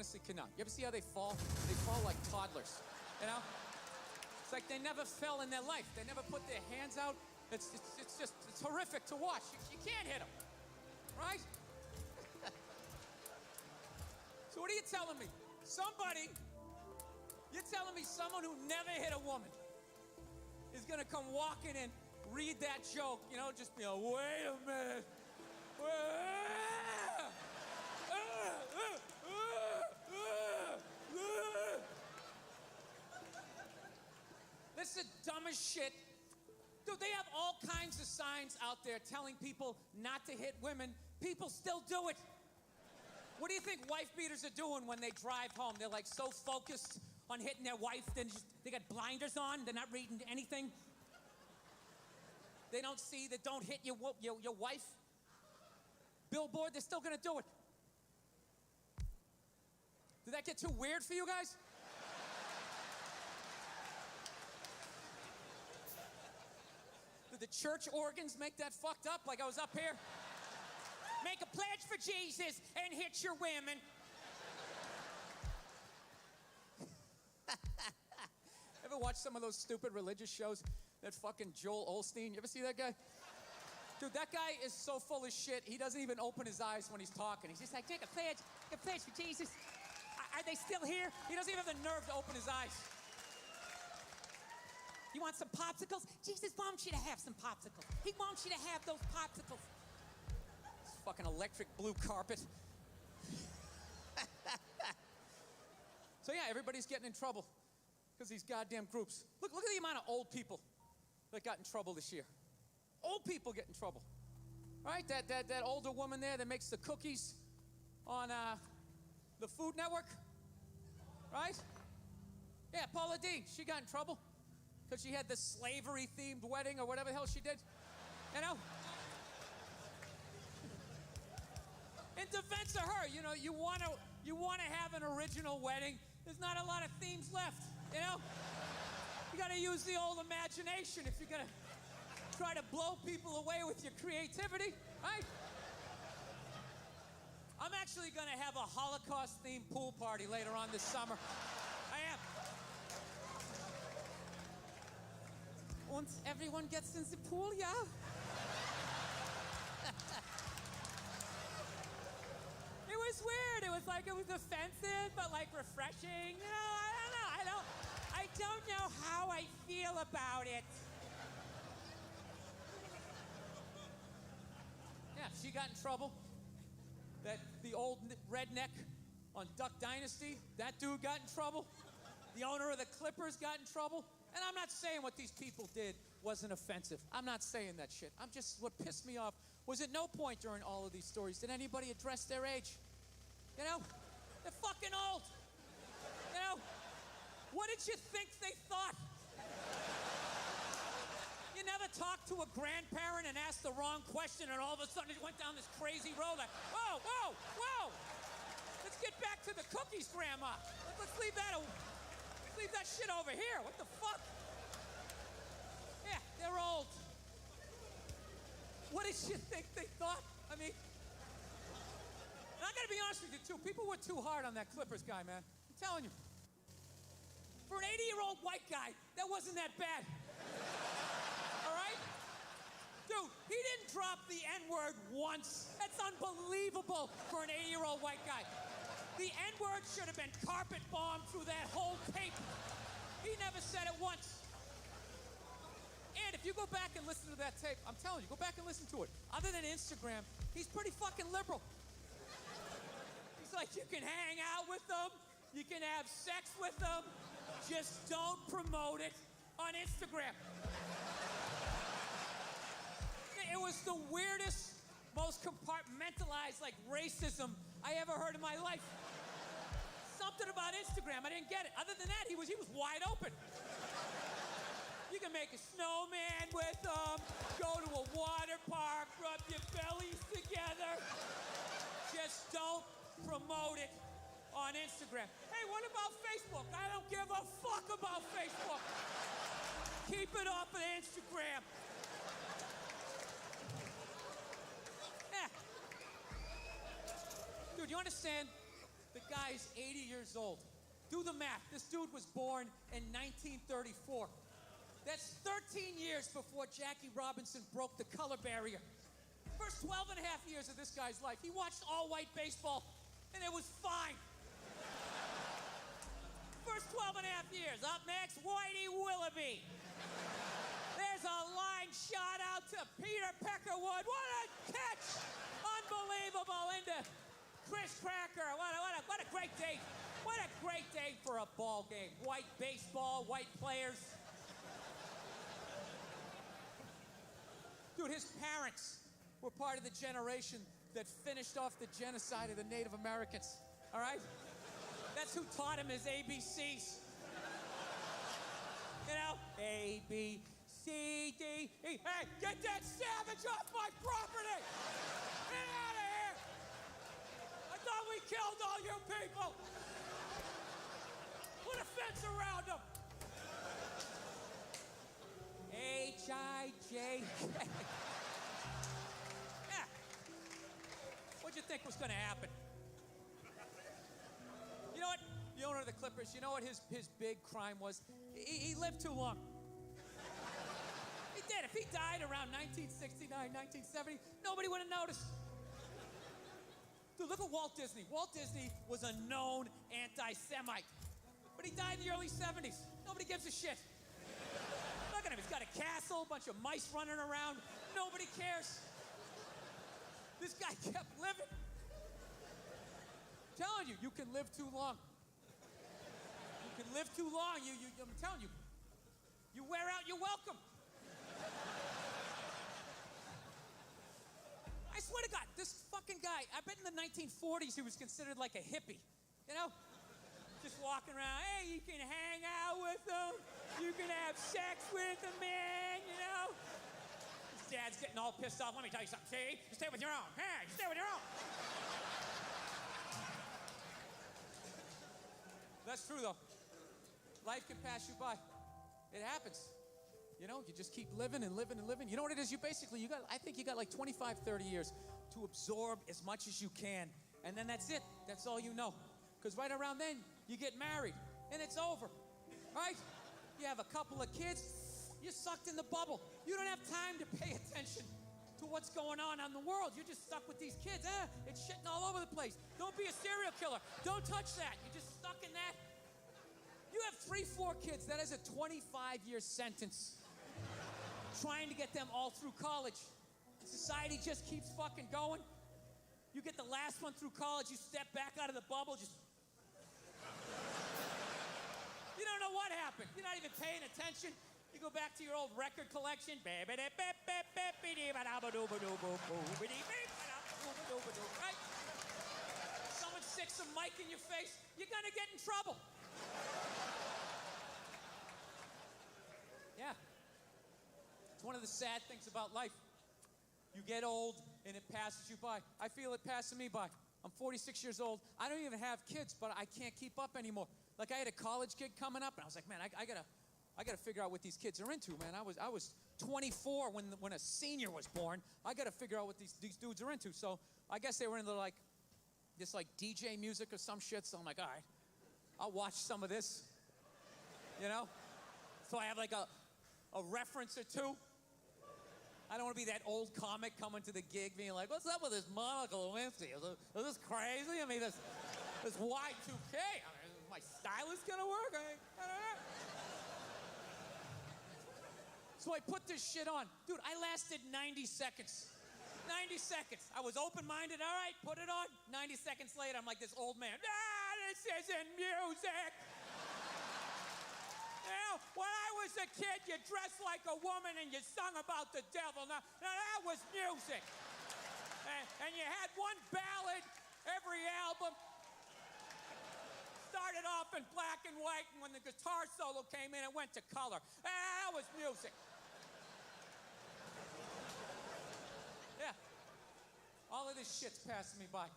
honestly cannot. You ever see how they fall? They fall like toddlers, you know? It's like they never fell in their life. They never put their hands out. It's horrific to watch. You can't hit them, right? So what are you telling me? You're telling me someone who never hit a woman is gonna come walking in, read that joke, you know, just be like, wait a minute. This is the dumbest shit. Dude, they have all kinds of signs out there telling people not to hit women. People still do it. What do you think wife beaters are doing when they drive home? They're like so focused on hitting their wife, they got blinders on, they're not reading anything. They don't see that don't hit your wife. Billboard, they're still gonna do it. Did that get too weird for you guys? Did the church organs make that fucked up? Like I was up here? Make a pledge for Jesus and hit your women. Ever watch some of those stupid religious shows? That fucking Joel Osteen, you ever see that guy? Dude, that guy is so full of shit, he doesn't even open his eyes when he's talking. He's just like, take a pledge for Jesus. Are they still here? He doesn't even have the nerve to open his eyes. You want some popsicles? Jesus wants you to have some popsicles. He wants you to have those popsicles. This fucking electric blue carpet. So yeah, everybody's getting in trouble because these goddamn groups. Look at the amount of old people that got in trouble this year. Old people get in trouble, right? That older woman there that makes the cookies on the Food Network, right? Yeah, Paula Deen, she got in trouble because she had the slavery-themed wedding or whatever the hell she did, you know? In defense of her, you know, you want to have an original wedding. There's not a lot of themes left, you know? You got to use the old imagination if you're going to try to blow people away with your creativity, right? I'm actually going to have a Holocaust-themed pool party later on this summer. I am. Und everyone gets in the pool, yeah? It was weird. It was offensive, but like refreshing. You know, I don't know how I feel about it. Yeah, she got in trouble. The old redneck on Duck Dynasty, that dude got in trouble. The owner of the Clippers got in trouble. And I'm not saying what these people did wasn't offensive. I'm not saying that shit. What pissed me off was at no point during all of these stories did anybody address their age. You know? They're fucking old. You know? What did you think they thought? You never talked to a grandparent and asked the wrong question and all of a sudden it went down this crazy road like, whoa. Let's get back to the cookies, Grandma. Let's leave that shit over here. What the fuck? Yeah, they're old. What did you think they thought? I mean, and I gotta be honest with you too, people were too hard on that Clippers guy, man. I'm telling you. For an 80-year-old white guy, that wasn't that bad. All right? Dude, he didn't drop the N-word once. That's unbelievable for an 80-year-old white guy. The N-word should have been carpet bombed through that whole tape. He never said it once. And if you go back and listen to that tape, I'm telling you, go back and listen to it. Other than Instagram, he's pretty fucking liberal. He's like, you can hang out with them, you can have sex with them, just don't promote it on Instagram. It was the weirdest, most compartmentalized, like, racism I ever heard in my life. Something about Instagram, I didn't get it. Other than that, he was wide open. You can make a snowman with them, go to a water park, rub your bellies together. Just don't promote it on Instagram. Hey, what about Facebook? I don't give a fuck about Facebook. Keep it off of Instagram. Yeah. Dude, you understand? The guy's 80 years old. Do the math. This dude was born in 1934. That's 13 years before Jackie Robinson broke the color barrier. First 12 and a half years of this guy's life, he watched all-white baseball, and it was fine. First 12 and a half years. Up next, Whitey Willoughby. There's a line shot out to Peter Peckerwood. What a catch! Unbelievable into Chris Cracker. What a great day. What a great day for a ball game. White baseball, white players. Dude, his parents were part of the generation that finished off the genocide of the Native Americans. All right? That's who taught him his ABCs. You know? A, B, C, D, E. Hey, get that savage off my property! Get out of here! I thought we killed all you people! Put a fence around them! H-I-J-K. Yeah. What'd you think was gonna happen? You know what? The owner of the Clippers, you know what his big crime was? He lived too long. He did. If he died around 1969, 1970, nobody would have noticed. Dude, look at Walt Disney. Walt Disney was a known anti-Semite. But he died in the early 70s. Nobody gives a shit. Look at him. He's got a castle, a bunch of mice running around. Nobody cares. This guy kept living. I'm telling you, you can live too long. You can live too long. I'm telling you, you wear out your welcome. I swear to God, this fucking guy, I bet in the 1940s he was considered like a hippie, you know? Just walking around, hey, you can hang out with them, you can have sex with them, man, you know? His dad's getting all pissed off. Let me tell you something, see? You stay with your own. Hey, you stay with your own. That's true, though. Life can pass you by. It happens. You know, you just keep living and living and living. You know what it is? I think you got like 25, 30 years to absorb as much as you can. And then that's it. That's all you know. Because right around then, you get married. And it's over. Right? You have a couple of kids. You're sucked in the bubble. You don't have time to pay attention to what's going on in the world. You're just stuck with these kids. It's shitting all over the place. Don't be a serial killer. Don't touch that. You're just stuck in that. You have 3, 4 kids. That is a 25-year sentence. Trying to get them all through college. Society just keeps fucking going. You get the last one through college, you step back out of the bubble, just... You don't know what happened. You're not even paying attention. You go back to your old record collection. Right? Someone sticks a mic in your face, you're gonna get in trouble. Yeah. It's one of the sad things about life. You get old and it passes you by. I feel it passing me by. I'm 46 years old. I don't even have kids, but I can't keep up anymore. Like I had a college kid coming up, and I was like, man, I gotta figure out what these kids are into, man. I was 24 when a senior was born. I gotta figure out what these dudes are into. So I guess they were into like this like DJ music or some shit. So I'm like, all right, I'll watch some of this. You know? So I have like a reference or two. I don't want to be that old comic coming to the gig being like, what's up with this Monica Lewinsky? Is this crazy? I mean, this Y2K. I mean, is my stylist gonna work? I don't know. So I put this shit on. Dude, I lasted 90 seconds. 90 seconds. I was open-minded. All right, put it on. 90 seconds later, I'm like this old man. This isn't music. Now, when I was a kid, you dressed like a woman and you sung about the devil. Now that was music. And you had one ballad every album. Started off in black and white, and when the guitar solo came in, it went to color. That was music. Yeah. All of this shit's passing me by.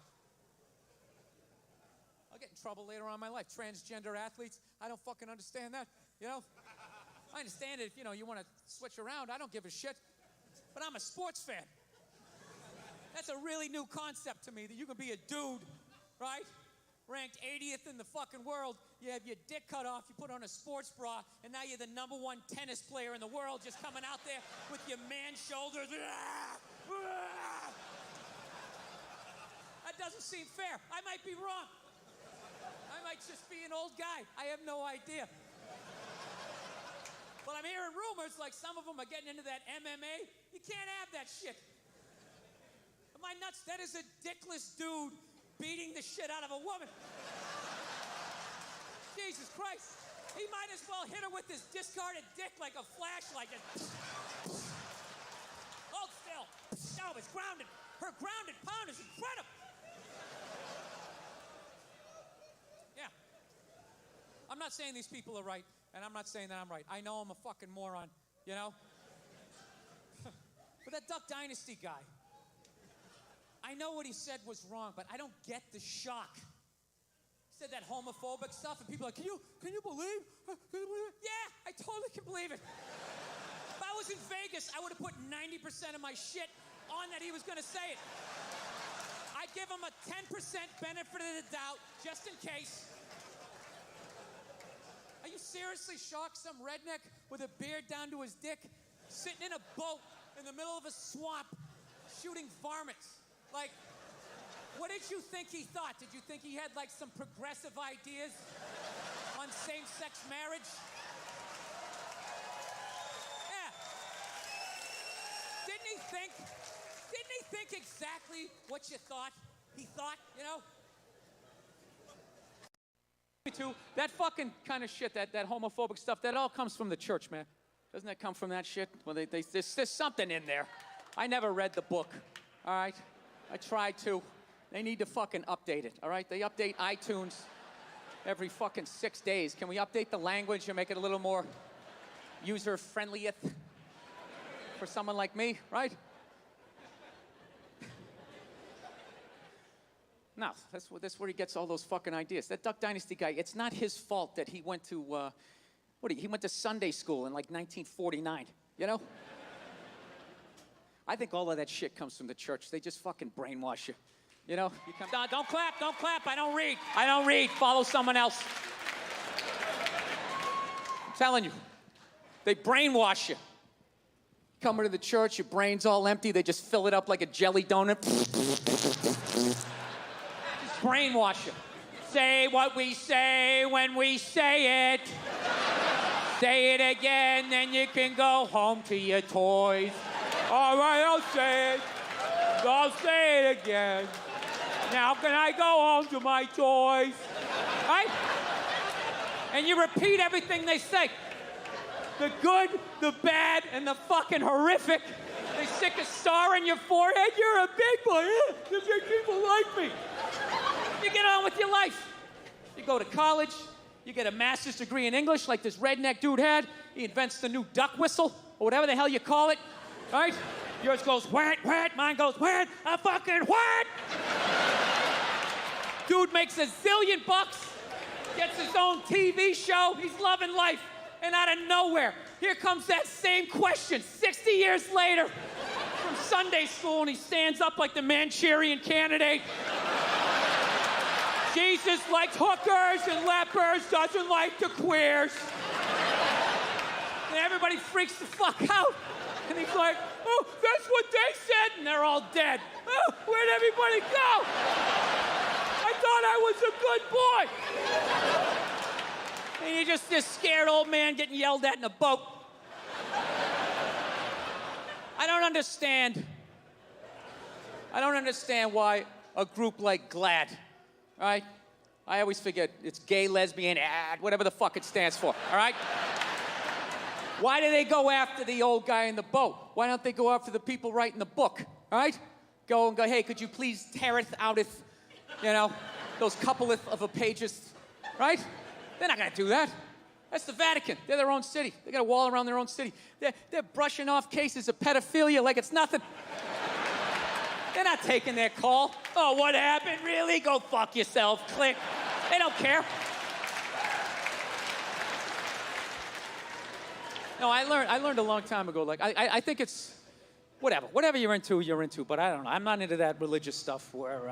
I'll get in trouble later on in my life. Transgender athletes, I don't fucking understand that, you know? I understand it if, you want to switch around. I don't give a shit. But I'm a sports fan. That's a really new concept to me, that you can be a dude, right? ranked 80th in the fucking world. You have your dick cut off, you put on a sports bra, and now you're the #1 tennis player in the world just coming out there with your man shoulders. That doesn't seem fair. I might be wrong. I might just be an old guy. I have no idea. But I'm hearing rumors like some of them are getting into that MMA. You can't have that shit. Am I nuts? That is a dickless dude beating the shit out of a woman. Jesus Christ. He might as well hit her with his discarded dick like a flashlight. Hold still. No, it's grounded. Her grounded pound is incredible. Yeah. I'm not saying these people are right, and I'm not saying that I'm right. I know I'm a fucking moron, you know? But that Duck Dynasty guy, I know what he said was wrong, but I don't get the shock. He said that homophobic stuff, and people are like, can you believe? Can you believe it? Yeah, I totally can believe it. If I was in Vegas, I would have put 90% of my shit on that he was going to say it. I'd give him a 10% benefit of the doubt, just in case. Are you seriously shocked? Some redneck with a beard down to his dick, sitting in a boat in the middle of a swamp, shooting varmints. Like, what did you think he thought? Did you think he had, like, some progressive ideas on same-sex marriage? Yeah. Didn't he think exactly what you thought he thought, you know? Me too. That fucking kind of shit, that homophobic stuff, that all comes from the church, man. Doesn't that come from that shit? Well, there's something in there. I never read the book, all right? I tried to. They need to fucking update it, all right? They update iTunes every fucking 6 days. Can we update the language and make it a little more user-friendlieth for someone like me, right? No, that's where he gets all those fucking ideas. That Duck Dynasty guy, it's not his fault that he went to, he went to Sunday school in like 1949, you know? I think all of that shit comes from the church. They just fucking brainwash you. You know? Don't clap, I don't read. Follow someone else. I'm telling you. They brainwash you. Come into the church, your brain's all empty, they just fill it up like a jelly donut. Just brainwash you. Say what we say when we say it. Say it again, then you can go home to your toys. All right, I'll say it. I'll say it again. Now can I go home to my toys? Right? And you repeat everything they say. The good, the bad, and the fucking horrific. They stick a star in your forehead. You're a big boy. You make people like me. You get on with your life. You go to college. You get a master's degree in English like this redneck dude had. He invents the new duck whistle, or whatever the hell you call it. Right? Yours goes, whack, whack. Mine goes, whack, a fucking whack. Dude makes $1 zillion bucks, gets his own TV show. He's loving life. And out of nowhere, here comes that same question 60 years later from Sunday school, and he stands up like the Manchurian Candidate. Jesus likes hookers and lepers, doesn't like the queers. And everybody freaks the fuck out. And he's like, oh, that's what they said, and they're all dead. Oh, where'd everybody go? I thought I was a good boy. And you're just this scared old man getting yelled at in a boat. I don't understand why a group like GLAAD, right? I always forget, it's gay, lesbian, whatever the fuck it stands for, all right? Why do they go after the old guy in the boat? Why don't they go after the people writing the book, all right? Go, hey, could you please teareth outeth, those coupleth of a pages, right? They're not gonna do that. That's the Vatican. They're their own city. They got a wall around their own city. They're brushing off cases of pedophilia like it's nothing. They're not taking their call. Oh, what happened? Really? Go fuck yourself. Click. They don't care. No, I learned a long time ago, like, I think it's, whatever you're into, but I don't know. I'm not into that religious stuff where,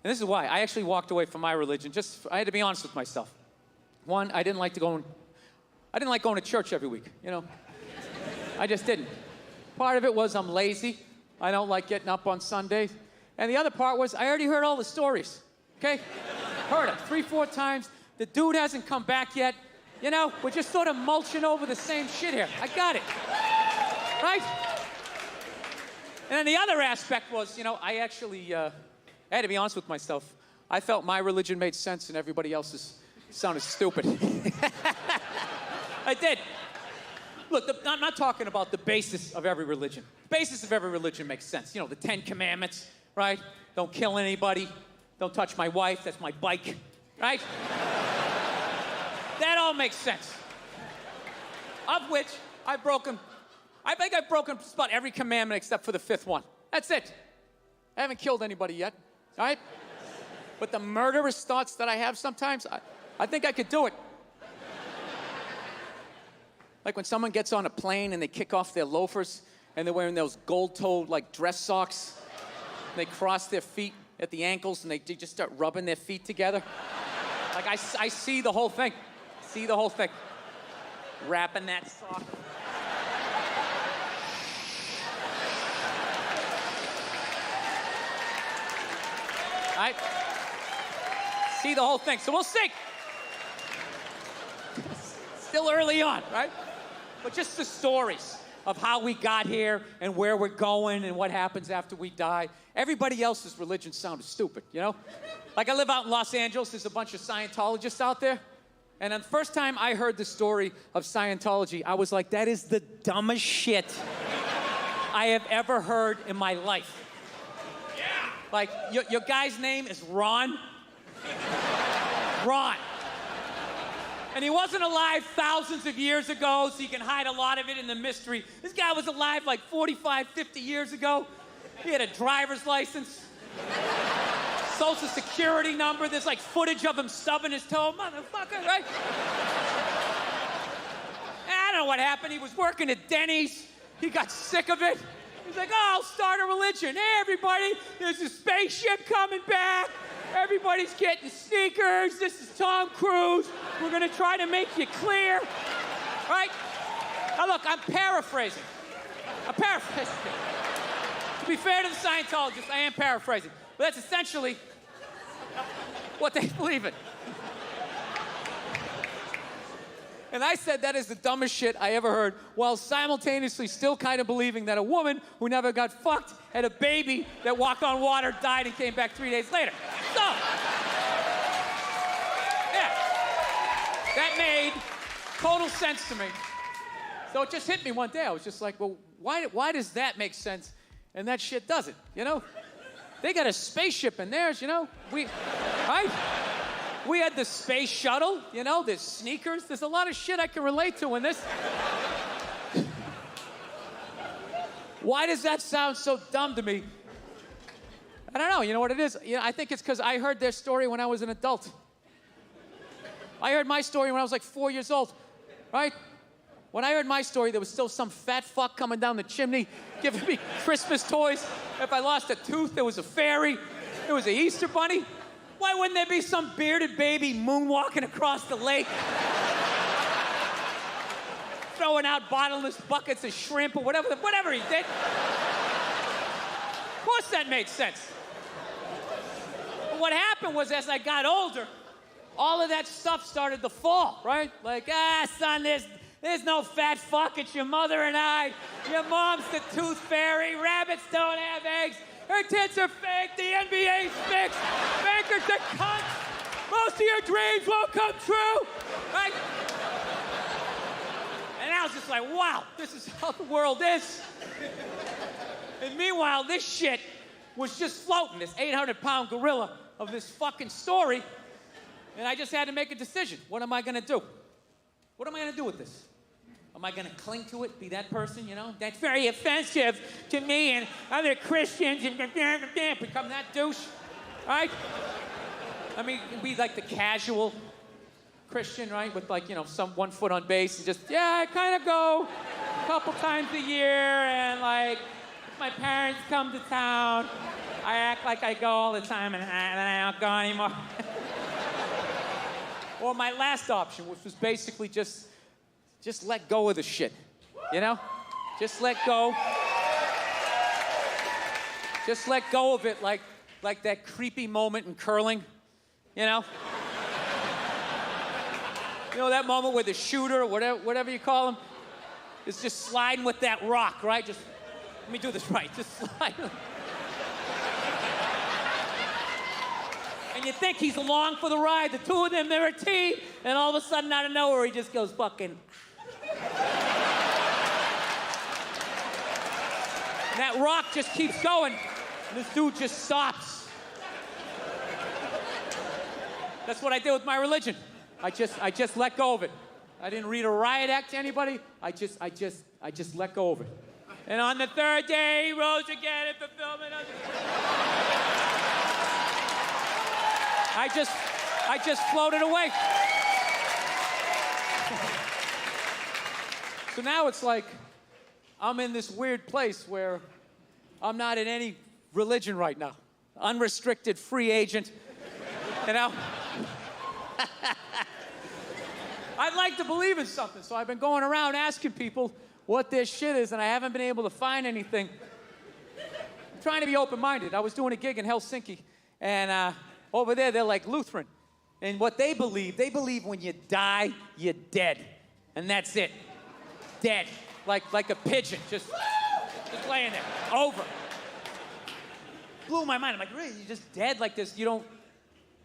And this is why. I actually walked away from my religion. I had to be honest with myself. One, I didn't like going to church every week, you know. I just didn't. Part of it was I'm lazy. I don't like getting up on Sundays. And the other part was I already heard all the stories, okay? Heard it 3-4 times. The dude hasn't come back yet. You know, we're just sort of mulching over the same shit here. I got it, right? And then the other aspect was, you know, I actually I had to be honest with myself. I felt my religion made sense and everybody else's sounded stupid. I did. Look, I'm not talking about the basis of every religion. The basis of every religion makes sense. You know, the 10 Commandments, right? Don't kill anybody. Don't touch my wife. That's my bike, right? That all makes sense. Of which I think I've broken just about every commandment except for the 5th one. That's it. I haven't killed anybody yet, all right? But the murderous thoughts that I have sometimes, I think I could do it. Like when someone gets on a plane and they kick off their loafers and they're wearing those gold-toed like dress socks. They cross their feet at the ankles and they just start rubbing their feet together. Like I see the whole thing. See the whole thing. Wrapping that sock. Right? See the whole thing. So we'll see. Still early on, right? But just the stories of how we got here and where we're going and what happens after we die. Everybody else's religion sounded stupid, you know? Like I live out in Los Angeles. There's a bunch of Scientologists out there. And the first time I heard the story of Scientology, I was like, that is the dumbest shit I have ever heard in my life. Yeah. Like, your guy's name is Ron. Ron. And he wasn't alive thousands of years ago, so you can hide a lot of it in the mystery. This guy was alive like 45, 50 years ago. He had a driver's license, social security number. There's like footage of him stubbing his toe. Motherfucker, right? And I don't know what happened. He was working at Denny's. He got sick of it. He's like, oh, I'll start a religion. Hey, everybody, there's a spaceship coming back. Everybody's getting sneakers. This is Tom Cruise. We're going to try to make you clear. Right? Now, look, I'm paraphrasing. To be fair to the Scientologists, I am paraphrasing. But that's essentially what they believe in. And I said that is the dumbest shit I ever heard, while simultaneously still kind of believing that a woman who never got fucked had a baby that walked on water, died, and came back 3 days later. So, yeah, that made total sense to me. So it just hit me one day. I was just like, well, why does that make sense and that shit doesn't, you know? They got a spaceship in theirs, you know? Right? We had the space shuttle, you know, there's sneakers. There's a lot of shit I can relate to in this. Why does that sound so dumb to me? I don't know. You know what it is? You know, I think it's because I heard their story when I was an adult. I heard my story when I was like 4 years old, right? When I heard my story, there was still some fat fuck coming down the chimney giving me Christmas toys. If I lost a tooth, there was a fairy. There was an Easter bunny. Why wouldn't there be some bearded baby moonwalking across the lake? Throwing out bottomless buckets of shrimp or whatever he did. Of course that made sense. But what happened was, as I got older, all of that stuff started to fall, right? Like, son, there's no fat fuck. It's your mother and I. Your mom's the tooth fairy. Rabbits don't have eggs. Her tits are fake. The NBA's fixed. Bankers are cunts. Most of your dreams won't come true, right? And I was just like, wow, this is how the world is. And meanwhile, this shit was just floating, this 800-pound gorilla of this fucking story. And I just had to make a decision. What am I going to do? What am I going to do with this? Am I going to cling to it, be that person, you know? That's very offensive to me and other Christians and become that douche, right? I mean, be like the casual Christian, right? With like, you know, some 1 foot on base and just, yeah, I kind of go a couple times a year and like, if my parents come to town, I act like I go all the time and I don't go anymore. Or my last option, which was basically just let go of the shit, you know? Just let go. Just let go of it like that creepy moment in curling, you know? You know that moment where the shooter, whatever you call him, is just sliding with that rock, right? Just, let me do this right, just slide. And you think he's along for the ride, the two of them, they're a team, and all of a sudden, out of nowhere, he just goes fucking... And that rock just keeps going, and this dude just stops. That's what I did with my religion. I just let go of it. I didn't read a riot act to anybody. I just let go of it. And on the third day, he rose again in fulfillment of I just floated away. So now it's like I'm in this weird place where I'm not in any religion right now. Unrestricted free agent, you know? I'd like to believe in something, so I've been going around asking people what their shit is, and I haven't been able to find anything. I'm trying to be open-minded. I was doing a gig in Helsinki, and over there, they're like Lutheran. And what they believe when you die, you're dead. And that's it. Dead. Like a pigeon, just laying there, over. Blew my mind. I'm like, really, you're just dead like this? You don't,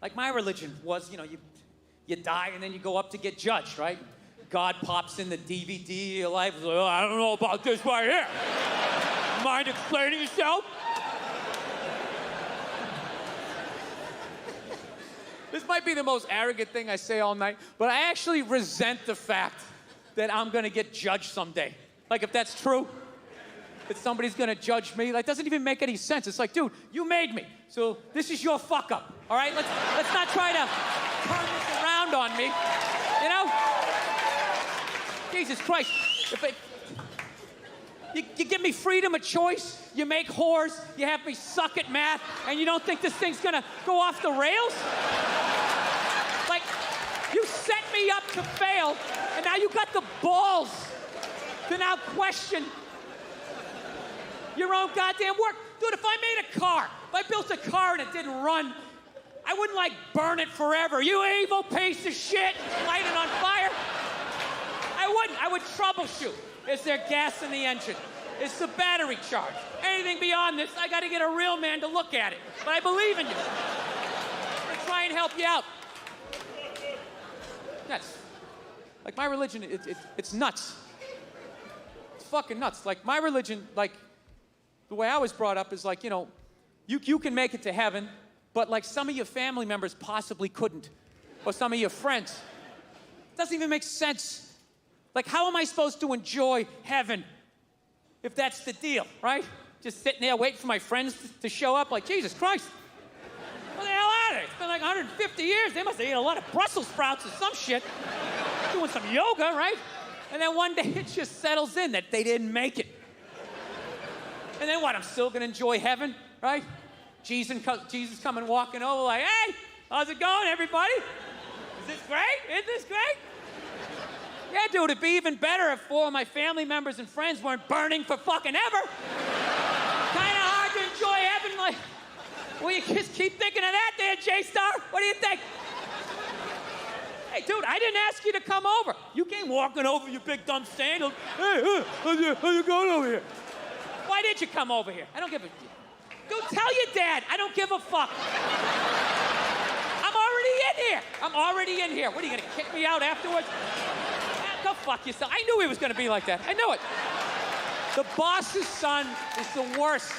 like my religion was, you know, you die and then you go up to get judged, right? God pops in the DVD of your life. Like, oh, I don't know about this right here. Mind explaining yourself? This might be the most arrogant thing I say all night, but I actually resent the fact that I'm gonna get judged someday. Like, if that's true, that somebody's gonna judge me, like, doesn't even make any sense. It's like, dude, you made me, so this is your fuck up, all right? Let's not try to turn this around on me, you know? Jesus Christ, you give me freedom of choice, you make whores, you have me suck at math, and you don't think this thing's gonna go off the rails? Like, you set me up to fail, and now you got the balls to now question your own goddamn work. Dude, if I made a car, if I built a car and it didn't run, I wouldn't, like, burn it forever. You evil piece of shit, light it on fire. I wouldn't. I would troubleshoot. Is there gas in the engine? Is the battery charged? Anything beyond this, I gotta get a real man to look at it. But I believe in you. I'm gonna try and help you out. That's, like, my religion, it's nuts. It's fucking nuts. Like, my religion, like, the way I was brought up is like, you know, you can make it to heaven, but like some of your family members possibly couldn't. Or some of your friends. It doesn't even make sense. Like, how am I supposed to enjoy heaven if that's the deal, right? Just sitting there waiting for my friends to show up, like, Jesus Christ. What the hell are they? It's been like 150 years. They must have eaten a lot of Brussels sprouts or some shit. Doing some yoga, right? And then one day it just settles in that they didn't make it. And then what? I'm still gonna enjoy heaven, right? Jesus coming walking over like, hey, how's it going, everybody? Is this great? Isn't this great? Yeah, dude, it'd be even better if 4 of my family members and friends weren't burning for fucking ever. Kinda hard to enjoy heaven, like, well, you just keep thinking of that there, J-Star. What do you think? Hey, dude, I didn't ask you to come over. You came walking over, you big dumb sandals. Hey, how's it going over here? Why did you come over here? I don't give a... Dude, tell your dad. I don't give a fuck. I'm already in here. What, are you gonna kick me out afterwards? Go fuck yourself. I knew he was gonna be like that. I knew it. The boss's son is the worst.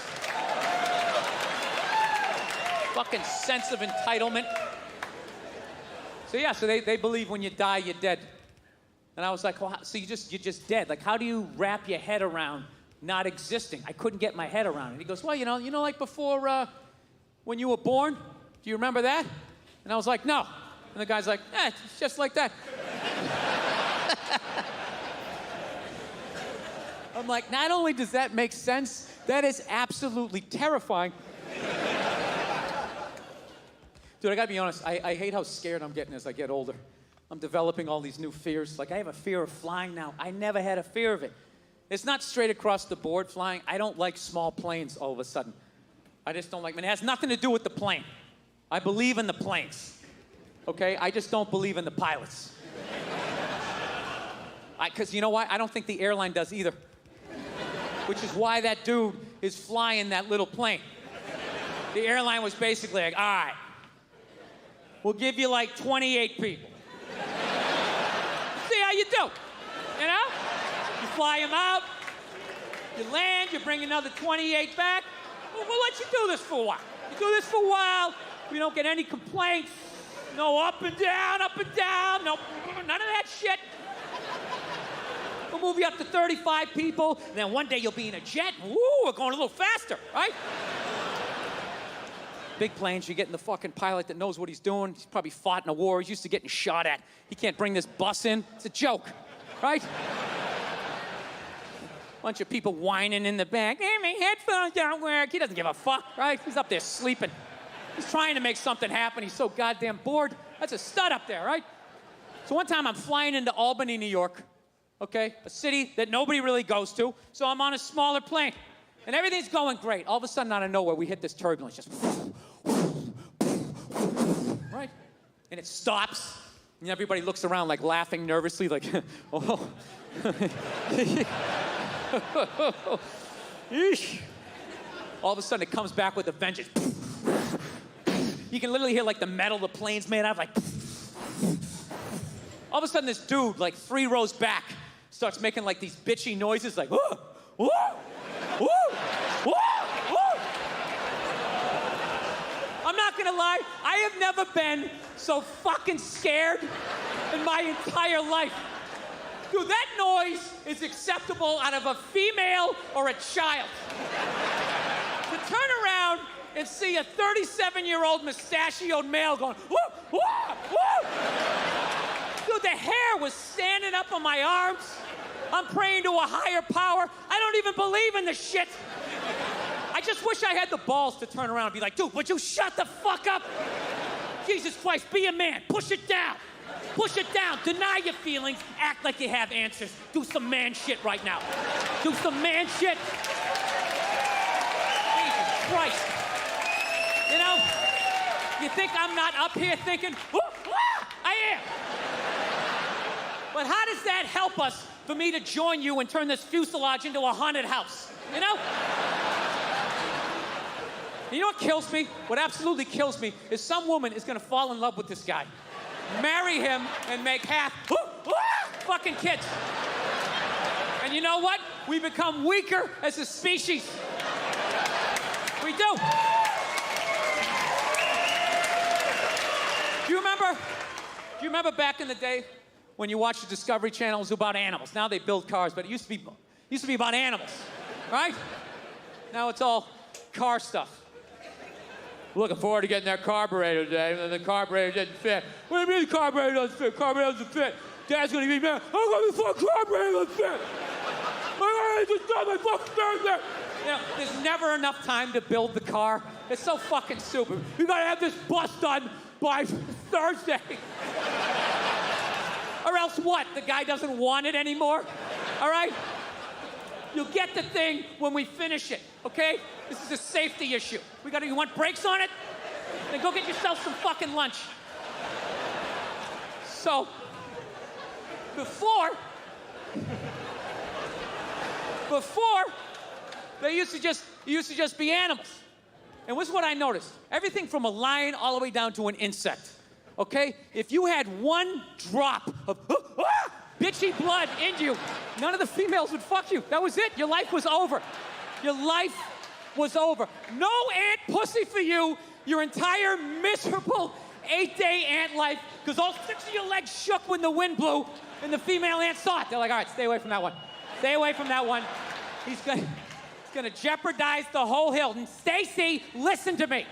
Fucking sense of entitlement. So yeah, so they believe when you die, you're dead. And I was like, well, so you're just dead. Like, how do you wrap your head around not existing? I couldn't get my head around it. He goes, well, you know, like before, when you were born, do you remember that? And I was like, no. And the guy's like, it's just like that. I'm like, not only does that make sense, that is absolutely terrifying. Dude, I gotta be honest, I hate how scared I'm getting as I get older. I'm developing all these new fears. Like, I have a fear of flying now. I never had a fear of it. It's not straight across the board flying. I don't like small planes all of a sudden. I just don't like them. It has nothing to do with the plane. I believe in the planes, okay? I just don't believe in the pilots. Because you know why? I don't think the airline does either. Which is why that dude is flying that little plane. The airline was basically like, all right, we'll give you like 28 people. See how you do, you know? You fly them out, you land, you bring another 28 back. We'll let you do this for a while. You do this for a while, we don't get any complaints. No up and down, no, none of that shit. We'll move you up to 35 people, and then one day you'll be in a jet. Woo, we're going a little faster, right? Big planes, you get in the fucking pilot that knows what he's doing. He's probably fought in a war. He's used to getting shot at. He can't bring this bus in. It's a joke, right? Bunch of people whining in the back. Hey, my headphones don't work. He doesn't give a fuck, right? He's up there sleeping. He's trying to make something happen. He's so goddamn bored. That's a stud up there, right? So one time I'm flying into Albany, New York, okay? A city that nobody really goes to. So I'm on a smaller plane. And everything's going great. All of a sudden, out of nowhere, we hit this turbulence. Just right? And it stops. And everybody looks around, like, laughing nervously, like, oh. All of a sudden, it comes back with a vengeance. You can literally hear, like, the metal the plane's made out of, like. All of a sudden, this dude, like 3 rows back, starts making, like, these bitchy noises, like, whoa, whoa, whoa, whoa, whoa. I'm not gonna lie, I have never been so fucking scared in my entire life. Dude, that noise is acceptable out of a female or a child. To turn around and see a 37-year-old mustachioed male going, whoa, whoa, whoa. Dude, the hair was standing up on my arms. I'm praying to a higher power. I don't even believe in this shit. I just wish I had the balls to turn around and be like, dude, would you shut the fuck up? Jesus Christ, be a man. Push it down. Push it down. Deny your feelings. Act like you have answers. Do some man shit right now. Do some man shit. Jesus Christ. You know, you think I'm not up here thinking, whoo, wah, I am. But how does that help us for me to join you and turn this fuselage into a haunted house? You know? You know what kills me? What absolutely kills me is some woman is gonna fall in love with this guy, marry him, and make half fucking kids. And you know what? We become weaker as a species. We do. Do you remember back in the day when you watched the Discovery Channel? It was about animals. Now they build cars, but it used to be about animals, right? Now it's all car stuff. Looking forward to getting that carburetor today, and the carburetor didn't fit. What do you mean the carburetor doesn't fit? Carburetor doesn't fit. Dad's gonna be mad. How come the fucking carburetor doesn't fit? I just got my fucking Thursday. You know, there's never enough time to build the car. It's so fucking stupid. You gotta have this bus done by Thursday. Or else what? The guy doesn't want it anymore? All right? You'll get the thing when we finish it, okay? This is a safety issue. You want brakes on it? Then go get yourself some fucking lunch. So, before, they used to just be animals. And this is what I noticed. Everything from a lion all the way down to an insect, okay? If you had one drop of bitchy blood in you, none of the females would fuck you. That was it. Your life was over. Your life was over. No ant pussy for you your entire miserable 8-day ant life, because all 6 of your legs shook when the wind blew and the female ants saw it. They're like, all right, stay away from that one. Stay away from that one. He's gonna jeopardize the whole hill. And Stacy, listen to me.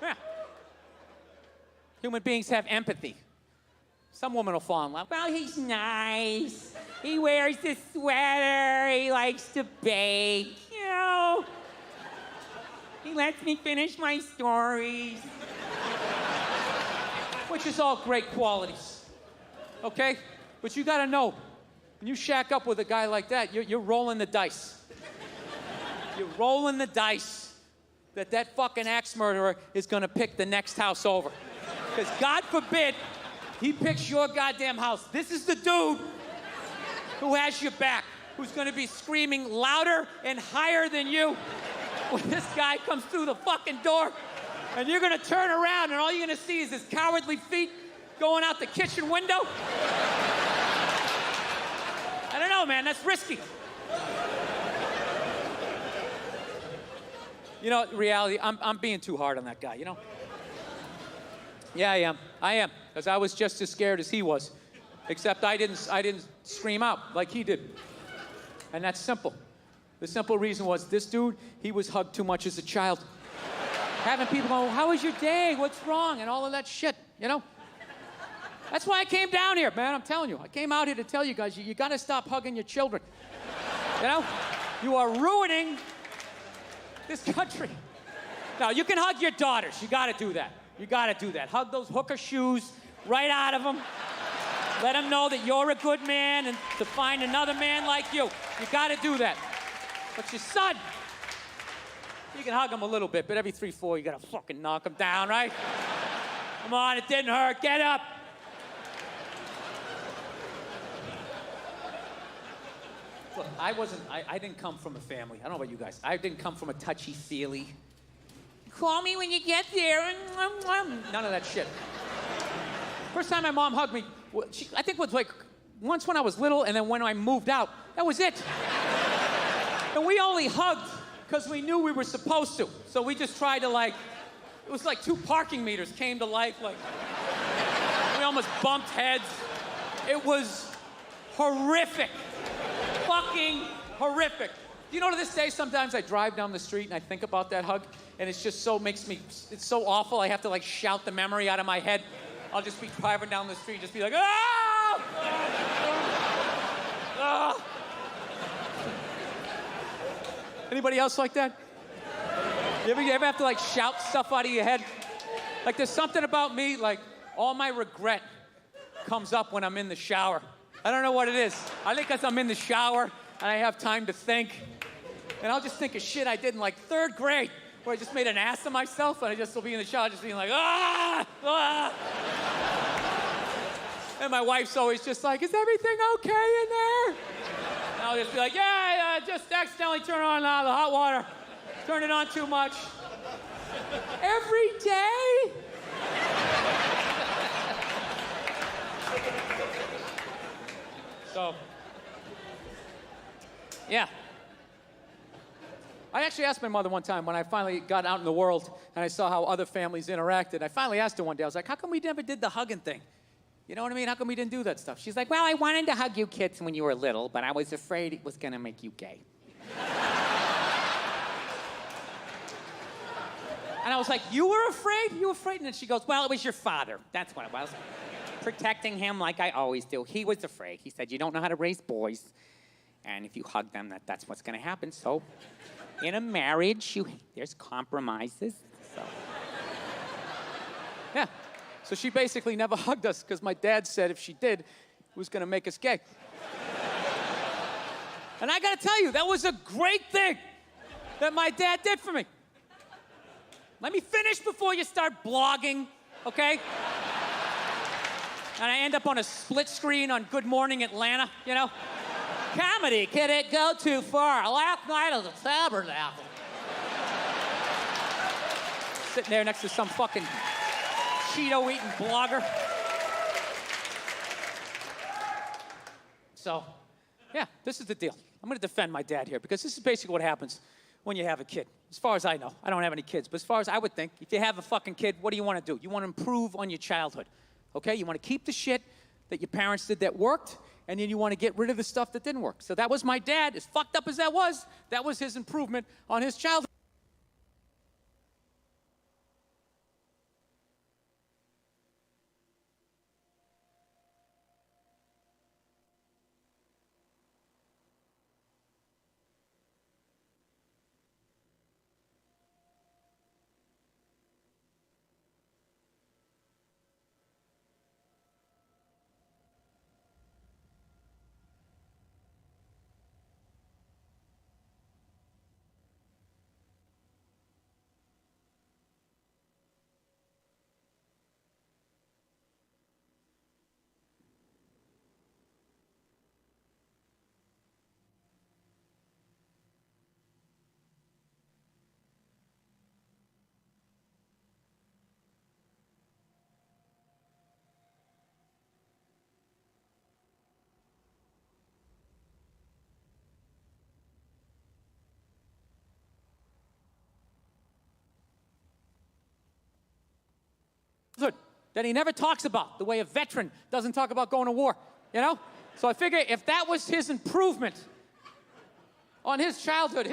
Yeah. Human beings have empathy. Some woman will fall in love. Well, he's nice. He wears this sweater. He likes to bake. You know, He lets me finish my stories. Which is all great qualities, okay? But you gotta know, when you shack up with a guy like that, you're rolling the dice. You're rolling the dice that fucking axe murderer is gonna pick the next house over. Because God forbid he picks your goddamn house. This is the dude who has your back, who's gonna be screaming louder and higher than you when this guy comes through the fucking door. And you're gonna turn around and all you're gonna see is his cowardly feet going out the kitchen window. I don't know, man, that's risky. You know, reality, I'm being too hard on that guy, you know? Yeah, I am, because I was just as scared as he was, except I didn't scream out like he did. And that's simple. The simple reason was this dude, he was hugged too much as a child. Having people go, how was your day? What's wrong? And all of that shit, you know? That's why I came down here, man, I'm telling you. I came out here to tell you guys, you gotta stop hugging your children. You know? You are ruining this country. Now, you can hug your daughters. You gotta do that. You gotta do that. Hug those hooker shoes right out of them. Let them know that you're a good man and to find another man like you. You gotta do that. But your son, you can hug him a little bit, but every 3, 4, you gotta fucking knock him down, right? Come on, it didn't hurt. Get up. Look, I didn't come from a family. I don't know about you guys. I didn't come from a touchy-feely. Call me when you get there. None of that shit. First time my mom hugged me, I think it was like once when I was little, and then when I moved out. That was it. And we only hugged because we knew we were supposed to. So we just tried to it was like 2 parking meters came to life. Like, we almost bumped heads. It was horrific. Fucking horrific. You know, to this day, sometimes I drive down the street and I think about that hug, and it's just it's so awful, I have to shout the memory out of my head. I'll just be driving down the street, just be like, ah! Ah! Anybody else like that? You ever have to shout stuff out of your head? There's something about me, all my regret comes up when I'm in the shower. I don't know what it is. I think because I'm in the shower and I have time to think. And I'll just think of shit I did in 3rd grade where I just made an ass of myself, and I just will be in the shower just being like, ah! Ah! And my wife's always just like, is everything okay in there? And I'll just be like, yeah, just accidentally turn on the hot water. Turn it on too much. Every day? So, yeah. I actually asked my mother one time when I finally got out in the world and I saw how other families interacted. I finally asked her one day, I was like, how come we never did the hugging thing? You know what I mean? How come we didn't do that stuff? She's like, well, I wanted to hug you kids when you were little, but I was afraid it was going to make you gay. And I was like, you were afraid? You were afraid? And then she goes, well, it was your father. That's what it was. Protecting him like I always do. He was afraid. He said, you don't know how to raise boys. And if you hug them, that's what's going to happen. So in a marriage, there's compromises. So. Yeah. So she basically never hugged us because my dad said if she did, it was going to make us gay. And I got to tell you, that was a great thing that my dad did for me. Let me finish before you start blogging, okay? And I end up on a split screen on Good Morning Atlanta, you know? Comedy, can it go too far? Last night at the Tabernacle. Sitting there next to some fucking Cheeto-eating blogger. So, yeah, this is the deal. I'm gonna defend my dad here because this is basically what happens when you have a kid. As far as I know, I don't have any kids, but as far as I would think, if you have a fucking kid, what do you want to do? You want to improve on your childhood, okay? You want to keep the shit that your parents did that worked, and then you want to get rid of the stuff that didn't work. So that was my dad. As fucked up as that was his improvement on his childhood. that he never talks about, the way a veteran doesn't talk about going to war, you know? So I figure if that was his improvement on his childhood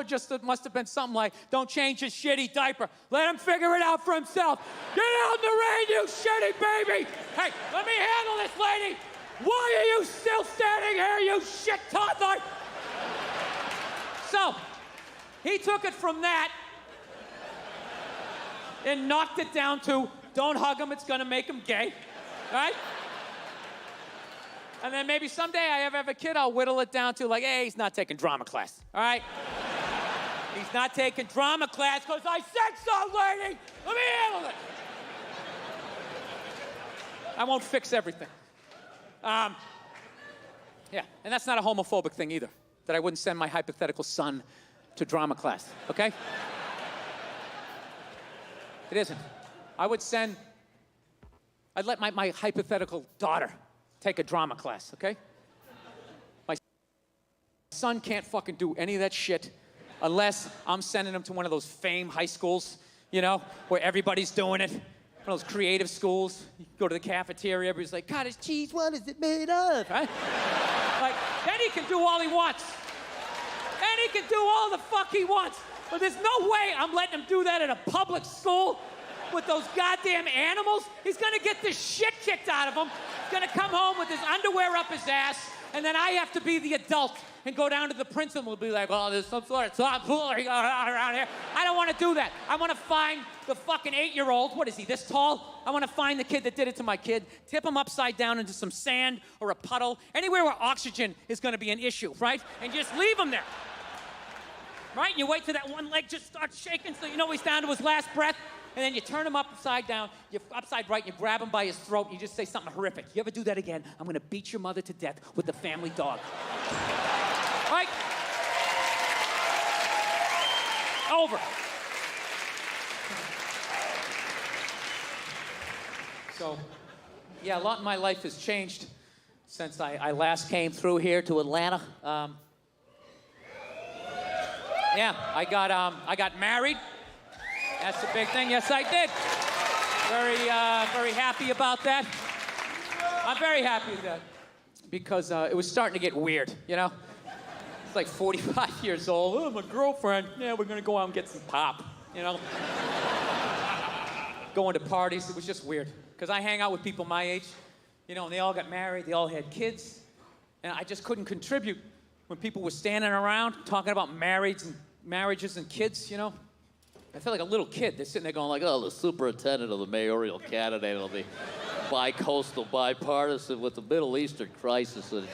just must have been something like, don't change his shitty diaper. Let him figure it out for himself. Get out in the rain, you shitty baby. Hey, let me handle this, lady. Why are you still standing here, you shit toddler? So, he took it from that and knocked it down to, don't hug him, it's gonna make him gay, right? And then maybe someday I have a kid, I'll whittle it down to like, hey, he's not taking drama class, all right? He's not taking drama class because I said so, lady! Let me handle it! I won't fix everything. Yeah, and that's not a homophobic thing either, that I wouldn't send my hypothetical son to drama class, okay? It isn't. I'd let my hypothetical daughter take a drama class, okay? My son can't fucking do any of that shit unless I'm sending him to one of those fame high schools, you know, where everybody's doing it. One of those creative schools. You go to the cafeteria, everybody's like, cottage cheese, what is it made of, right? Like, then he can do all he wants. Then he can do all the fuck he wants. But there's no way I'm letting him do that at a public school with those goddamn animals. He's gonna get the shit kicked out of him. He's gonna come home with his underwear up his ass, and then I have to be the adult and go down to the principal and be like, oh, there's some sort of tomfoolery going on around here. I don't want to do that. I want to find the fucking 8-year-old, what is he, this tall? I want to find the kid that did it to my kid, tip him upside down into some sand or a puddle, anywhere where oxygen is going to be an issue, right? And just leave him there. Right? And you wait till that one leg just starts shaking so you know he's down to his last breath. And then you turn him upside down, you're upside right, and you grab him by his throat, and you just say something horrific. You ever do that again, I'm gonna beat your mother to death with the family dog. Right? Over. So, yeah, a lot in my life has changed since I last came through here to Atlanta. Yeah, I got married. That's the big thing. Yes, I did. Very happy about that. I'm very happy with that because it was starting to get weird, you know? It's like 45 years old. Oh, my girlfriend. Yeah, we're gonna go out and get some pop, you know? Going to parties, it was just weird. Because I hang out with people my age, you know, and they all got married, they all had kids, and I just couldn't contribute when people were standing around talking about marriages and kids, you know? I felt like a little kid. They're sitting there going like, oh, the superintendent of the mayoral candidate will be bi-coastal, bipartisan with the Middle Eastern crisis. And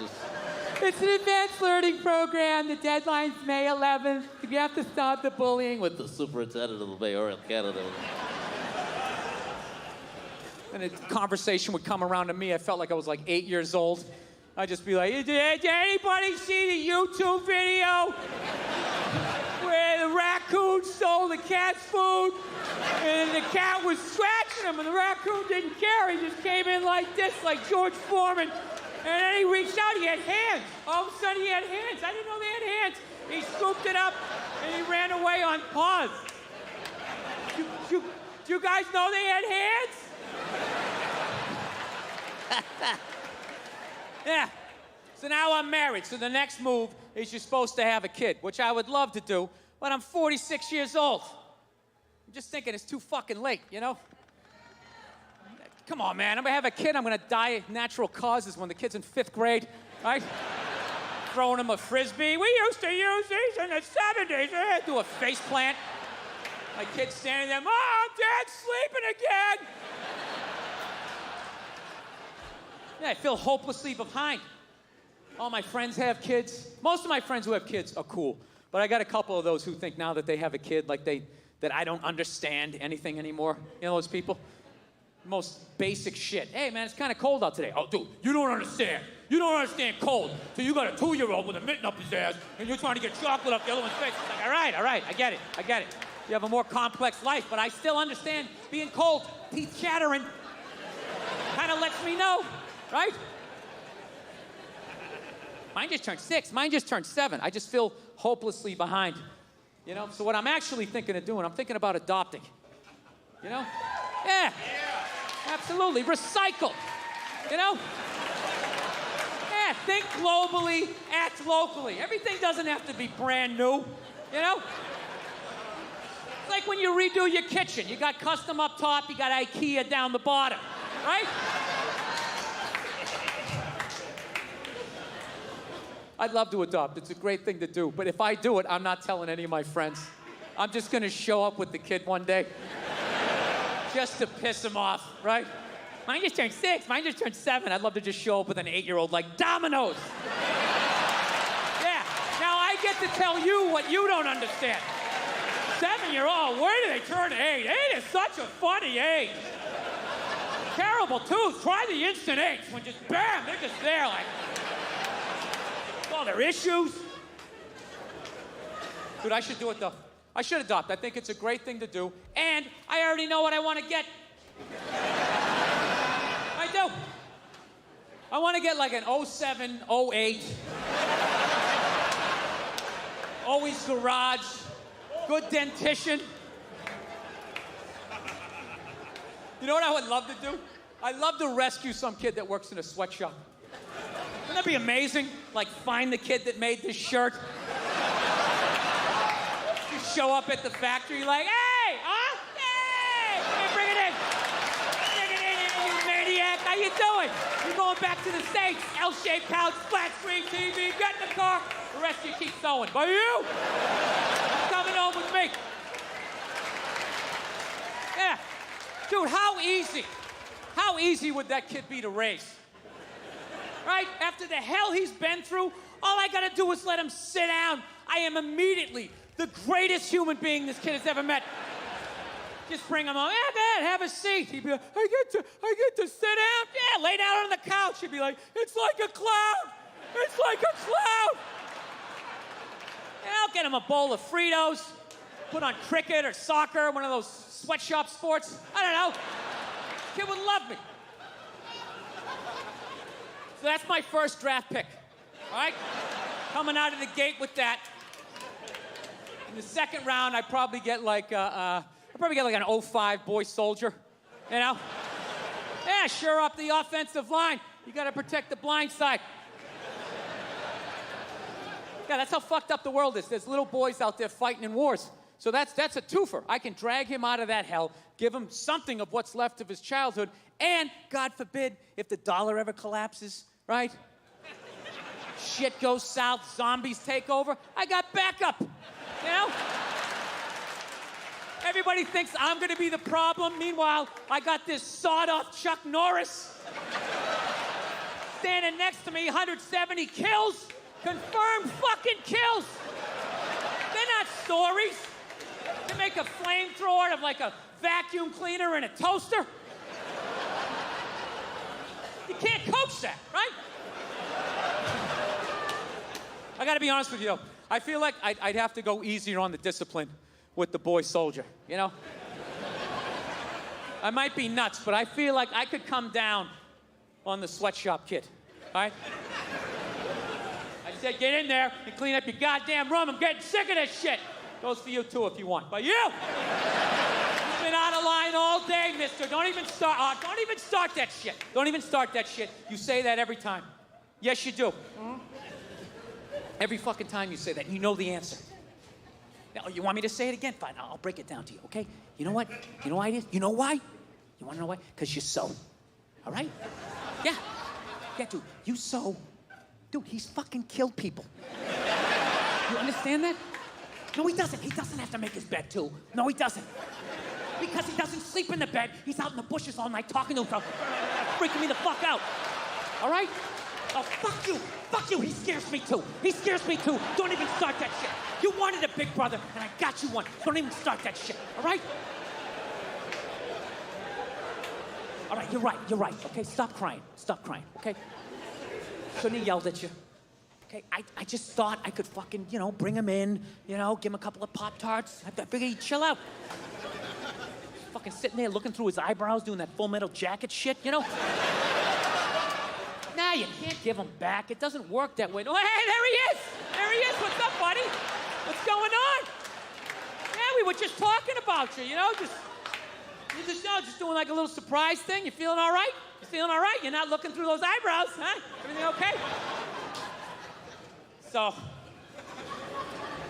it's an advanced learning program. The deadline's May 11th. We have to stop the bullying with the superintendent of the mayoral candidate. And a conversation would come around to me. I felt like I was like 8 years old. I'd just be like, did anybody see the YouTube video where the raccoon stole the cat's food and the cat was scratching him and the raccoon didn't care. He just came in like this, like George Foreman. And then he reached out, he had hands. All of a sudden he had hands. I didn't know they had hands. He scooped it up and he ran away on paws. Do you guys know they had hands? Yeah. So now I'm married. So the next move is you're supposed to have a kid, which I would love to do, but I'm 46 years old. I'm just thinking it's too fucking late, you know? Come on, man. I'm gonna have a kid. I'm gonna die of natural causes when the kid's in 5th grade, right? Throwing him a frisbee. We used to use these in the 70s. Do a face plant. My kid's standing there. Mom, Dad's sleeping again. Yeah, I feel hopelessly behind. All my friends have kids. Most of my friends who have kids are cool. But I got a couple of those who think now that they have a kid, like that I don't understand anything anymore. You know those people? Most basic shit. Hey, man, it's kind of cold out today. Oh, dude, you don't understand. You don't understand cold. So you got a 2-year-old with a mitten up his ass, and you're trying to get chocolate up the other one's face. It's like, all right, I get it. You have a more complex life, but I still understand being cold, teeth chattering. Kind of lets me know, right? Mine just turned 6. Mine just turned 7. I just feel hopelessly behind. You know? So what I'm actually thinking of doing, I'm thinking about adopting. You know? Yeah. Absolutely. Recycle. You know? Yeah, think globally, act locally. Everything doesn't have to be brand new, you know? It's like when you redo your kitchen. You got custom up top, you got IKEA down the bottom, right? I'd love to adopt. It's a great thing to do. But if I do it, I'm not telling any of my friends. I'm just going to show up with the kid one day just to piss him off, right? Mine just turned 6. Mine just turned 7. I'd love to just show up with an 8-year-old like dominoes. Yeah. Now I get to tell you what you don't understand. 7-year-old, where do they turn 8? 8 is such a funny age. Terrible, too. Try the instant 8s when just, bam, they're just there like... all their issues. Dude, I should do it, though. I should adopt. I think it's a great thing to do. And I already know what I want to get. I do. I want to get like an 07, 08. Always garage. Good dentition. You know what I would love to do? I'd love to rescue some kid that works in a sweatshop. Wouldn't that be amazing? Like, find the kid that made this shirt. You show up at the factory like, hey, huh? Hey, bring it in. Bring it in, you maniac. How you doing? You're going back to the States. L-shaped couch, flat screen TV, get in the car. The rest of you keep sewing. But you, coming home with me. Yeah. Dude, how easy would that kid be to raise? Right? After the hell he's been through, all I gotta do is let him sit down. I am immediately the greatest human being this kid has ever met. Just bring him on. Yeah, Dad, have a seat. He'd be like, I get to sit down? Yeah, lay down on the couch. He'd be like, it's like a cloud. It's like a cloud. And I'll get him a bowl of Fritos, put on cricket or soccer, one of those sweatshop sports. I don't know. Kid would love me. So that's my first draft pick, all right? Coming out of the gate with that. In the second round, I'd probably get like an 05 boy soldier, you know? Yeah, sure up the offensive line. You gotta protect the blind side. Yeah, that's how fucked up the world is. There's little boys out there fighting in wars. So that's a twofer. I can drag him out of that hell, give him something of what's left of his childhood, and, God forbid, if the dollar ever collapses, right? Shit goes south, zombies take over, I got backup, you know? Everybody thinks I'm gonna be the problem. Meanwhile, I got this sawed-off Chuck Norris standing next to me, 170 kills, confirmed fucking kills. They're not stories. They make a flamethrower out of like a vacuum cleaner and a toaster. You can't coach that, right? I gotta be honest with you, though. I feel like I'd have to go easier on the discipline with the boy soldier, you know? I might be nuts, but I feel like I could come down on the sweatshop kid, all right? I said, get in there and clean up your goddamn room. I'm getting sick of this shit. Goes for you, too, if you want. But you! You've been out of line all day, mister. Don't even start that shit. Don't even start that shit. You say that every time. Yes, you do. Mm-hmm. Every fucking time you say that, you know the answer. Now, you want me to say it again? Fine, I'll break it down to you, okay? You know what? You know why it is? You know why? You want to know why? Because you sew. All right? Yeah. Yeah, dude, you sew. Dude, he's fucking killed people. You understand that? No, he doesn't. He doesn't have to make his bed, too. No, he doesn't. Because he doesn't sleep in the bed. He's out in the bushes all night talking to himself. Freaking me the fuck out. All right? Oh, fuck you. Fuck you. He scares me, too. He scares me, too. Don't even start that shit. You wanted a big brother, and I got you one. Don't even start that shit. All right? All right, you're right. Okay, stop crying, okay? Shouldn't have yelled at you. Okay, I just thought I could fucking, bring him in, give him a couple of Pop-Tarts. I figured he'd chill out. Fucking sitting there looking through his eyebrows, doing that Full Metal Jacket shit, Nah, you can't give him back. It doesn't work that way. Oh, hey, there he is! There he is! What's up, buddy? What's going on? Yeah, we were just talking about you, just You're just doing like a little surprise thing. You feeling all right? You feeling all right? You're not looking through those eyebrows, huh? Everything okay? So,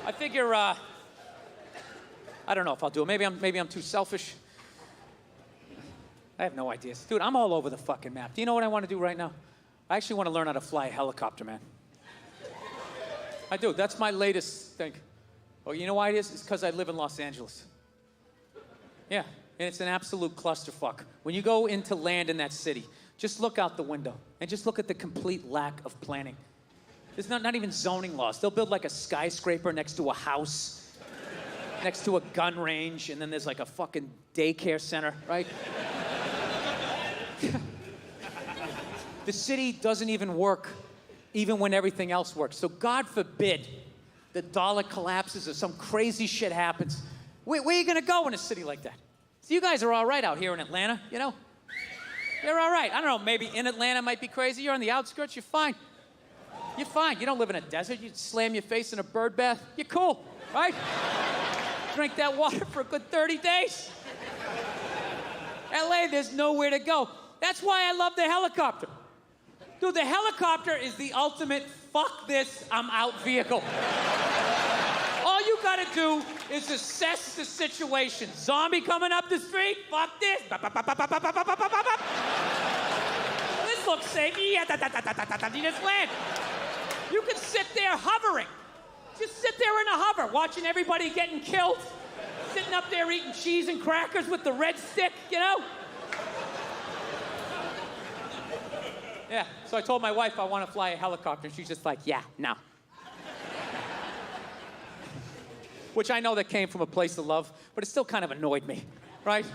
I figure, I don't know if I'll do it. Maybe I'm too selfish. I have no ideas. Dude, I'm all over the fucking map. Do you know what I want to do right now? I actually want to learn how to fly a helicopter, man. I do. That's my latest thing. Oh, you know why it is? It's because I live in Los Angeles. Yeah, and it's an absolute clusterfuck. When you go into land in that city, just look out the window and just look at the complete lack of planning. There's not even zoning laws. They'll build like a skyscraper next to a house, next to a gun range, and then there's like a fucking daycare center, right? The city doesn't even work, even when everything else works. So God forbid the dollar collapses or some crazy shit happens. Where are you gonna go in a city like that? So you guys are all right out here in Atlanta, you know? You're all right. I don't know, maybe in Atlanta might be crazy. You're on the outskirts, you're fine. You're fine. You don't live in a desert. You slam your face in a bird bath. You're cool, right? Drink that water for a good 30 days. LA, there's nowhere to go. That's why I love the helicopter. Dude, the helicopter is the ultimate fuck this, I'm out vehicle. All you gotta do is assess the situation. Zombie coming up the street, fuck this. This looks safe. You just land. You can sit there hovering. Just sit there in a hover, watching everybody getting killed. Sitting up there eating cheese and crackers with the red stick, you know? Yeah, so I told my wife I want to fly a helicopter, and she's just like, yeah, no. Which I know that came from a place of love, but it still kind of annoyed me, right?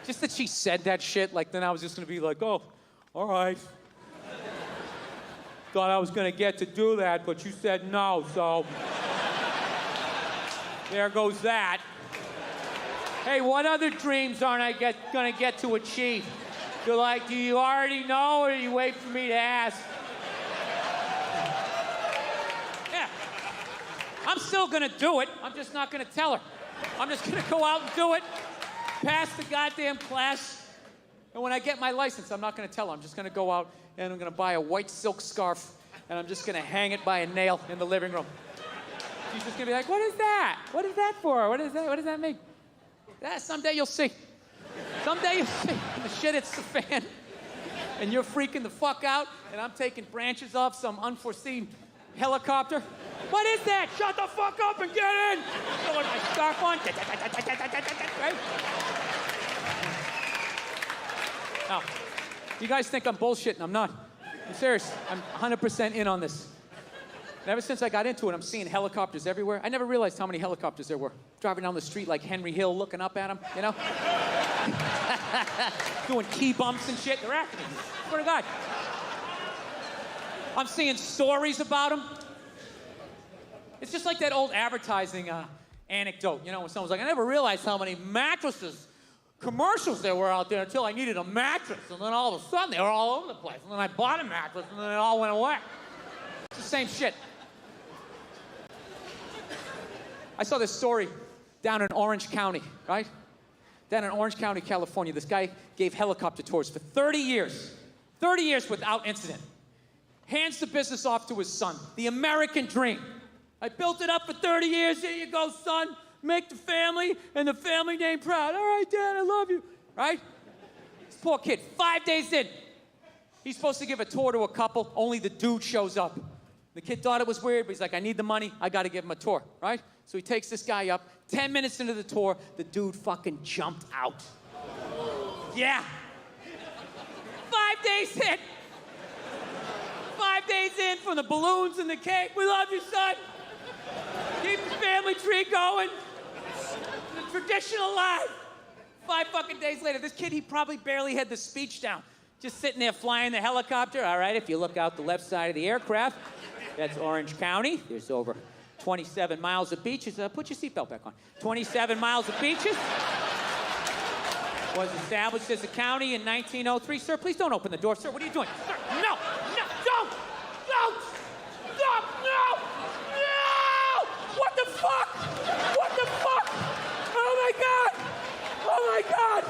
Just that she said that shit, like then I was just gonna be like, oh, all right. Thought I was gonna get to do that, but you said no, so there goes that. Hey, what other dreams aren't I gonna get to achieve? You're like, do you already know, or do you wait for me to ask? Yeah. I'm still gonna do it. I'm just not gonna tell her. I'm just gonna go out and do it, pass the goddamn class, and when I get my license, I'm not gonna tell her. I'm just gonna go out and I'm gonna buy a white silk scarf, and I'm just gonna hang it by a nail in the living room. She's just gonna be like, what is that? What is that for? What is that? What does that mean? Yeah, someday you'll see. Someday you'll see. The shit hits the fan, and you're freaking the fuck out, and I'm taking branches off some unforeseen helicopter. What is that? Shut the fuck up and get in! Throwing my scarf on. Right? Now, you guys think I'm bullshitting. I'm not. I'm serious. I'm 100% in on this. And ever since I got into it, I'm seeing helicopters everywhere. I never realized how many helicopters there were. Driving down the street like Henry Hill, looking up at them, you know? Doing key bumps and shit. They're after me. Swear to God. I'm seeing stories about them. It's just like that old advertising anecdote, you know, when someone's like, I never realized how many commercials there were out there until I needed a mattress. And then all of a sudden, they were all over the place. And then I bought a mattress, and then it all went away. It's the same shit. I saw this story down in Orange County, right? Down in Orange County, California, this guy gave helicopter tours for 30 years. 30 years without incident. Hands the business off to his son. The American dream. I built it up for 30 years. Here you go, son. Make the family and the family name proud. All right, Dad, I love you. Right? This poor kid, 5 days in. He's supposed to give a tour to a couple. Only the dude shows up. The kid thought it was weird, but he's like, I need the money. I got to give him a tour, right? So he takes this guy up. 10 minutes into the tour, the dude fucking jumped out. Yeah. 5 days in. 5 days in from the balloons and the cake. We love you, son. Keep the family tree going. The tradition alive. 5 fucking days later, this kid, he probably barely had the speech down. Just sitting there flying the helicopter. All right, if you look out the left side of the aircraft, that's Orange County. There's over 27 miles of beaches. Put your seatbelt back on. 27 miles of beaches. Was established as a county in 1903. Sir, please don't open the door. Sir, what are you doing? Sir, no, don't! Don't! Stop! No! No! What the fuck? What the fuck? Oh my God! Oh my God!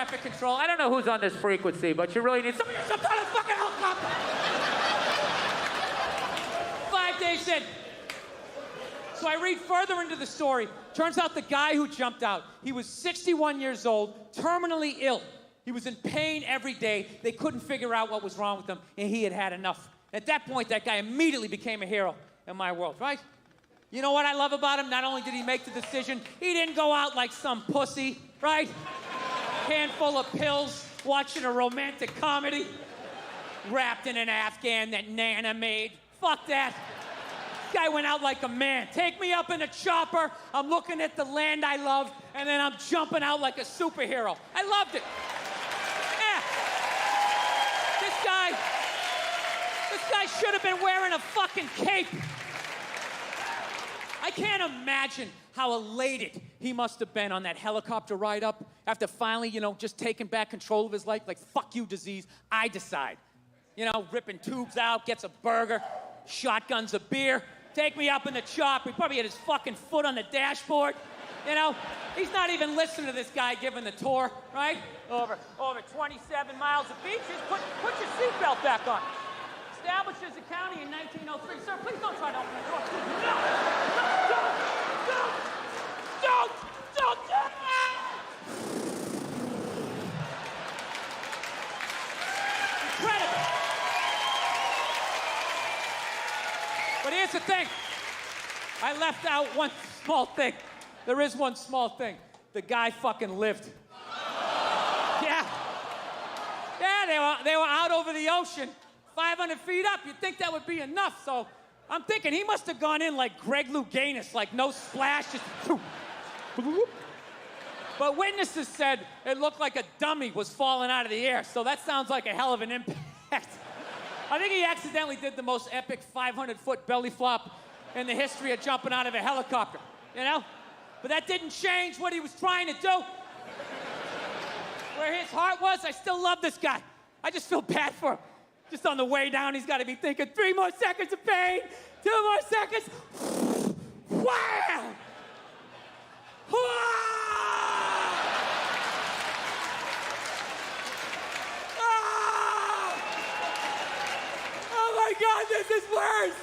traffic control. I don't know who's on this frequency, but you really need some kind of fucking helicopter. 5 days in. So I read further into the story. Turns out the guy who jumped out, he was 61 years old, terminally ill. He was in pain every day. They couldn't figure out what was wrong with him, and he had had enough. At that point, that guy immediately became a hero in my world, right? You know what I love about him? Not only did he make the decision, he didn't go out like some pussy, right? Handful of pills, watching a romantic comedy, wrapped in an Afghan that Nana made. Fuck that. This guy went out like a man. Take me up in a chopper, I'm looking at the land I love, and then I'm jumping out like a superhero. I loved it. Yeah. This guy should have been wearing a fucking cape. I can't imagine how elated he must have been on that helicopter ride up after finally, just taking back control of his life. Like, fuck you, disease, I decide. Ripping tubes out, gets a burger, shotguns a beer, take me up in the chopper. He probably had his fucking foot on the dashboard. He's not even listening to this guy giving the tour, right? Over 27 miles of beaches. Put your seatbelt back on. Established as a county in 1903. Sir, please don't try to open the door. No! Don't! Incredible. But here's the thing. I left out one small thing. There is one small thing. The guy fucking lived. Yeah. Yeah, they were out over the ocean, 500 feet up. You'd think that would be enough. So I'm thinking he must have gone in like Greg Louganis, like no splash, just. But witnesses said it looked like a dummy was falling out of the air. So that sounds like a hell of an impact. I think he accidentally did the most epic 500-foot belly flop in the history of jumping out of a helicopter, But that didn't change what he was trying to do. Where his heart was, I still love this guy. I just feel bad for him. Just on the way down, he's got to be thinking, 3 more seconds of pain, 2 more seconds. Wham! Oh my God, this is worse!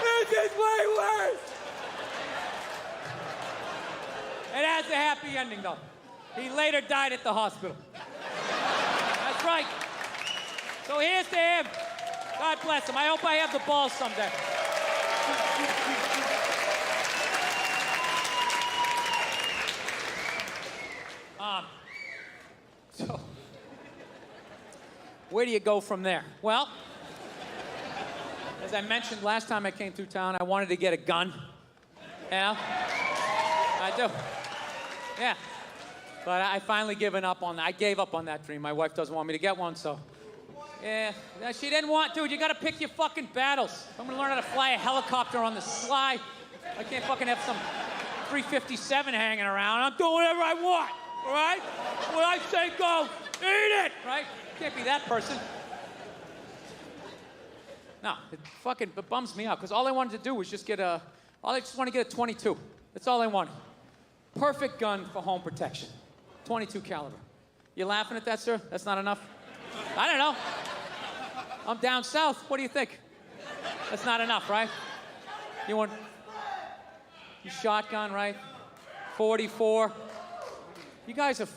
This is way worse! It has a happy ending, though. He later died at the hospital. That's right. So here's to him. God bless him. I hope I have the balls someday. So, where do you go from there? Well, as I mentioned last time I came through town, I wanted to get a gun. I do. Yeah. But I finally given up on that. I gave up on that dream. My wife doesn't want me to get one, so. Yeah, she didn't want, dude, you gotta pick your fucking battles. I'm gonna learn how to fly a helicopter on the sly. I can't fucking have some 357 hanging around. I'm doing whatever I want, all right? When I say go, eat it, right? Can't be that person. No, it bums me out, because all I wanted to do was just I just want to get a 22. That's all I wanted. Perfect gun for home protection. 22 caliber. You laughing at that, sir? That's not enough? I don't know. I'm down south. What do you think? That's not enough, right? You want your shotgun, right? 44. You guys are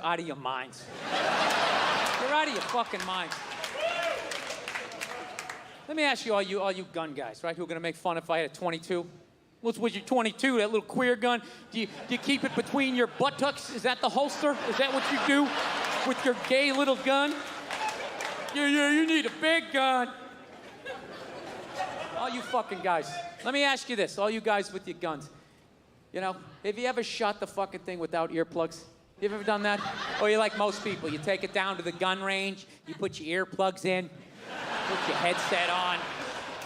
out of your minds. You're out of your fucking minds. Let me ask you, all you gun guys, right, who are gonna make fun if I had a 22? What's with your 22, that little queer gun? Do you keep it between your buttocks? Is that the holster? Is that what you do with your gay little gun? Yeah, you need a big gun. All you fucking guys. Let me ask you this, all you guys with your guns. Have you ever shot the fucking thing without earplugs? You ever done that? Or you like most people, you take it down to the gun range, you put your earplugs in, put your headset on,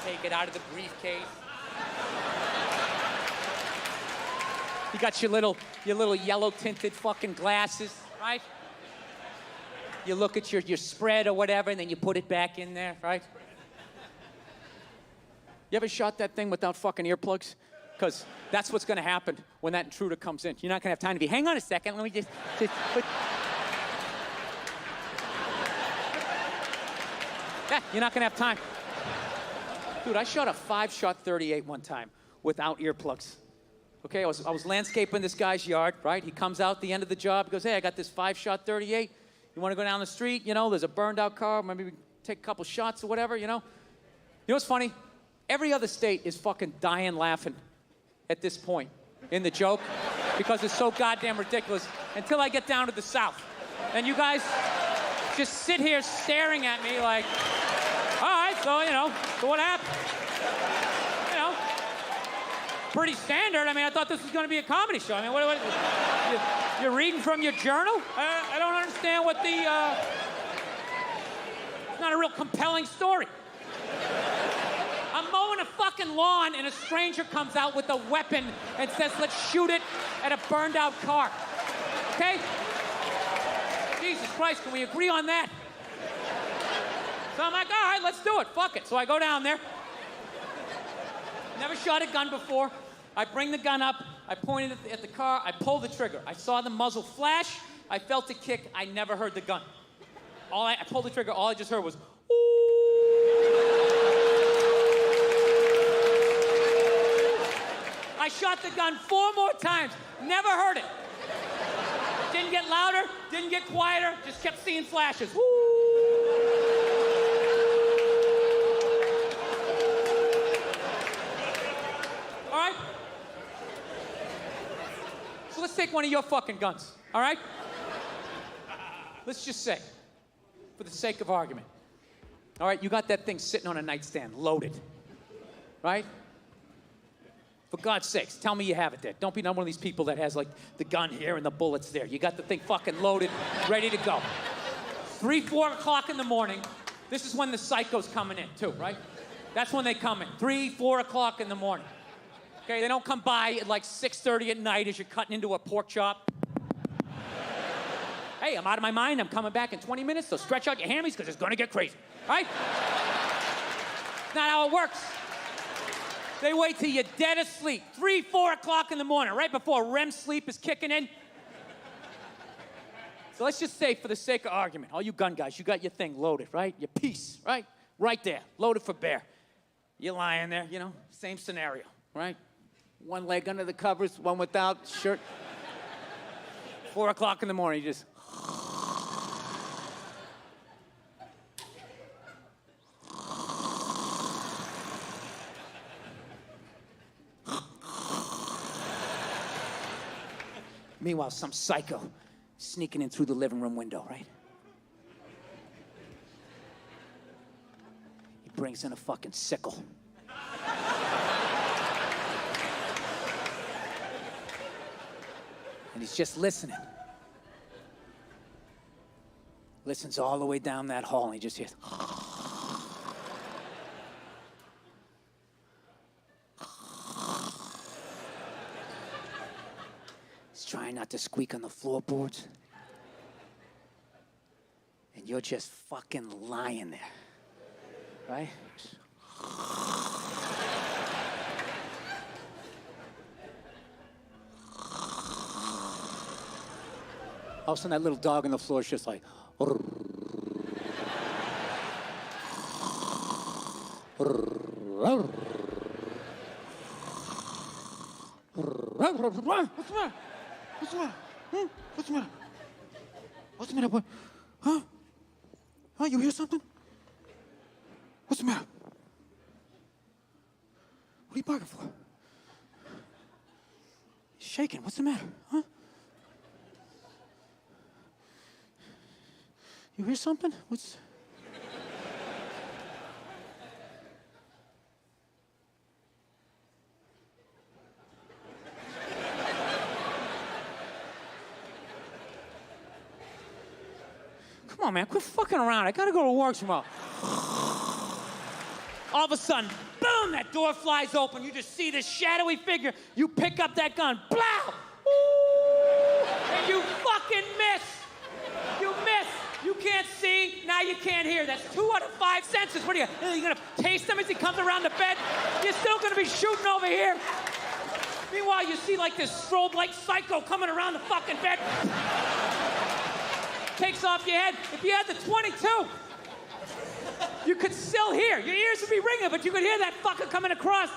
take it out of the briefcase. You got your little yellow tinted fucking glasses, right? You look at your spread or whatever, and then you put it back in there, right? You ever shot that thing without fucking earplugs? Because that's what's gonna happen when that intruder comes in. You're not gonna have time to be, hang on a second, let me just Yeah, you're not gonna have time. Dude, I shot a 5-shot 38 one time without earplugs. Okay, I was landscaping this guy's yard, right? He comes out at the end of the job, he goes, hey, I got this 5-shot 38. You wanna go down the street, you know, there's a burned out car, maybe we take a couple shots or whatever, you know? You know what's funny? Every other state is fucking dying laughing at this point in the joke because it's so goddamn ridiculous until I get down to the South. And you guys just sit here staring at me like, all right, so, you know, so what happened? You know, pretty standard. I mean, I thought this was going to be a comedy show. I mean, what you're reading from your journal? I don't understand what the, it's not a real compelling story. I'm mowing a fucking lawn and a stranger comes out with a weapon and says, let's shoot it at a burned out car. Okay? Jesus Christ, can we agree on that? So I'm like, all right, let's do it. Fuck it. So I go down there. Never shot a gun before. I bring the gun up. I point it at the car. I pull the trigger. I saw the muzzle flash. I felt the kick. I never heard the gun. I pulled the trigger. All I just heard was, I shot the gun 4 more times. Never heard it. Didn't get louder, didn't get quieter, just kept seeing flashes. Woo! All right? So let's take one of your fucking guns, all right? Let's just say, for the sake of argument, all right, you got that thing sitting on a nightstand, loaded, right? For God's sakes, tell me you have it there. Don't be one of these people that has, like, the gun here and the bullets there. You got the thing fucking loaded, ready to go. 3, 4 o'clock in the morning. This is when the psycho's coming in, too, right? That's when they come in. 3, 4 o'clock in the morning. Okay, they don't come by at, like, 6:30 at night as you're cutting into a pork chop. Hey, I'm out of my mind. I'm coming back in 20 minutes, so stretch out your hammies because it's going to get crazy, right? Not how it works. They wait till you're dead asleep, 3, 4 o'clock in the morning, right before REM sleep is kicking in. So let's just say, for the sake of argument, all you gun guys, you got your thing loaded, right? Your piece, right? Right there, loaded for bear. You're lying there, you know, same scenario, right? One leg under the covers, one without, shirt. 4 o'clock in the morning, you just... Meanwhile, some psycho sneaking in through the living room window, right? He brings in a fucking sickle. And he's just listening. Listens all the way down that hall, and he just hears... Trying not to squeak on the floorboards. And you're just fucking lying there, right? All of a sudden, that little dog on the floor is just like... What's the matter? What's the matter? What's the matter? What's the matter, boy? Huh? Huh? You hear something? What's the matter? What are you barking for? He's shaking. What's the matter? Huh? You hear something? What's... Come on, man, quit fucking around. I gotta go to work tomorrow. All of a sudden, boom, that door flies open. You just see this shadowy figure. You pick up that gun, blow! Ooh, and you fucking miss. You miss. You can't see, now you can't hear. That's 2 out of 5 senses. What are you gonna taste him as he comes around the bed? You're still gonna be shooting over here. Meanwhile, you see like this strobe-like psycho coming around the fucking bed. Takes off your head. If you had the 22, you could still hear. Your ears would be ringing, but you could hear that fucker coming across,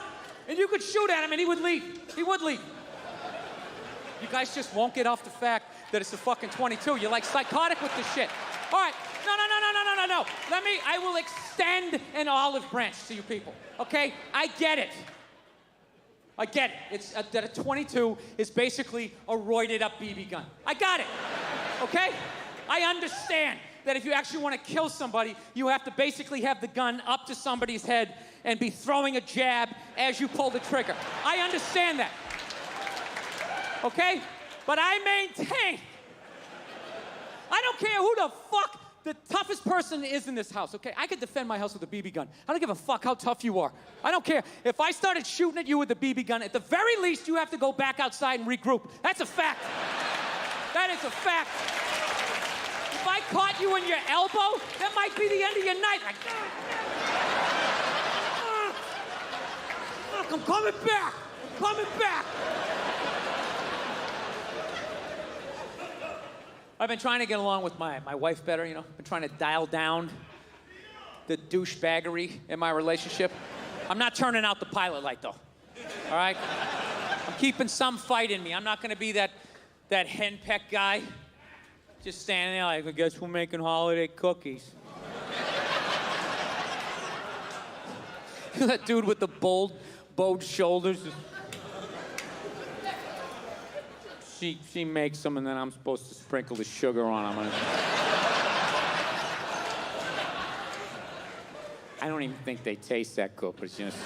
and you could shoot at him, and he would leave. He would leave. You guys just won't get off the fact that it's a fucking 22. You're like psychotic with this shit. All right. No. I will extend an olive branch to you people, okay? I get it. It's that a 22 is basically a roided up BB gun. I got it, okay? I understand that if you actually want to kill somebody, you have to basically have the gun up to somebody's head and be throwing a jab as you pull the trigger. I understand that, okay? But I maintain, I don't care who the fuck the toughest person is in this house, okay? I could defend my house with a BB gun. I don't give a fuck how tough you are. I don't care. If I started shooting at you with a BB gun, at the very least, you have to go back outside and regroup. That's a fact. That is a fact. If I caught you in your elbow, that might be the end of your night. Like, I'm coming back. I'm coming back. I've been trying to get along with my wife better, you know. Been trying to dial down the douchebaggery in my relationship. I'm not turning out the pilot light, though. All right? I'm keeping some fight in me. I'm not going to be that henpeck guy. Just standing there like, I guess we're making holiday cookies. That dude with the bowed shoulders. She makes them, and then I'm supposed to sprinkle the sugar on them. I don't even think they taste that good, but it's just...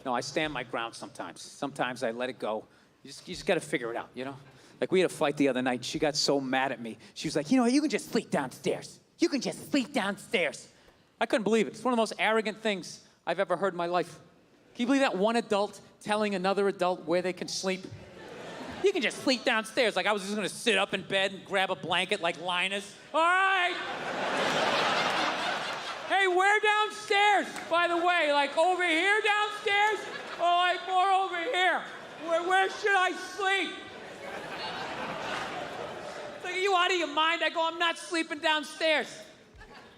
No, I stand my ground sometimes. Sometimes I let it go. You just got to figure it out, you know? Like, we had a fight the other night. She got so mad at me. She was like, you know, you can just sleep downstairs. You can just sleep downstairs. I couldn't believe it. It's one of the most arrogant things I've ever heard in my life. Can you believe that? One adult telling another adult where they can sleep? You can just sleep downstairs. Like I was just gonna sit up in bed and grab a blanket like Linus. All right. Hey, where downstairs, by the way? Like over here downstairs? Or like more over here? Where should I sleep? It's like, are you out of your mind? I go, I'm not sleeping downstairs.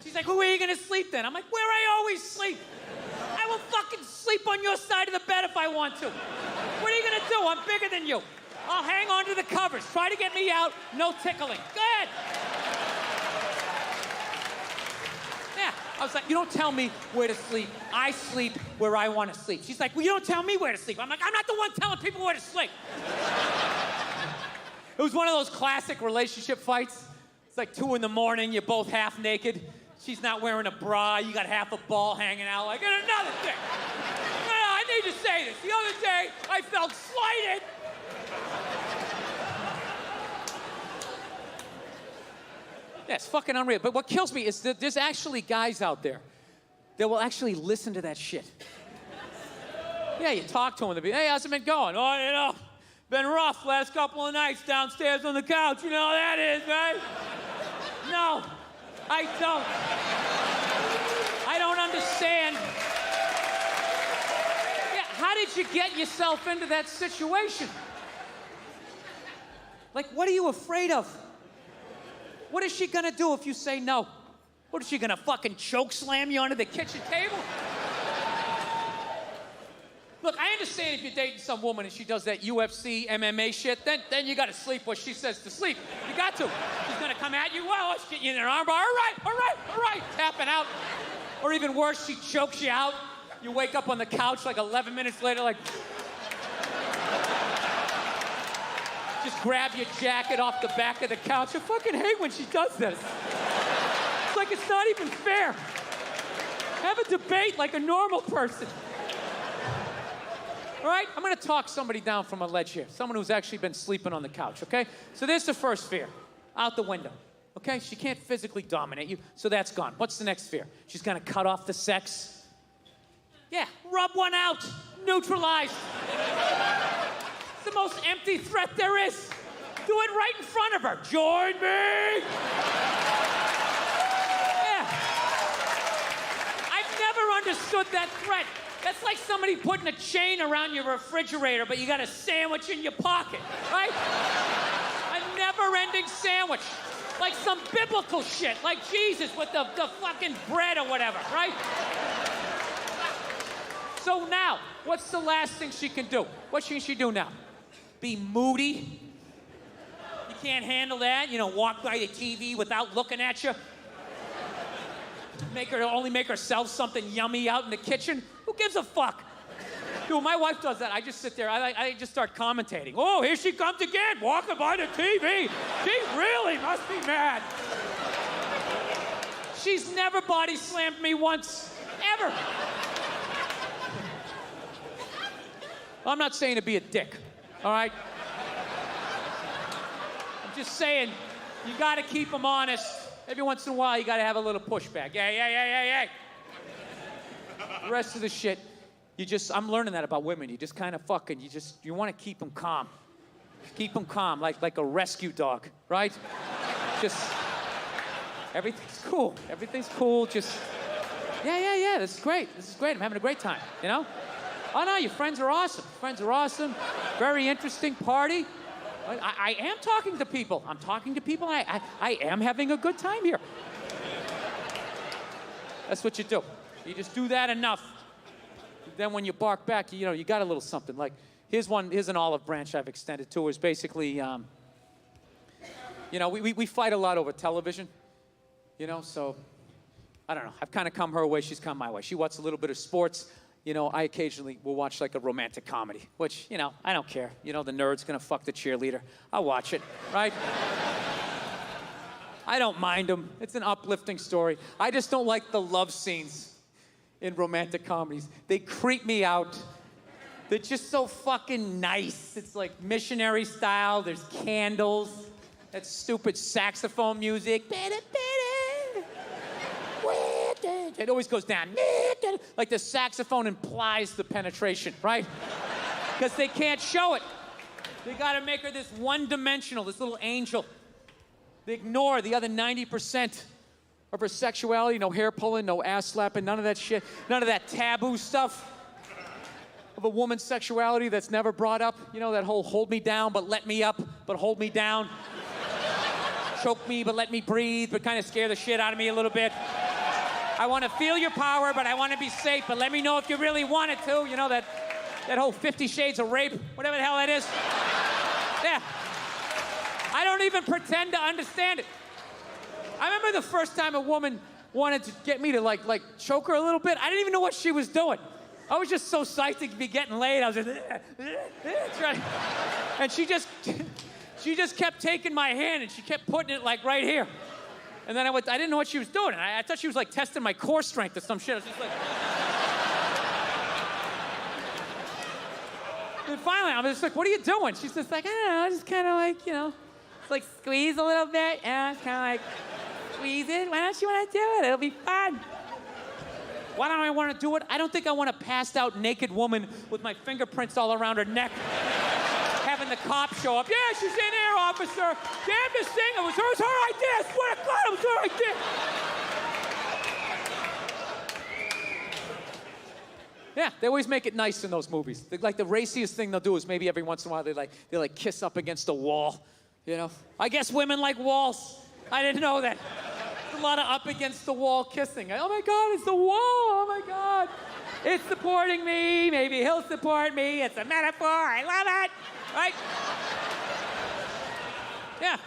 She's like, well, where are you gonna sleep then? I'm like, where I always sleep. I will fucking sleep on your side of the bed if I want to. What are you gonna do? I'm bigger than you. I'll hang on to the covers. Try to get me out. No tickling. Good. Yeah. I was like, you don't tell me where to sleep. I sleep where I want to sleep. She's like, well, you don't tell me where to sleep. I'm like, I'm not the one telling people where to sleep. It was one of those classic relationship fights. It's like 2 a.m, you're both half naked. She's not wearing a bra, you got half a ball hanging out. Like, and another thing. No, I need to say this. The other day, I felt slighted. Yeah, it's fucking unreal. But what kills me is that there's actually guys out there that will actually listen to that shit. Yeah, you talk to them, they'll be, hey, how's it been going? Oh, you know, been rough last couple of nights downstairs on the couch. You know how that is, right? No. I don't understand. Yeah, how did you get yourself into that situation? Like, what are you afraid of? What is she gonna do if you say no? What is she gonna fucking choke slam you onto the kitchen table? Look, I understand if you're dating some woman and she does that UFC, MMA shit, then you gotta sleep what she says to sleep. You got to. She's gonna come at you, well, let's get you in an armbar. All right, tapping out. Or even worse, she chokes you out. You wake up on the couch like 11 minutes later, like... Just grab your jacket off the back of the couch. I fucking hate when she does this. It's like it's not even fair. Have a debate like a normal person. All right, I'm gonna talk somebody down from a ledge here. Someone who's actually been sleeping on the couch, okay? So there's the first fear, out the window, okay? She can't physically dominate you, so that's gone. What's the next fear? She's gonna cut off the sex. Yeah, rub one out, neutralized. It's the most empty threat there is. Do it right in front of her. Join me. Yeah. I've never understood that threat. That's like somebody putting a chain around your refrigerator, but you got a sandwich in your pocket, right? A never-ending sandwich. Like some biblical shit, like Jesus with the fucking bread or whatever, right? So now, what's the last thing she can do? What can she do now? Be moody? You can't handle that? You know, walk by the TV without looking at you? Only make herself something yummy out in the kitchen? Who gives a fuck? Dude, my wife does that. I just sit there, I just start commentating. Oh, here she comes again, walking by the TV. She really must be mad. She's never body slammed me once, ever. I'm not saying to be a dick, all right? I'm just saying, you gotta keep them honest. Every once in a while, you gotta have a little pushback. Yeah. The rest of the shit, I'm learning that about women. You just kind of fucking, you want to keep them calm. Keep them calm, like a rescue dog, right? Just, everything's cool. Everything's cool, just, yeah, this is great. I'm having a great time, you know? Oh, no, your friends are awesome. Very interesting party. I am talking to people. I'm talking to people. I am having a good time here. That's what you do. You just do that enough. Then when you bark back, you got a little something. Like, here's an olive branch I've extended to her. Is basically, we fight a lot over television, so, I don't know. I've kind of come her way, she's come my way. She watches a little bit of sports. I occasionally will watch like a romantic comedy, which, I don't care. The nerd's gonna fuck the cheerleader. I'll watch it, right? I don't mind them. It's an uplifting story. I just don't like the love scenes in romantic comedies. They creep me out. They're just so fucking nice. It's like missionary style. There's candles. That stupid saxophone music. It always goes down. Like the saxophone implies the penetration, right? Because they can't show it. They gotta make her this one-dimensional, this little angel. They ignore the other 90% of her sexuality. No hair pulling, no ass slapping, none of that shit. None of that taboo stuff of a woman's sexuality that's never brought up. That whole hold me down, but let me up, but hold me down. Choke me, but let me breathe, but kind of scare the shit out of me a little bit. I want to feel your power, but I want to be safe, but let me know if you really want it to. That whole 50 Shades of Rape, whatever the hell that is. Yeah. I don't even pretend to understand it. I remember the first time a woman wanted to get me to like choke her a little bit. I didn't even know what she was doing. I was just so psyched to be getting laid. I was just trying. And she just kept taking my hand and she kept putting it like right here. And then I didn't know what she was doing. I thought she was like testing my core strength or some shit. I was just like. And finally, I was just like, what are you doing? She's just like, I don't know, just kind of like, it's like squeeze a little bit. It's kind of like, squeeze it. Why don't you want to do it? It'll be fun. Why don't I want to do it? I don't think I want a passed out naked woman with my fingerprints all around her neck. Having the cops show up. Yeah, she's in there, officer. Damn this thing. It was her idea. I swear to God, it was her idea. Yeah, they always make it nice in those movies. Like the raciest thing they'll do is maybe every once in a while they kiss up against a wall. I guess women like walls. I didn't know that. There's a lot of up against the wall kissing. Oh my God, it's the wall. Oh my God. It's supporting me. Maybe he'll support me. It's a metaphor. I love it. Right? Yeah.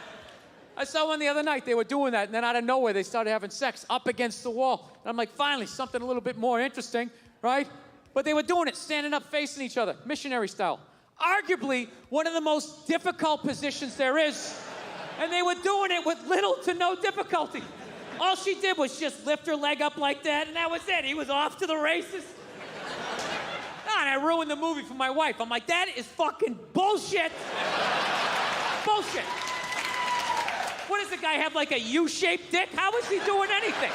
I saw one the other night. They were doing that, and then out of nowhere, they started having sex up against the wall. And I'm like, finally, something a little bit more interesting, right? But they were doing it, standing up, facing each other, missionary style. Arguably, one of the most difficult positions there is. And they were doing it with little to no difficulty. All she did was just lift her leg up like that, and that was it. He was off to the races. And I ruined the movie for my wife. I'm like, that is fucking bullshit. Bullshit. What does the guy have, like a U-shaped dick? How is he doing anything?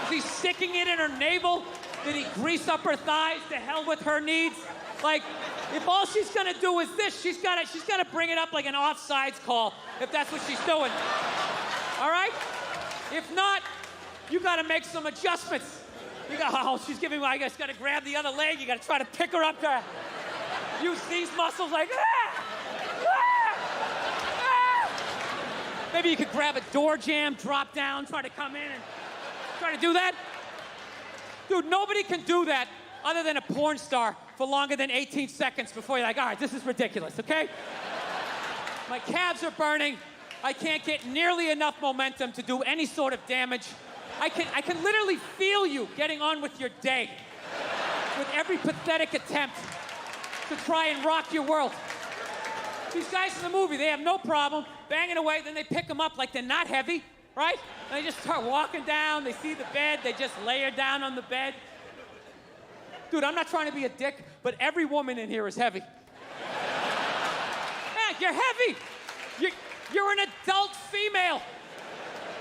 Is he sticking it in her navel? Did he grease up her thighs? To hell with her needs? Like, if all she's gonna do is this, she's gotta bring it up like an offsides call, if that's what she's doing. All right? If not, you gotta make some adjustments. She's giving me, I guess, gotta grab the other leg, you gotta try to pick her up to use these muscles like, ah! Ah! Ah! Maybe you could grab a door jamb, drop down, try to come in and try to do that. Dude, nobody can do that other than a porn star for longer than 18 seconds before you're like, all right, this is ridiculous, okay? My calves are burning. I can't get nearly enough momentum to do any sort of damage. I can literally feel you getting on with your day with every pathetic attempt to try and rock your world. These guys in the movie, they have no problem banging away, then they pick them up like they're not heavy, right? And they just start walking down, they see the bed, they just lay her down on the bed. Dude, I'm not trying to be a dick, but every woman in here is heavy. Man, you're heavy. You're an adult female.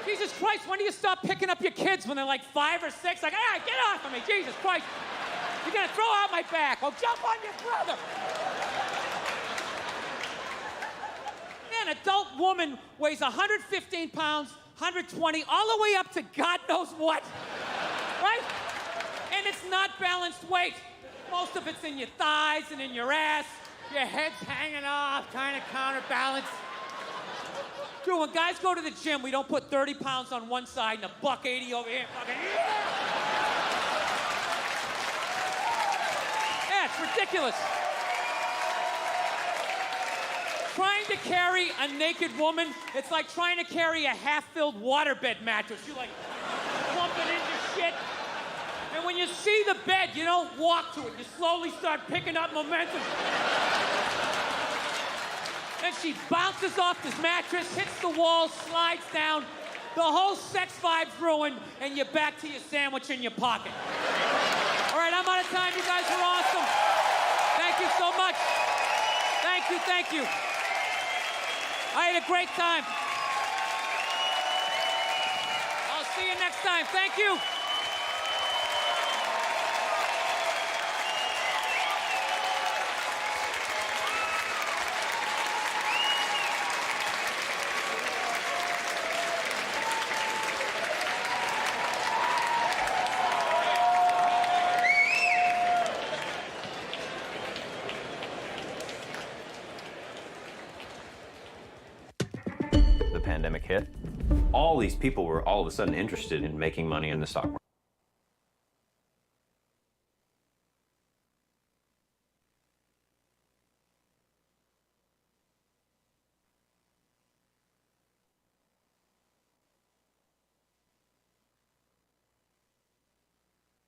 Jesus Christ, when do you stop picking up your kids when they're like 5 or 6? Like, hey, get off of me, Jesus Christ. You're gonna throw out my back. Oh, jump on your brother. An adult woman weighs 115 pounds, 120, all the way up to God knows what, right? And it's not balanced weight. Most of it's in your thighs and in your ass. Your head's hanging off, trying to counterbalance. Dude, when guys go to the gym, we don't put 30 pounds on one side and a $180 over here. Fucking, yeah, it's ridiculous. Trying to carry a naked woman, it's like trying to carry a half-filled waterbed mattress. You like plump it into shit. And when you see the bed, you don't walk to it. You slowly start picking up momentum. And she bounces off this mattress, hits the wall, slides down. The whole sex vibe's ruined, and you're back to your sandwich in your pocket. All right, I'm out of time. You guys are awesome. Thank you so much. Thank you, thank you. I had a great time. I'll see you next time. Thank you. Pandemic hit, all these people were all of a sudden interested in making money in the stock market.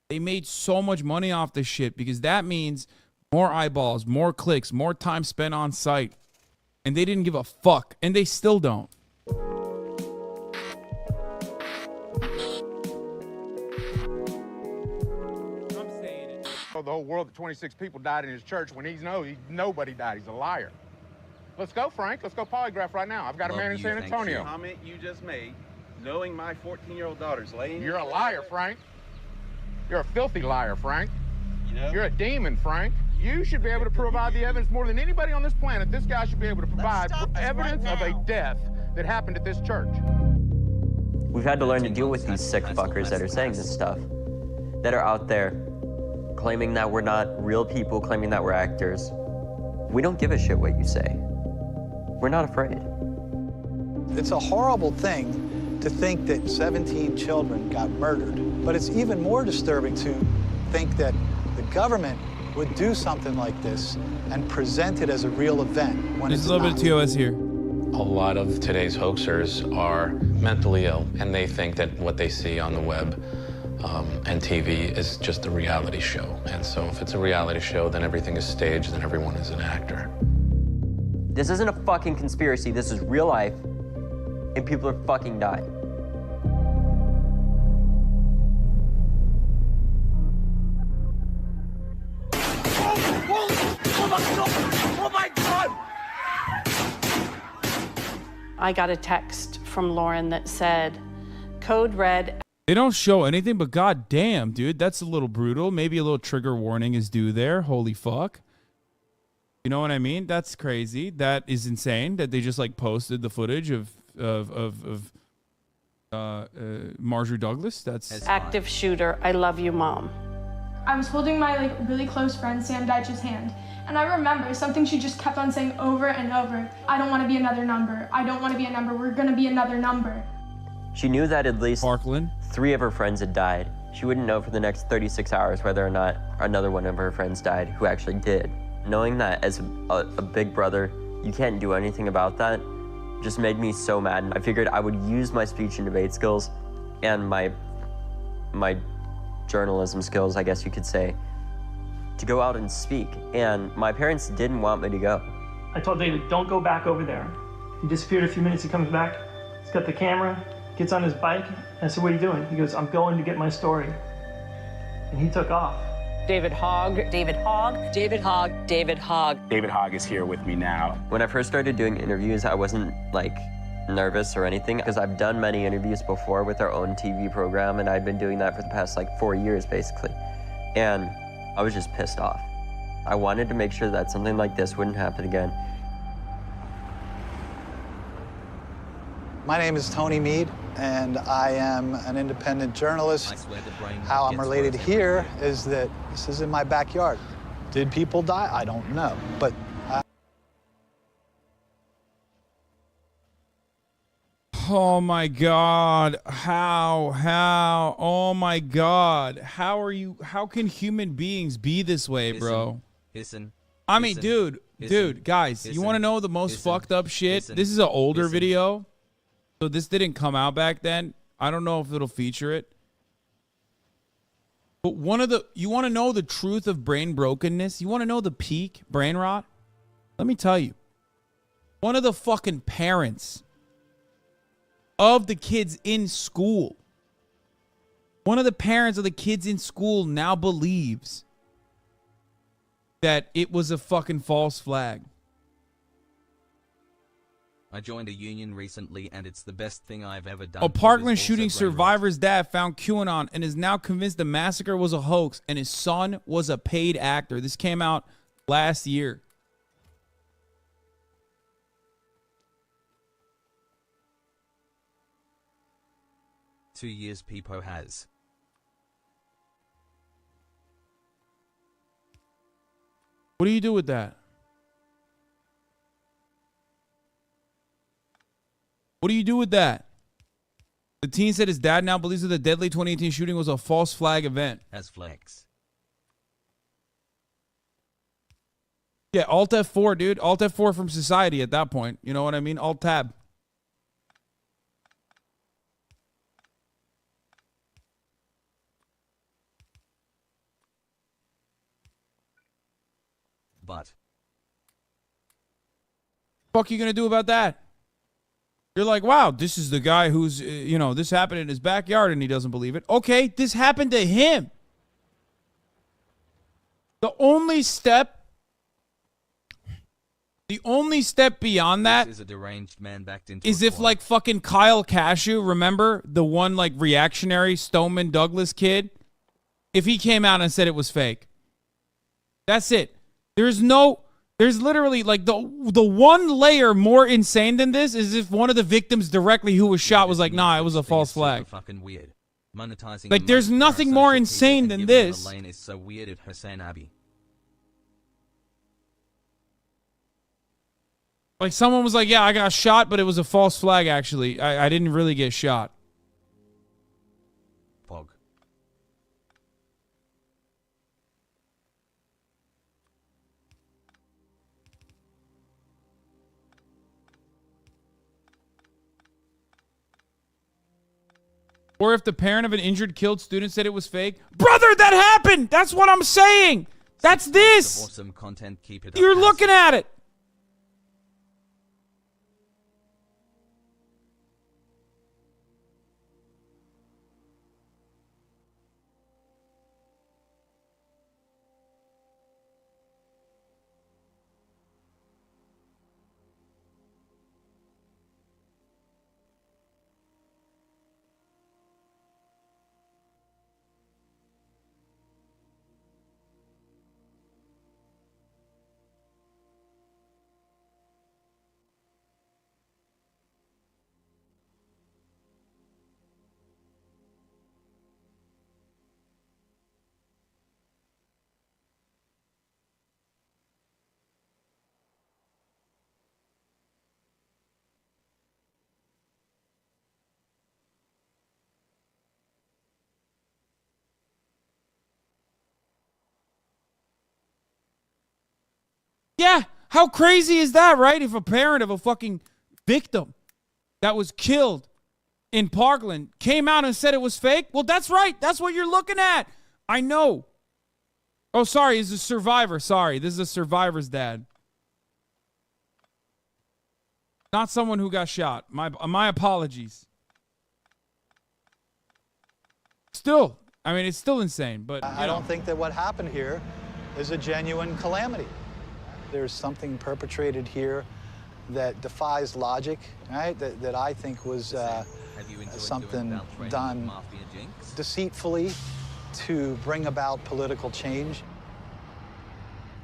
They made so much money off this shit because that means more eyeballs, more clicks, more time spent on site. And they didn't give a fuck. And they still don't. The whole world that 26 people died in his church when nobody died. He's a liar. Let's go, Frank. Let's go polygraph right now. I've got a man in San Antonio. The comment you just made, knowing my 14-year-old daughter's laying... You're a liar, Frank. You're a filthy liar, Frank. You know? You're a demon, Frank. You should be able to provide the evidence more than anybody on this planet. This guy should be able to provide evidence of a death that happened at this church. We've had to learn to deal with these sick fuckers that are saying this stuff, that are out there claiming that we're not real people, claiming that we're actors. We don't give a shit what you say. We're not afraid. It's a horrible thing to think that 17 children got murdered, but it's even more disturbing to think that the government would do something like this and present it as a real event when There's it's a little bit of TOS here. A lot of today's hoaxers are mentally ill, and they think that what they see on the web and TV is just a reality show. And so if it's a reality show, then everything is staged and everyone is an actor. This isn't a fucking conspiracy. This is real life, and people are fucking dying. Oh my God! I got a text from Lauren that said, code red. They don't show anything, but goddamn, dude, that's a little brutal. Maybe a little trigger warning is due there. Holy fuck. You know what I mean? That's crazy. That is insane that they just like posted the footage of Marjorie Douglas. That's Active shooter. I love you, Mom. I was holding my like really close friend Sam Deitch's hand, and I remember something she just kept on saying over and over. I don't want to be another number. I don't want to be a number. We're gonna be another number. She knew that at least Parkland. 3 of her friends had died. She wouldn't know for the next 36 hours whether or not another one of her friends died who actually did. Knowing that as a big brother, you can't do anything about that, just made me so mad. I figured I would use my speech and debate skills and my journalism skills, I guess you could say, to go out and speak. And my parents didn't want me to go. I told David, don't go back over there. He disappeared a few minutes, he comes back, he's got the camera, gets on his bike, and I said, what are you doing? He goes, I'm going to get my story. And he took off. David Hogg, David Hogg, David Hogg, David Hogg. David Hogg is here with me now. When I first started doing interviews, I wasn't like nervous or anything, because I've done many interviews before with our own TV program, and I'd been doing that for the past like 4 years basically. And I was just pissed off. I wanted to make sure that something like this wouldn't happen again. My name is Tony Mead, and I am an independent journalist. How I'm related here is that this is in my backyard. Did people die? I don't know, but Oh my God. How? Oh my God. How can human beings be this way, bro? I mean, dude, guys, you want to know the most fucked up shit? This is an older video, so this didn't come out back then. I don't know if it'll feature it. But you want to know the truth of brain brokenness? You want to know the peak brain rot? Let me tell you. One of the fucking parents of the kids in school, one of the parents of the kids in school now believes that it was a fucking false flag. I joined a union recently, and it's the best thing I've ever done. A Parkland shooting survivor's dad found QAnon and is now convinced the massacre was a hoax and his son was a paid actor. This came out last year. Two years Peepo has. What do you do with that? What do you do with that? The teen said his dad now believes that the deadly 2018 shooting was a false flag event. As flex. Yeah, Alt F4, dude. Alt F4 from society at that point. You know what I mean? Alt Tab. But fuck you gonna do about that? You're like, wow, this is the guy who's, this happened in his backyard and he doesn't believe it. Okay, this happened to him. The only step beyond that is a deranged man backed into is if like fucking Kyle Cashew, remember the one like reactionary Stoneman Douglas kid? If he came out and said it was fake. That's it. There's literally like the one layer more insane than this is if one of the victims directly who was shot was like, nah, it was a false flag. Fucking weird. Monetizing like there's nothing more insane than this. Lane is so weird at Hussein Abbey. Like someone was like, yeah, I got shot, but it was a false flag actually. I didn't really get shot. Pog. Or if the parent of an injured, killed student said it was fake. Brother, that happened! That's what I'm saying! That's this! Awesome content. Keep it up. You're looking at it! Yeah, how crazy is that, right? If a parent of a fucking victim that was killed in Parkland came out and said it was fake, well, that's right. That's what you're looking at. I know. Oh, sorry, it's a survivor. Sorry, this is a survivor's dad. Not someone who got shot. My apologies. Still, I mean, it's still insane, but I don't think that what happened here is a genuine calamity. There's something perpetrated here that defies logic, right? That I think was something done deceitfully to bring about political change.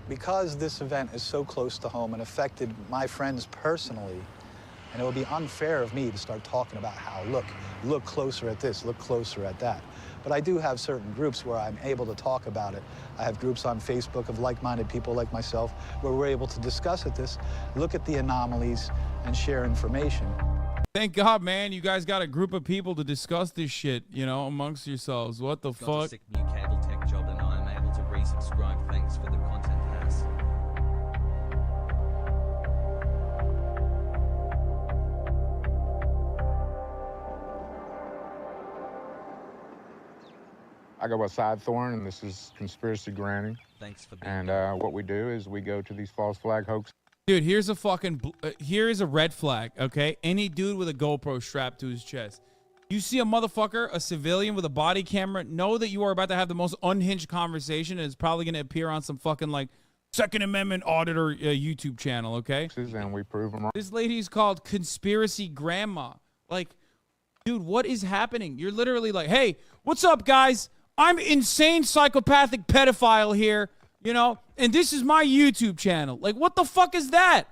Because this event is so close to home and affected my friends personally, and it would be unfair of me to start talking about how, look closer at this, look closer at that. But I do have certain groups where I'm able to talk about it. I have groups on Facebook of like-minded people like myself where we're able to discuss this, look at the anomalies, and share information. Thank God, man, you guys got a group of people to discuss this shit, you know, amongst yourselves. What the Got fuck? a sick new cable tech job and I'm able to resubscribe. Thanks for the content, Hass. I go by Side Thorn, and this is Conspiracy Granny. Thanks for being And what we do is we go to these false flag hoax. Dude, here's a fucking, here is a red flag, okay? Any dude with a GoPro strapped to his chest. You see a motherfucker, a civilian with a body camera, know that you are about to have the most unhinged conversation, and it's probably going to appear on some fucking, like, Second Amendment auditor YouTube channel, okay? And we prove them wrong. This lady's called Conspiracy Grandma. Like, dude, what is happening? You're literally like, hey, what's up, guys? I'm insane psychopathic pedophile here, you know, and this is my YouTube channel. Like, what the fuck is that?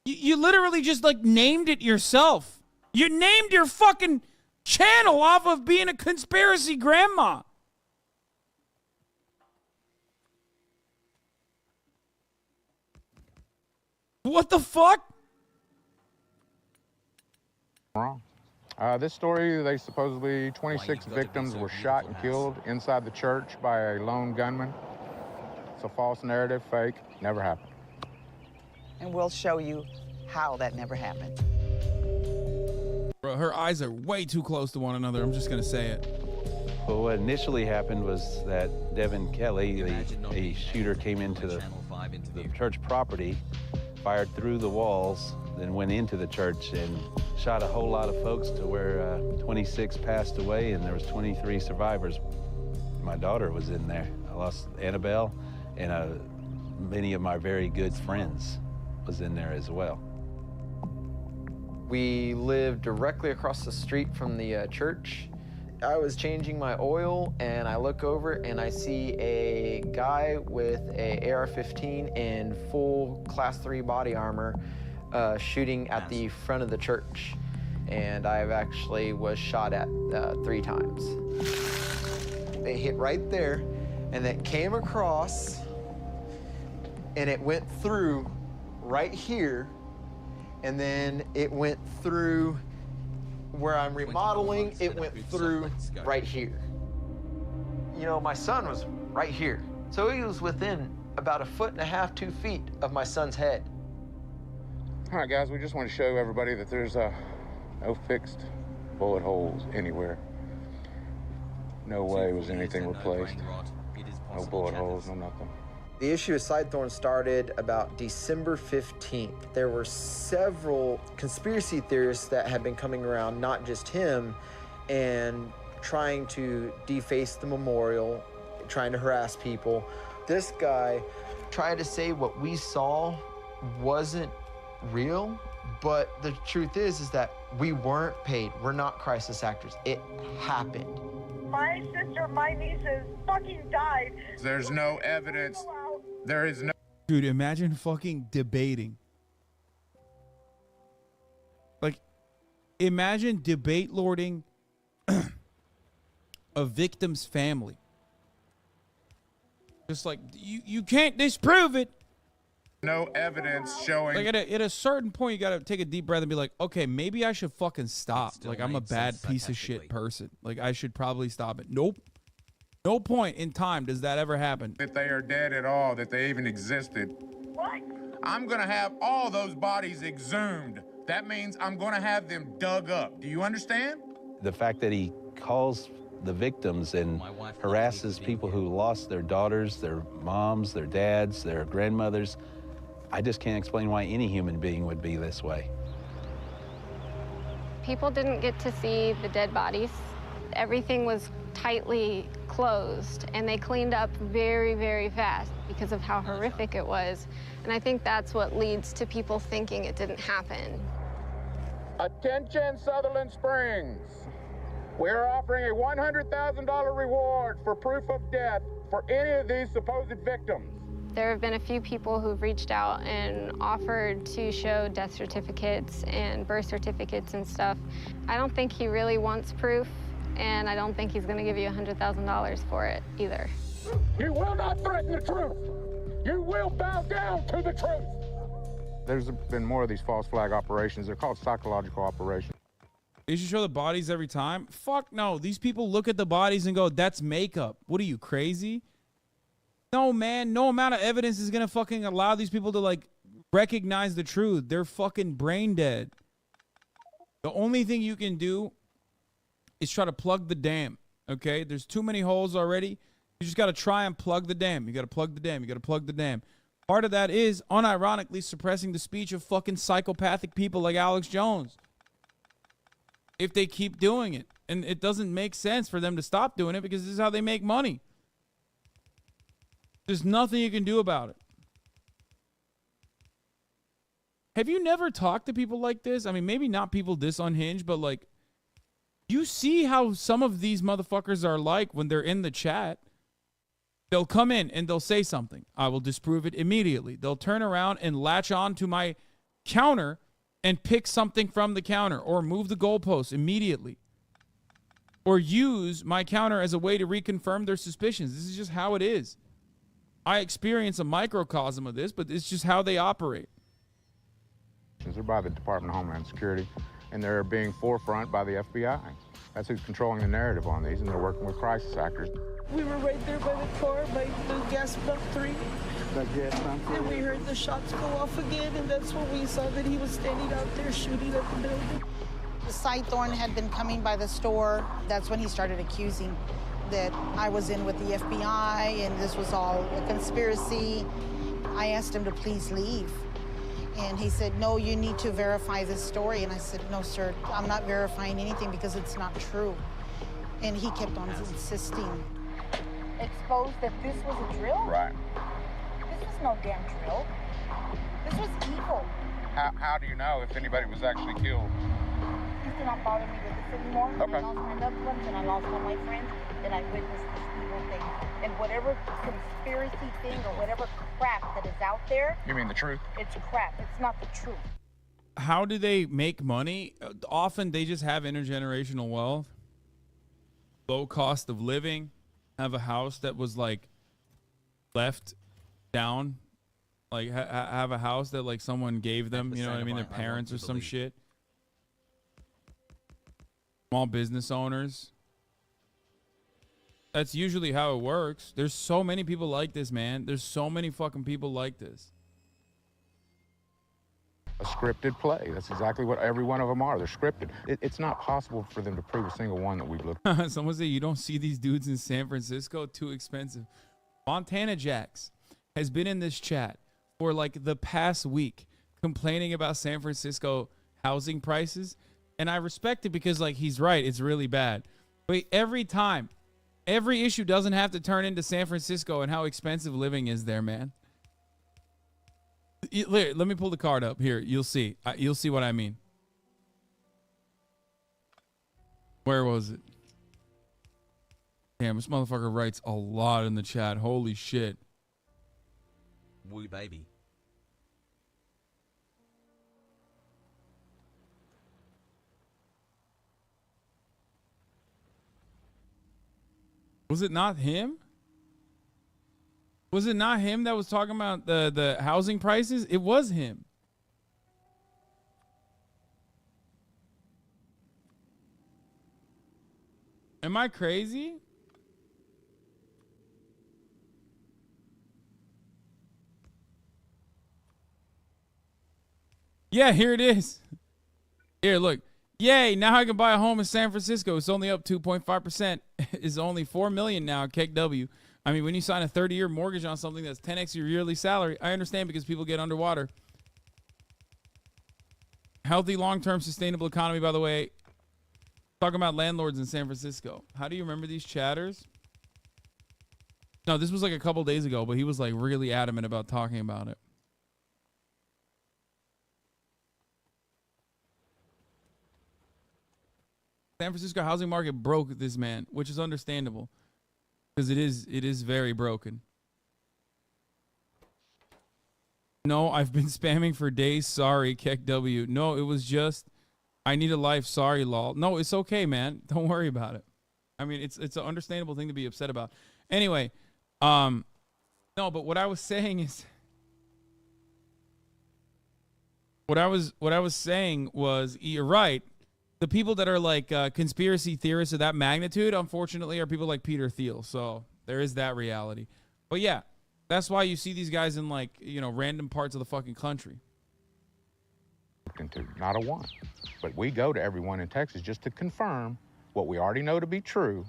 You literally just, like, named it yourself. You named your fucking channel off of being a conspiracy grandma. What the fuck? Wrong. This story, they supposedly 26 victims were shot and killed inside the church by a lone gunman. It's a false narrative, fake, never happened. And we'll show you how that never happened. Bro, her eyes are way too close to one another. I'm just going to say it. Well, what initially happened was that Devin Kelly, the shooter, came into the church property, fired through the walls, then went into the church and shot a whole lot of folks to where 26 passed away and there was 23 survivors. My daughter was in there. I lost Annabelle, and many of my very good friends was in there as well. We lived directly across the street from the church. I was changing my oil and I look over and I see a guy with a AR-15 in full Class 3 body armor shooting at the front of the church. And I've actually was shot at 3 times. It hit right there and it came across and it went through right here, and then it went through where I'm remodeling, it went through right here. You know, my son was right here. So he was within about 1.5 feet, 2 feet of my son's head. All right, guys, we just want to show everybody that there's no fixed bullet holes anywhere. No way was anything replaced. No bullet holes, no nothing. The issue with Sidethorn started about December 15th. There were several conspiracy theorists that had been coming around, not just him, and trying to deface the memorial, trying to harass people. This guy tried to say what we saw wasn't real, but the truth is that we weren't paid. We're not crisis actors. It happened. My sister, my nieces fucking died. There's no evidence. There is no... Dude, imagine fucking debating. Like, imagine debate lording a victim's family. Just like, you can't disprove it. No evidence showing... Like, at a certain point, you gotta take a deep breath and be like, okay, maybe I should fucking stop. Like, I'm a bad piece of shit person. Like, I should probably stop it. Nope. No point in time does that ever happen. That they are dead at all, that they even existed. What? I'm gonna have all those bodies exhumed. That means I'm gonna have them dug up. Do you understand? The fact that he calls the victims and harasses people who lost their daughters, their moms, their dads, their grandmothers, I just can't explain why any human being would be this way. People didn't get to see the dead bodies. Everything was tightly closed, and they cleaned up very, very fast because of how horrific it was. And I think that's what leads to people thinking it didn't happen. Attention, Sutherland Springs. We're offering a $100,000 reward for proof of death for any of these supposed victims. There have been a few people who've reached out and offered to show death certificates and birth certificates and stuff. I don't think he really wants proof, and I don't think he's going to give you $100,000 for it either. You will not threaten the truth. You will bow down to the truth. There's been more of these false flag operations. They're called psychological operations. They should show the bodies every time? Fuck no. These people look at the bodies and go, that's makeup. What are you, crazy? No, man. No amount of evidence is going to fucking allow these people to, like, recognize the truth. They're fucking brain dead. The only thing you can do is try to plug the dam, okay? There's too many holes already. You just got to try and plug the dam. You got to plug the dam. You got to plug the dam. Part of that is, unironically, suppressing the speech of fucking psychopathic people like Alex Jones. If they keep doing it. And it doesn't make sense for them to stop doing it because this is how they make money. There's nothing you can do about it. Have you never talked to people like this? I mean, maybe not people this unhinged, but like, you see how some of these motherfuckers are like when they're in the chat. They'll come in and they'll say something. I will disprove it immediately. They'll turn around and latch on to my counter and pick something from the counter or move the goalposts immediately. Or use my counter as a way to reconfirm their suspicions. This is just how it is. I experience a microcosm of this, but it's just how they operate. They're by the Department of Homeland Security, and they're being forefront by the FBI. That's who's controlling the narrative on these, and they're working with crisis actors. We were right there by the car, by the gas pump 3. And we heard the shots go off again, and that's when we saw that he was standing out there shooting at the building. Cythorn had been coming by the store. That's when he started accusing that I was in with the FBI and this was all a conspiracy. I asked him to please leave. And he said, no, you need to verify this story. And I said, no, sir, I'm not verifying anything because it's not true. And he kept on insisting. Exposed that this was a drill? Right. This is no damn drill. This was evil. How do you know if anybody was actually killed? Please do not bother me with this anymore. Okay. I lost my loved ones and I lost all my friends, and I witnessed this evil thing. And whatever conspiracy thing or whatever crap that is out there. You mean the truth? It's crap. It's not the truth. How do they make money? Often they just have intergenerational wealth, low cost of living, have a house that was like left down, like have a house that like someone gave them, you know what I mean, their parents or some shit. Small business owners. That's usually how it works. There's so many people like this, man. There's so many fucking people like this. A scripted play. That's exactly what every one of them are. They're scripted. It's not possible for them to prove a single one that we've looked at. Someone say you don't see these dudes in San Francisco. Too expensive. Montana Jax has been in this chat for like the past week complaining about San Francisco housing prices. And I respect it because like he's right. It's really bad. But every time, every issue doesn't have to turn into San Francisco and how expensive living is there, man. Let me pull the card up here. You'll see. You'll see what I mean. Where was it? Damn, this motherfucker writes a lot in the chat. Holy shit. Woo baby. Was it not him? Was it not him that was talking about the housing prices? It was him. Am I crazy? Yeah, here it is. Here, look. Yay, now I can buy a home in San Francisco. It's only up 2.5%. It's only $4 million now, KW. I mean, when you sign a 30-year mortgage on something that's 10x your yearly salary, I understand because people get underwater. Healthy, long-term, sustainable economy, by the way. Talking about landlords in San Francisco. How do you remember these chatters? No, this was like a couple days ago, but he was like really adamant about talking about it. San Francisco housing market broke this man, which is understandable because it is very broken. No, I've been spamming for days. Sorry, KEKW. No, it was just I need a life. Sorry, lol. No, it's okay, man. Don't worry about it. I mean, it's an understandable thing to be upset about. Anyway, no, but what I was saying is what I was saying was you're right. The people that are like conspiracy theorists of that magnitude, unfortunately, are people like Peter Thiel. So there is that reality. But yeah, that's why you see these guys in like, you know, random parts of the fucking country. Into not a one. But we go to everyone in Texas just to confirm what we already know to be true,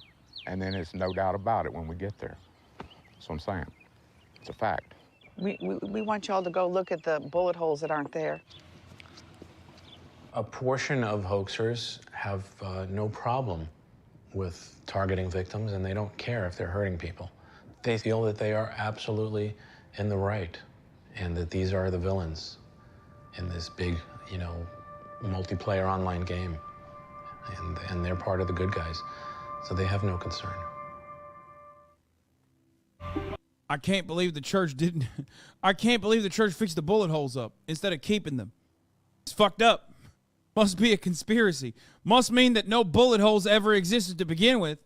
and then it's no doubt about it when we get there. That's what I'm saying. It's a fact. We want y'all to go look at the bullet holes that aren't there. A portion of hoaxers have no problem with targeting victims, and they don't care if they're hurting people. They feel that they are absolutely in the right, and that these are the villains in this big, you know, multiplayer online game, and they're part of the good guys, so they have no concern. I can't believe the church didn't. I can't believe the church fixed the bullet holes up instead of keeping them. It's fucked up. Must be a conspiracy. Must mean that no bullet holes ever existed to begin with.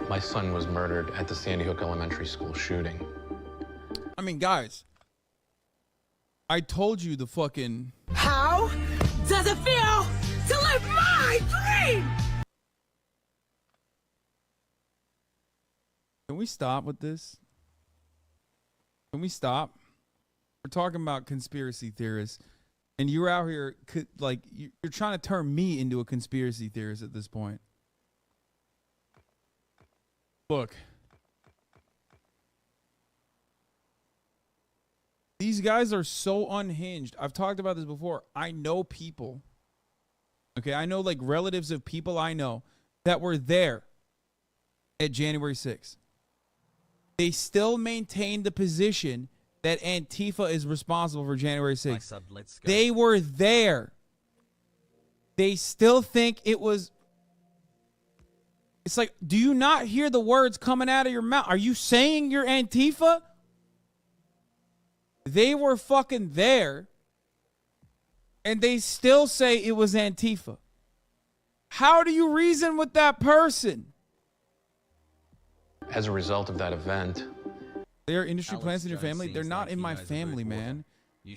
My son was murdered at the Sandy Hook Elementary School shooting. I mean, guys, I told you the fucking... How does it feel to live my dream? Can we stop with this? Can we stop? We're talking about conspiracy theorists, and you're out here, like, you're trying to turn me into a conspiracy theorist at this point. Look. These guys are so unhinged. I've talked about this before. I know people. Okay, I know like relatives of people I know that were there at January 6th. They still maintain the position that Antifa is responsible for January 6th. They were there. They still think it was... It's like, do you not hear the words coming out of your mouth? Are you saying you're Antifa? They were fucking there, and they still say it was Antifa. How do you reason with that person? As a result of that event... They're industry plants in your family? They're not in my family, man.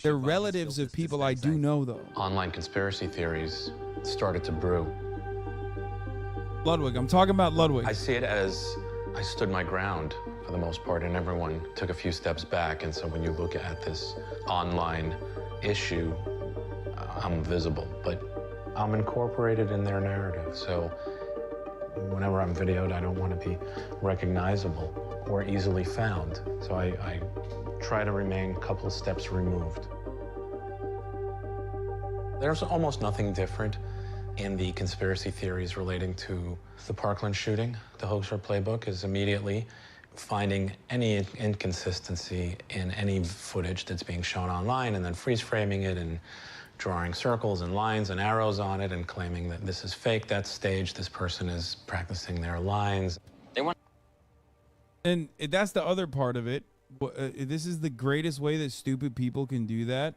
They're relatives of people I do know, though. Online conspiracy theories started to brew. Ludwig, I'm talking about Ludwig. I see it as I stood my ground for the most part, and everyone took a few steps back. And so when you look at this online issue, I'm visible, but I'm incorporated in their narrative. So whenever I'm videoed, I don't want to be recognizable or easily found. So I try to remain a couple of steps removed. There's almost nothing different in the conspiracy theories relating to the Parkland shooting. The hoaxer playbook is immediately finding any inconsistency in any footage that's being shown online and then freeze framing it and drawing circles and lines and arrows on it and claiming that this is fake, that's staged, this person is practicing their lines. And that's the other part of it. This is the greatest way that stupid people can do that.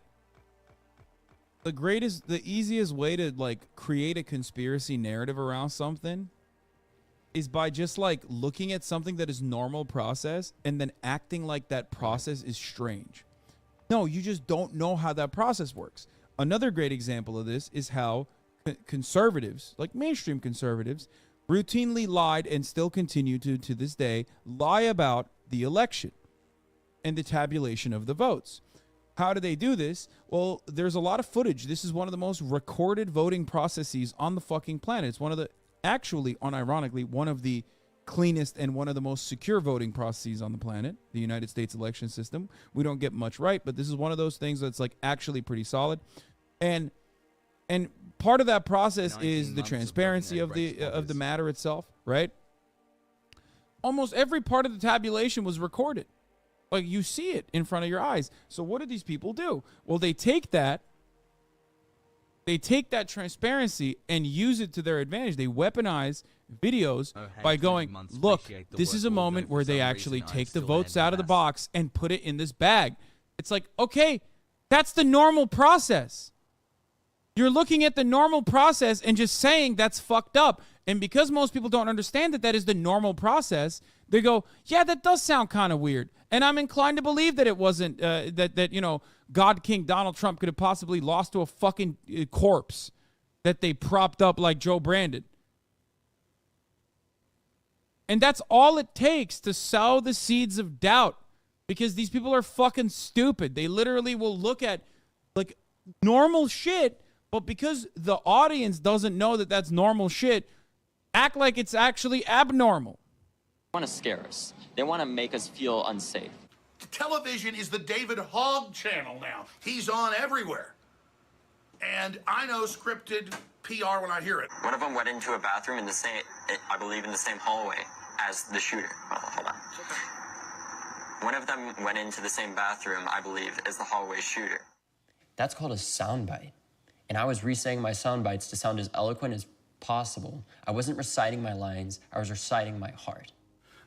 The easiest way to like create a conspiracy narrative around something is by just like looking at something that is normal process and then acting like that process is strange. No, you just don't know how that process works. Another great example of this is how conservatives, like mainstream conservatives, routinely lied and still continue to this day lie about the election and the tabulation of the votes. How do they do this? Well, there's a lot of footage. This is one of the most recorded voting processes on the fucking planet. It's one of the, actually, unironically, one of the cleanest and one of the most secure voting processes on the planet, the United States election system. We don't get much right, but this is one of those things that's like actually pretty solid. And part of that process is the transparency of the matter itself, right? Almost every part of the tabulation was recorded. Like, you see it in front of your eyes. So what do these people do? Well, they take that transparency and use it to their advantage. They weaponize videos by going, look, this is a moment where they actually take the votes out of the box and put it in this bag. It's like, okay, that's the normal process. You're looking at the normal process and just saying that's fucked up. And because most people don't understand that that is the normal process, they go, yeah, that does sound kind of weird. And I'm inclined to believe that it wasn't, that you know, God King Donald Trump could have possibly lost to a fucking corpse that they propped up like Joe Brandon. And that's all it takes to sow the seeds of doubt, because these people are fucking stupid. They literally will look at like normal shit, but because the audience doesn't know that that's normal shit, act like it's actually abnormal. They want to scare us. They want to make us feel unsafe. Television is the David Hogg channel now. He's on everywhere. And I know scripted PR when I hear it. One of them went into a bathroom in the same, I believe, in the same hallway as the shooter. Oh, hold on. One of them went into the same bathroom, I believe, as the hallway shooter. That's called a soundbite. And I was re-saying my sound bites to sound as eloquent as possible. I wasn't reciting my lines, I was reciting my heart.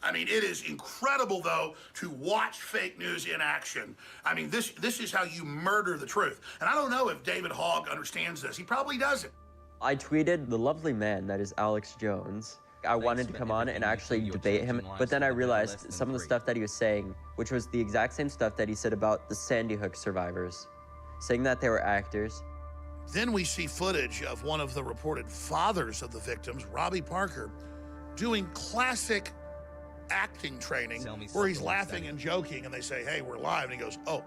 I mean, it is incredible, though, to watch fake news in action. I mean, this is how you murder the truth. And I don't know if David Hogg understands this. He probably doesn't. I tweeted the lovely man that is Alex Jones. I wanted to come on and actually debate him, but then I realized some of the stuff that he was saying, which was the exact same stuff that he said about the Sandy Hook survivors, saying that they were actors. Then we see footage of one of the reported fathers of the victims, Robbie Parker, doing classic acting training where he's laughing and joking, and they say, hey, we're live, and he goes, oh.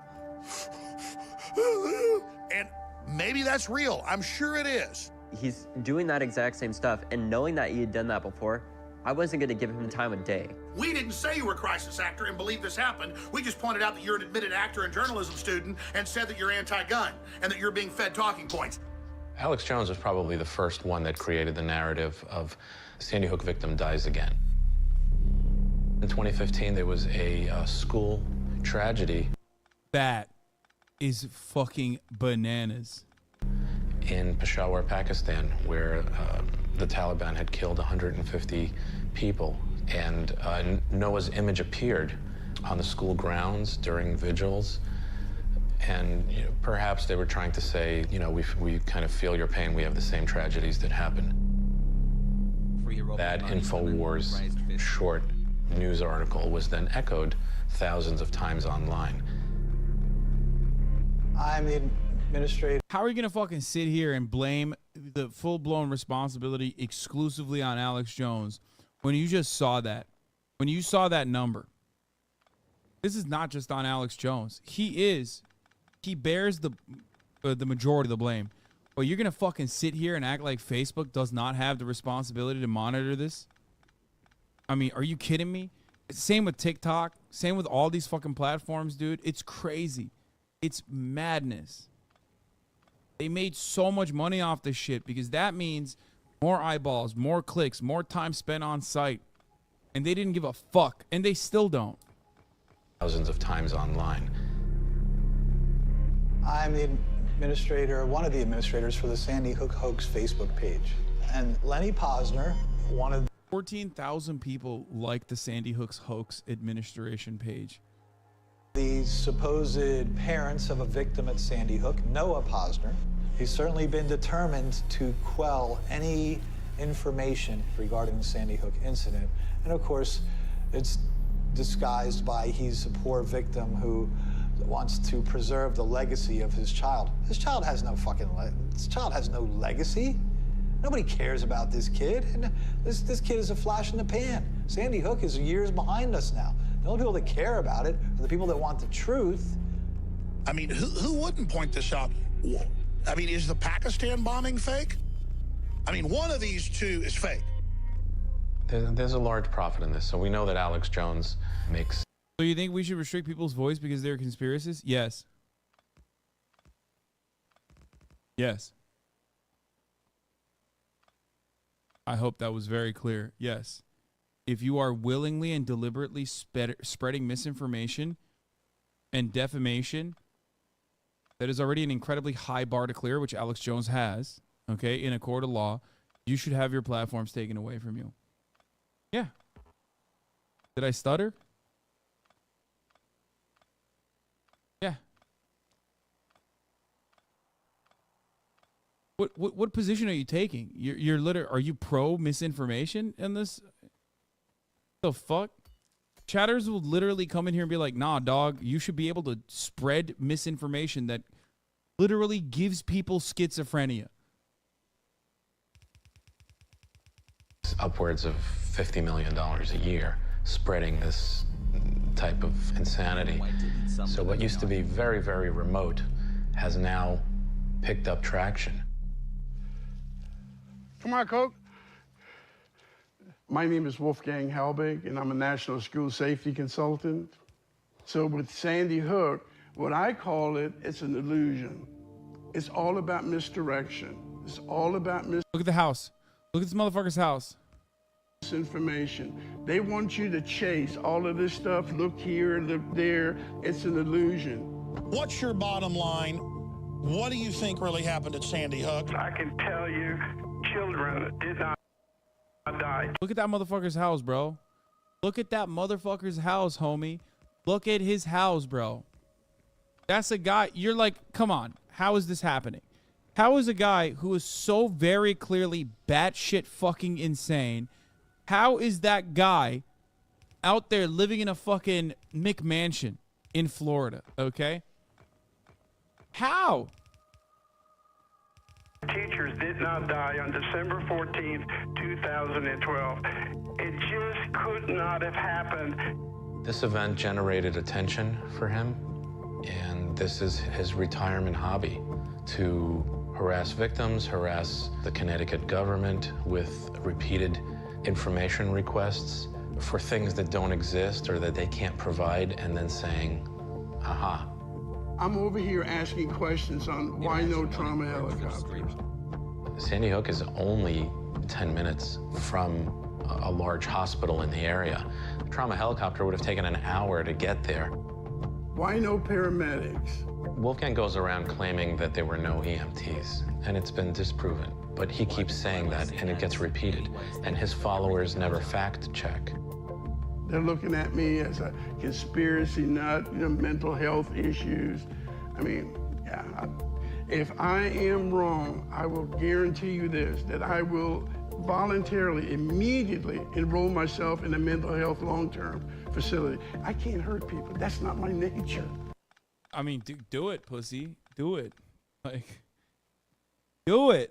And maybe that's real. I'm sure it is. He's doing that exact same stuff, and knowing that he had done that before, I wasn't going to give him time of day. We didn't say you were a crisis actor and believe this happened. We just pointed out that you're an admitted actor and journalism student and said that you're anti-gun and that you're being fed talking points. Alex Jones was probably the first one that created the narrative of Sandy Hook victim dies again. In 2015, there was a school tragedy. That is fucking bananas. In Peshawar, Pakistan, where the Taliban had killed 150 people. And Noah's image appeared on the school grounds during vigils. And you know, perhaps they were trying to say, you know, we kind of feel your pain. We have the same tragedies that happened. That InfoWars short news article was then echoed thousands of times online. I'm the administrator. How are you going to fucking sit here and blame the full-blown responsibility exclusively on Alex Jones when you just saw that? When you saw that number? This is not just on Alex Jones. He bears the majority of the blame. But you're going to fucking sit here and act like Facebook does not have the responsibility to monitor this? I mean, are you kidding me? Same with TikTok. Same with all these fucking platforms, dude. It's crazy. It's madness. They made so much money off this shit because that means more eyeballs, more clicks, more time spent on site. And they didn't give a fuck. And they still don't. Thousands of times online. I'm the administrator, one of the administrators for the Sandy Hook Hoax Facebook page. And Lenny Posner wanted 14,000 people like the Sandy Hook's Hoax administration page. The supposed parents of a victim at Sandy Hook, Noah Posner. He's certainly been determined to quell any information regarding the Sandy Hook incident. And of course, it's disguised by he's a poor victim who wants to preserve the legacy of his child. His child has no fucking his child has no legacy. Nobody cares about this kid. This kid is a flash in the pan. Sandy Hook is years behind us now. The only people that care about it are the people that want the truth. I mean, who wouldn't point this out? I mean, is the Pakistan bombing fake? I mean, one of these two is fake. There's a large profit in this, so we know that Alex Jones makes... So you think we should restrict people's voice because they're conspiracists? Yes. Yes. I hope that was very clear. Yes. If you are willingly and deliberately spreading misinformation and defamation, that is already an incredibly high bar to clear, which Alex Jones has, okay, in a court of law, you should have your platforms taken away from you. Yeah. Did I stutter? Yeah. What position are you taking? You're literally, are you pro misinformation in this? The fuck? Chatters will literally come in here and be like, nah, dog, you should be able to spread misinformation that literally gives people schizophrenia. It's upwards of $50 million a year spreading this type of insanity. So what used to be very, very remote has now picked up traction. Come on, Coke. My name is Wolfgang Halbig, and I'm a national school safety consultant. So with Sandy Hook, what I call it, it's an illusion. It's all about misdirection. It's all about Look at the house. Look at this motherfucker's house. Misinformation. They want you to chase all of this stuff. Look here, look there. It's an illusion. What's your bottom line? What do you think really happened at Sandy Hook? I can tell you, children did not die. Look at that motherfucker's house, bro. Look at that motherfucker's house, homie. Look at his house, bro. That's a guy. You're like, come on. How is this happening? How is a guy who is so very clearly batshit fucking insane, how is that guy out there living in a fucking McMansion in Florida, okay? How? Teachers did not die on December 14th, 2012. It just could not have happened. This event generated attention for him, and this is his retirement hobby, to harass victims, harass the Connecticut government with repeated information requests for things that don't exist or that they can't provide, and then saying, aha. I'm over here asking questions on why no trauma helicopters. Sandy Hook is only 10 minutes from a large hospital in the area. The trauma helicopter would have taken an hour to get there. Why no paramedics? Wolfgang goes around claiming that there were no EMTs, and it's been disproven. But he keeps saying that, and it gets repeated, and his followers never fact check. They're looking at me as a conspiracy nut, you know, mental health issues. I mean, yeah, if I am wrong, I will guarantee you this, that I will voluntarily, immediately enroll myself in a mental health long-term facility. I can't hurt people. That's not my nature. I mean, do it, pussy. Do it. Like, do it.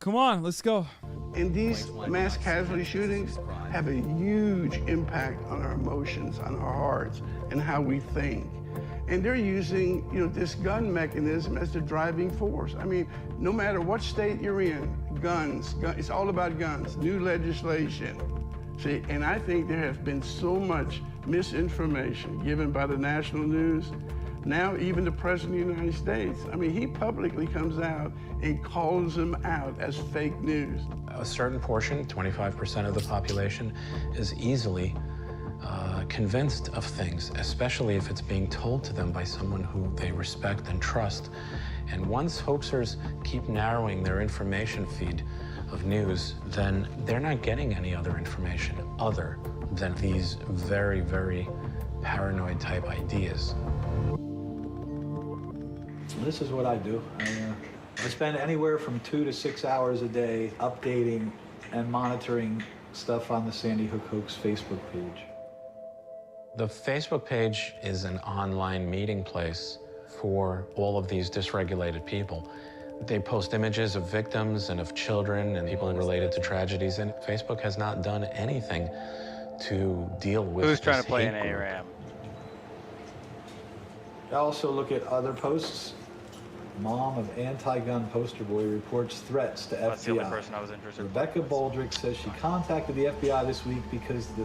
Come on, let's go. And these mass casualty shootings have a huge impact on our emotions, on our hearts, and how we think. And they're using, you know, this gun mechanism as the driving force. I mean, no matter what state you're in, guns, it's all about guns, new legislation. See, and I think there has been so much misinformation given by the national news. Now, even the President of the United States, I mean, he publicly comes out and calls them out as fake news. A certain portion, 25% of the population, is easily convinced of things, especially if it's being told to them by someone who they respect and trust. And once hoaxers keep narrowing their information feed of news, then they're not getting any other information other than these very, very paranoid type ideas. This is what I do. I spend anywhere from 2 to 6 hours a day updating and monitoring stuff on the Sandy Hook Hoax Facebook page. The Facebook page is an online meeting place for all of these dysregulated people. They post images of victims and of children and people related to tragedies, and Facebook has not done anything to deal with Who's trying this to play hate an group. ARAM? I also look at other posts. Mom of anti-gun poster boy reports threats to FBI. That's the only person I was interested in. Rebecca Baldrick says she contacted the FBI this week because the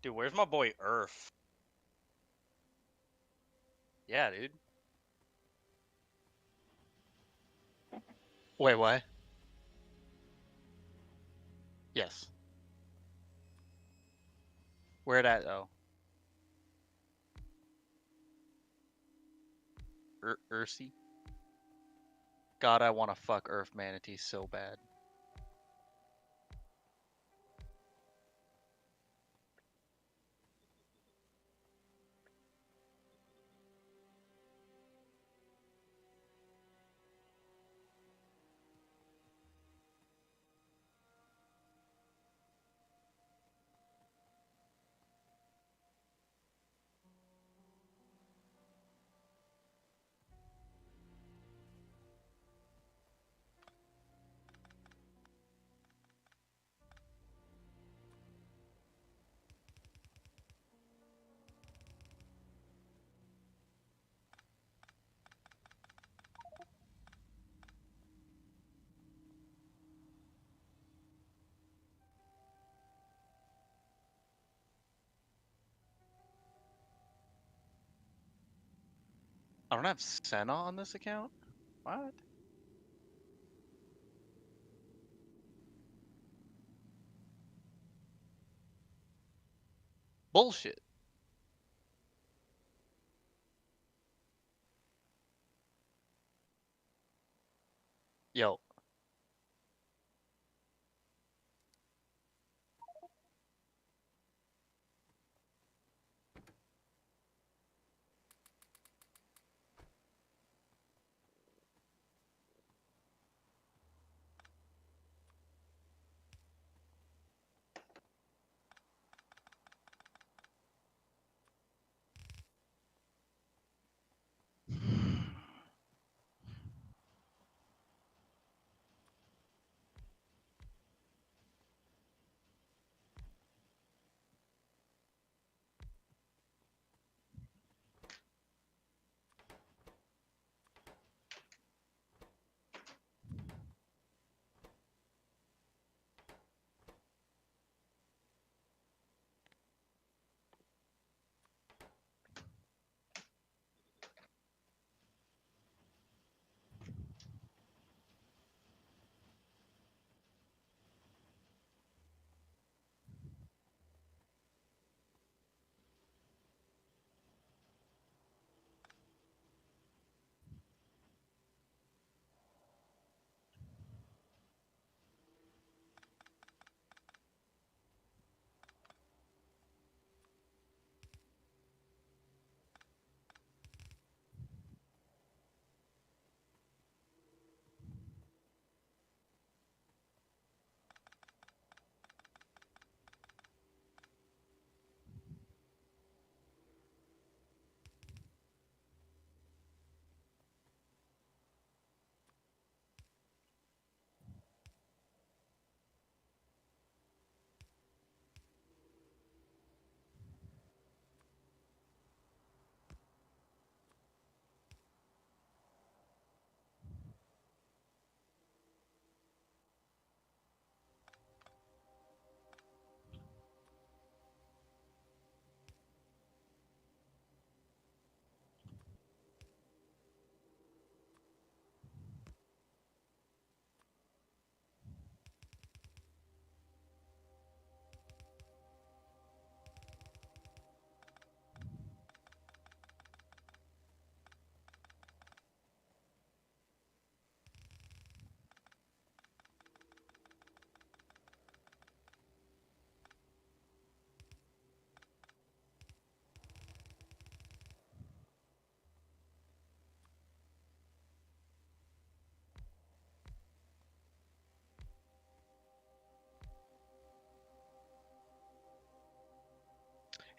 Dude, where's my boy Earth? Yeah, dude. Wait, what? Yes. Where at though? Ursi? God, I want to fuck Earth Manatee so bad. I don't have Senna on this account? What? Bullshit. Yo.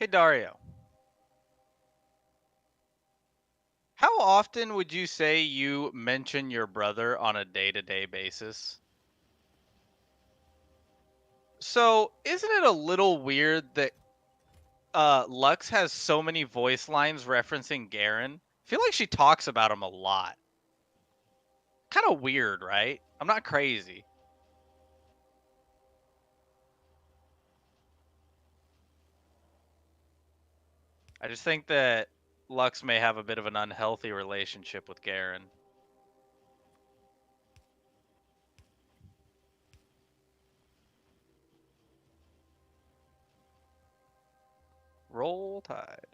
Hey, Dario. How often would you say you mention your brother on a day-to-day basis? So, isn't it a little weird that Lux has so many voice lines referencing Garen? I feel like she talks about him a lot. Kind of weird, right? I'm not crazy. I just think that Lux may have a bit of an unhealthy relationship with Garen. Roll Tide.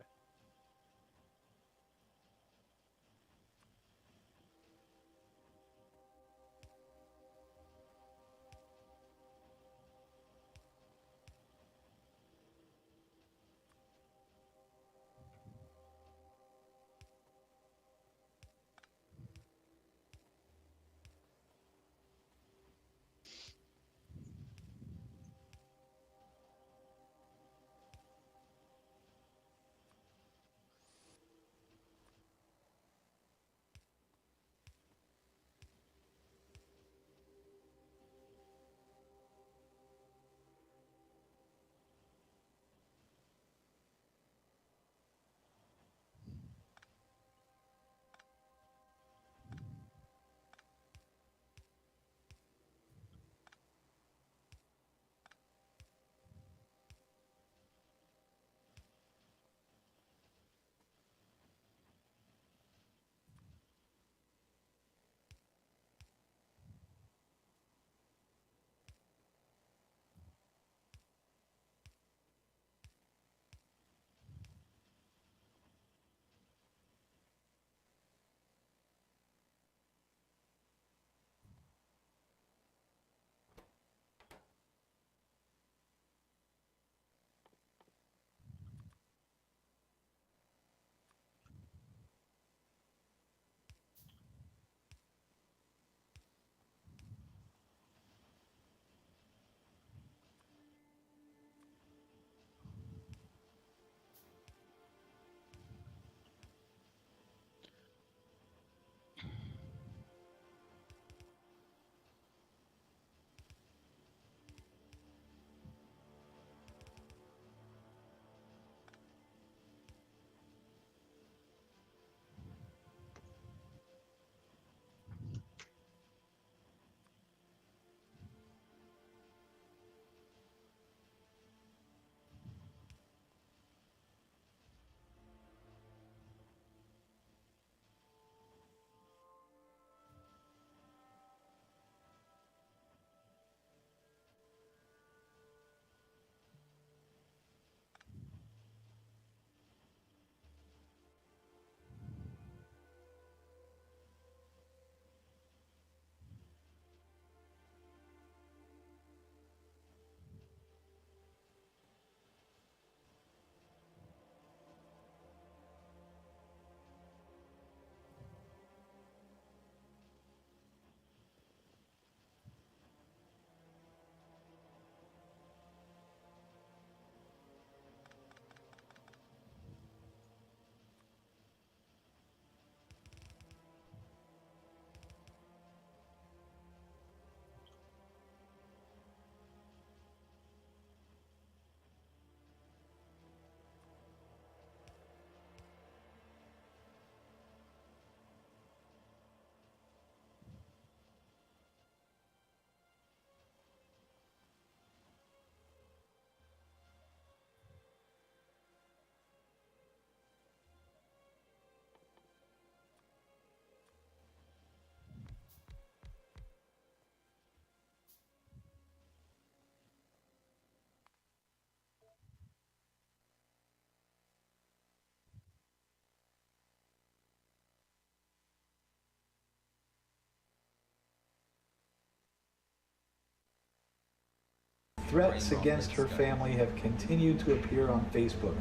Threats against her family have continued to appear on Facebook.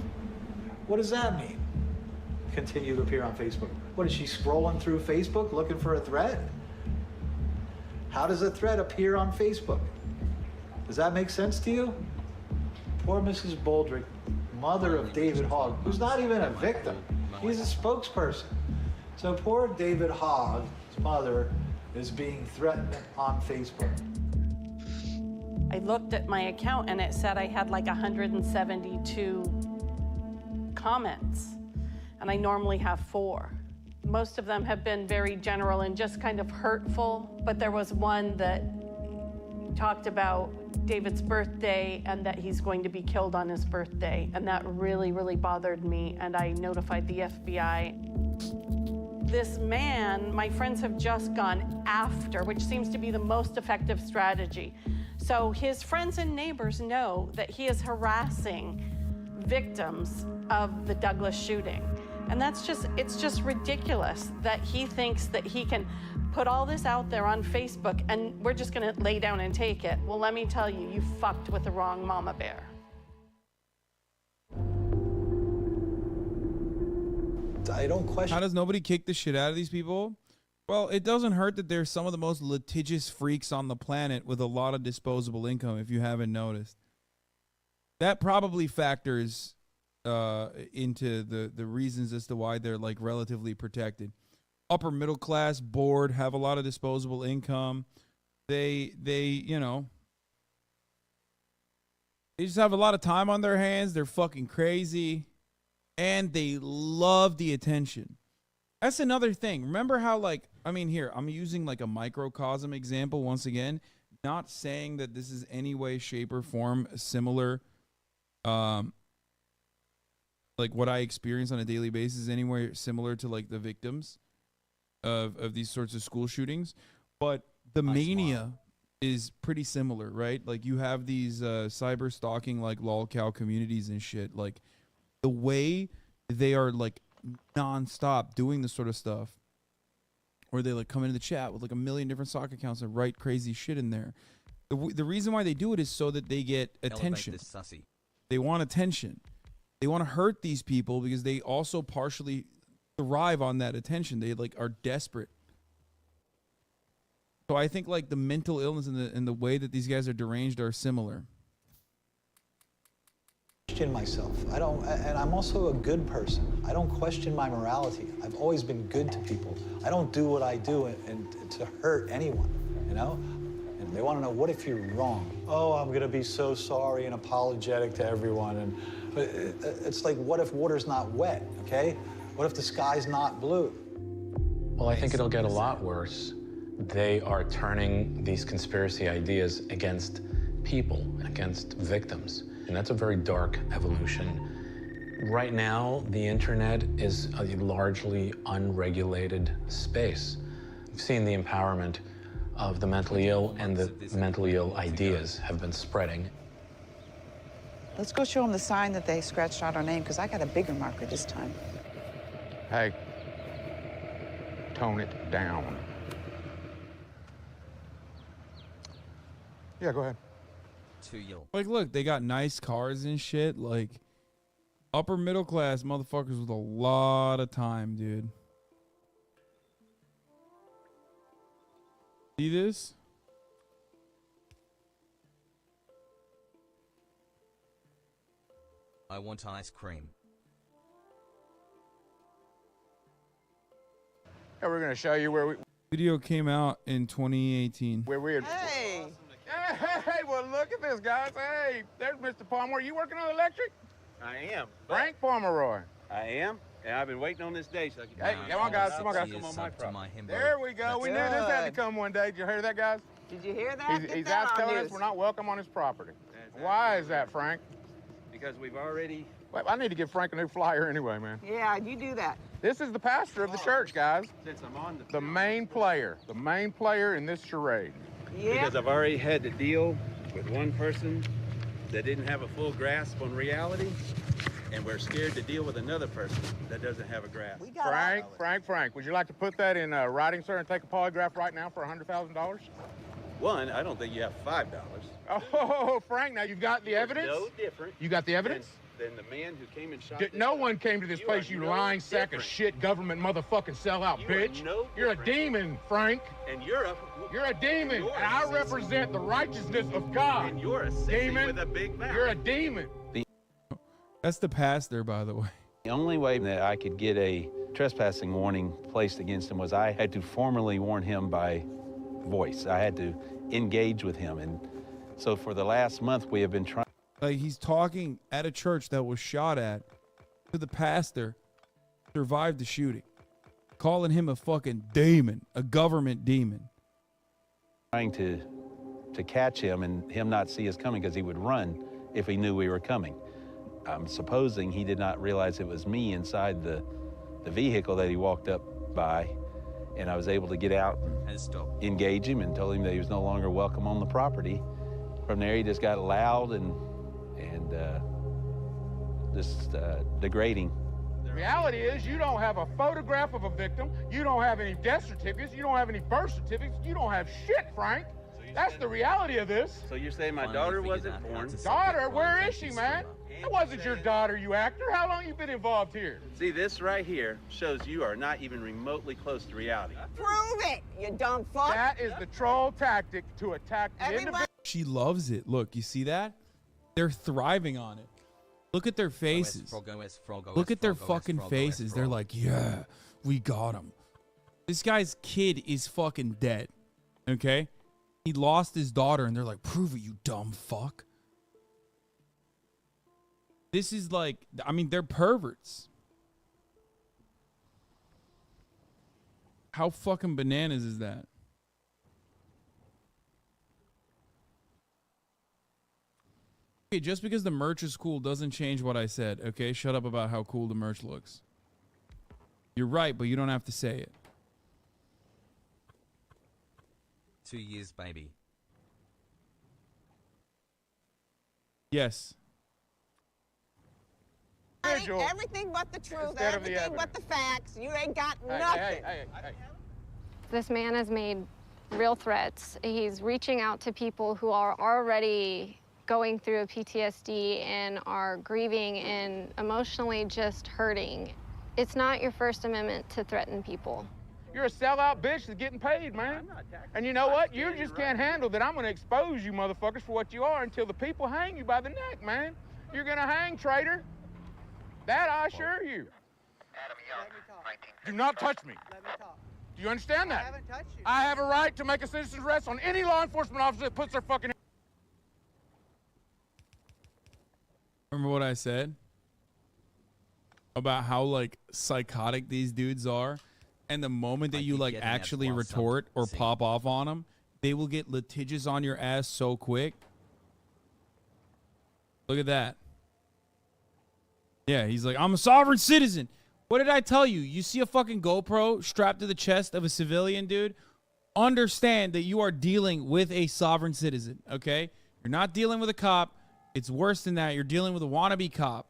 What does that mean? Continue to appear on Facebook. What is she scrolling through Facebook looking for a threat? How does a threat appear on Facebook? Does that make sense to you? Poor Mrs. Baldrick mother of David Hogg, who's not even a victim. He's a spokesperson. So poor David Hogg's mother is being threatened on Facebook. I looked at my account and it said I had like 172 comments, and I normally have 4. Most of them have been very general and just kind of hurtful, but there was one that talked about David's birthday and that he's going to be killed on his birthday, and that really, really bothered me, and I notified the FBI. This man, my friends have just gone after, which seems to be the most effective strategy. So his friends and neighbors know that he is harassing victims of the Douglas shooting. And it's just ridiculous that he thinks that he can put all this out there on Facebook and we're just gonna lay down and take it. Well, let me tell you, you fucked with the wrong mama bear. I don't question. How does nobody kick the shit out of these people? Well, it doesn't hurt that they're some of the most litigious freaks on the planet with a lot of disposable income, if you haven't noticed. That probably factors into the reasons as to why they're like relatively protected. Upper middle class, bored, have a lot of disposable income. They you know, they just have a lot of time on their hands. They're fucking crazy, and they love the attention. That's another thing. Remember how, like, I mean, here, I'm using like a microcosm example once again, not saying that this is any way, shape, or form similar, like what I experience on a daily basis, anywhere similar to like the victims of these sorts of school shootings. But the mania is pretty similar, right? Like you have these cyber stalking like lolcow communities and shit. Like the way they are like nonstop doing this sort of stuff, or they like come into the chat with like a million different stock accounts and write crazy shit in there. The reason why they do it is so that they get attention. They want attention. They want to hurt these people because they also partially thrive on that attention. They like are desperate. So I think like the mental illness and the way that these guys are deranged are similar. Question myself. And I'm also a good person. I don't question my morality. I've always been good to people. I don't do what I do and to hurt anyone, you know? And they want to know, what if you're wrong? Oh, I'm going to be so sorry and apologetic to everyone. But it's like, what if water's not wet, okay? What if the sky's not blue? Well, I think it'll get a lot worse. They are turning these conspiracy ideas against people, against victims. And that's a very dark evolution. Right now, the internet is a largely unregulated space. We've seen the empowerment of the mentally ill, and the mentally ill ideas have been spreading. Let's go show them the sign that they scratched out our name, because I got a bigger marker this time. Hey, tone it down. Yeah, go ahead. Like, look, they got nice cars and shit. Like, upper middle class motherfuckers with a lot of time, dude. See this? I want ice cream. Yeah, we're gonna show you where we. Video came out in 2018. Where we had. Hey! Hey, well, look at this, guys. Hey, there's Mr. Palmer. You working on electric? I am. Frank Pomeroy. I am. And I've been waiting on this day so I can. Hey, come on, guys. Come on, guys. Come on my property. There we go. We knew this had to come one day. Did you hear that, guys? Did you hear that? He's out telling us we're not welcome on his property. Why is that, Frank? Because we've already. Well, I need to give Frank a new flyer anyway, man. Yeah, you do that. This is the pastor of the church, guys. Since I'm on the main player in this charade. Yeah. Because I've already had to deal with one person that didn't have a full grasp on reality, and we're scared to deal with another person that doesn't have a grasp. Frank, would you like to put that in writing, sir, and take a polygraph right now for $100,000? One, I don't think you have $5. Oh, Frank, now you've got the evidence? No different. You got the evidence? Than the man who came and shot No one came to this place, you lying sack of shit government motherfucking sellout bitch. You're a demon, Frank. And you're a demon. And I represent the righteousness of God. And you're a sissy demon with a big mouth. You're a demon. That's the pastor, by the way. The only way that I could get a trespassing warning placed against him was I had to formally warn him by voice. I had to engage with him. And so for the last month, we have been trying. Like, he's talking at a church that was shot at to the pastor, survived the shooting, calling him a fucking demon, a government demon. Trying to catch him and him not see us coming because he would run if he knew we were coming. I'm supposing he did not realize it was me inside the vehicle that he walked up by, and I was able to get out and engage him and told him that he was no longer welcome on the property. From there, he just got loud and just degrading. The reality is you don't have a photograph of a victim, you don't have any death certificates, you don't have any birth certificates, you don't have shit, Frank. That's the reality of this. So you're saying my daughter wasn't born? Daughter? Where is she, man? It wasn't your daughter, you actor. How long you been involved here? See, this right here shows you are not even remotely close to reality. Prove it, you dumb fuck. That is the troll tactic to attack the individual. She loves it. Look, you see that? They're thriving on it. Look at their faces. Look at their fucking faces. They're like, yeah, we got him. This guy's kid is fucking dead. Okay? He lost his daughter, and they're like, prove it, you dumb fuck. This is like, I mean, they're perverts. How fucking bananas is that? Okay, just because the merch is cool doesn't change what I said, okay? Shut up about how cool the merch looks. You're right, but you don't have to say it. 2 years, baby. Yes. Everything but the truth, everything but the facts. You ain't got nothing. Hey. This man has made real threats. He's reaching out to people who are already going through a PTSD and are grieving and emotionally just hurting. It's not your First Amendment to threaten people. You're a sellout bitch that's getting paid, man. And you know what? You just can't handle that I'm going to expose you motherfuckers for what you are until the people hang you by the neck, man. You're going to hang, traitor. That I assure you. Do not touch me. Let me talk. Do you understand that? I haven't touched you. I have a right to make a citizen's arrest on any law enforcement officer that puts their fucking... Remember what I said? About how, like, psychotic these dudes are? And the moment that you, like, actually retort or pop off on them, they will get litigious on your ass so quick. Look at that. Yeah, he's like, I'm a sovereign citizen. What did I tell you? You see a fucking GoPro strapped to the chest of a civilian, dude? Understand that you are dealing with a sovereign citizen, okay? You're not dealing with a cop. It's worse than that. You're dealing with a wannabe cop.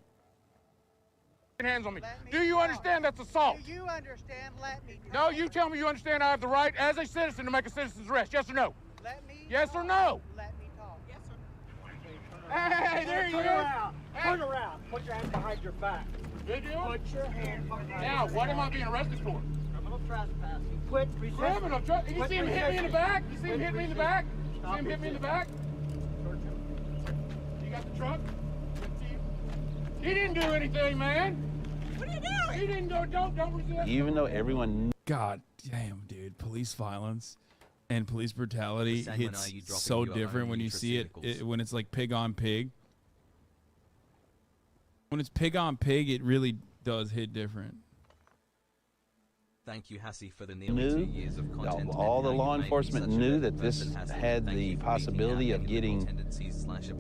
Hands on me. Do you understand that's assault? Do you understand? Let me talk. No, you tell me you understand I have the right as a citizen to make a citizen's arrest. Yes or no? Let me Yes or no? Let me talk. Yes, sir. Hey, there you go. Turn around. Put your hand behind your back. Did you? Put your hand behind your back. Now, what am I being arrested for? Criminal trespassing. Quit resisting. Criminal trespassing. You see him hit me in the back? You see him hit me in the back? You see him hit me in the back? You got the truck? He didn't do anything, man. What are you doing? He didn't go, don't resist. Even though everyone... God damn, dude. Police violence and police brutality hits so different when you see it, when it's like pig on pig. When it's pig on pig, it really does hit different. Thank you, Hassie, for the nearly 2 years of content. All the law enforcement knew that this had the possibility of getting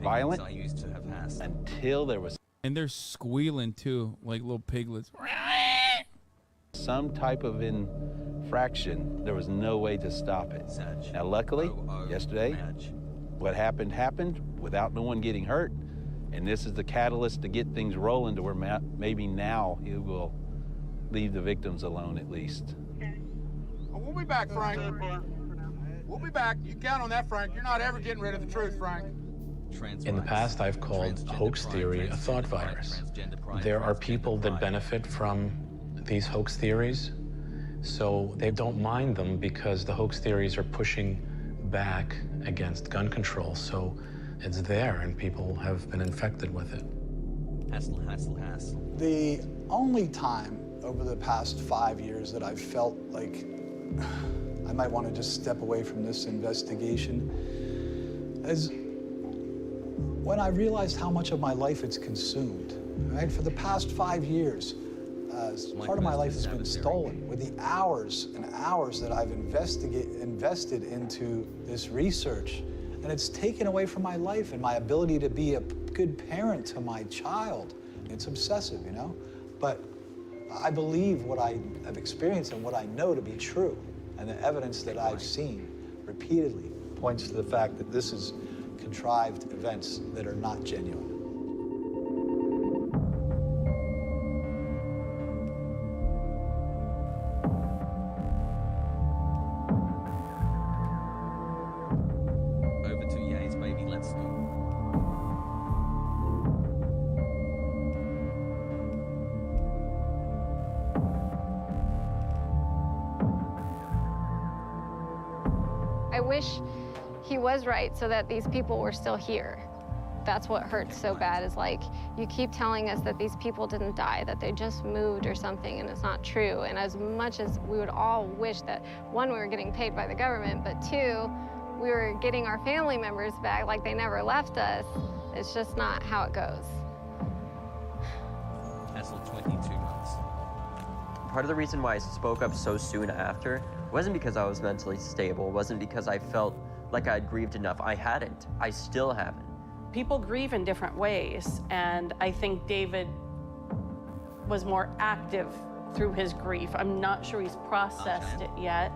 violent until there was... And they're squealing too, like little piglets. Some type of infraction. There was no way to stop it. Now, luckily, yesterday, what happened without no one getting hurt. And this is the catalyst to get things rolling to where maybe now he will leave the victims alone at least. Well, we'll be back, Frank. We'll be back. You count on that, Frank. You're not ever getting rid of the truth, Frank. In the past, I've called hoax theory a thought virus. There are people that benefit from these hoax theories, so they don't mind them because the hoax theories are pushing back against gun control. So it's there, and people have been infected with it. The only time over the past 5 years that I've felt like I might want to just step away from this investigation is when I realized how much of my life it's consumed. Right? For the past 5 years, part of my life has been stolen with the hours and hours that I've invested into this research. And it's taken away from my life and my ability to be a good parent to my child. It's obsessive, you know? But I believe what I have experienced and what I know to be true. And the evidence that I've seen repeatedly points to the fact that this is contrived events that are not genuine. Over to Ye's, baby, let's go. I wish he was right so that these people were still here. That's what hurts so bad, is like, you keep telling us that these people didn't die, that they just moved or something, and it's not true. And as much as we would all wish that, one, we were getting paid by the government, but two, we were getting our family members back like they never left us, it's just not how it goes. Hassel, 22 months. Part of the reason why I spoke up so soon after wasn't because I was mentally stable, wasn't because I felt like I'd grieved enough. I hadn't. I still haven't. People grieve in different ways, and I think David was more active through his grief. I'm not sure he's processed it yet,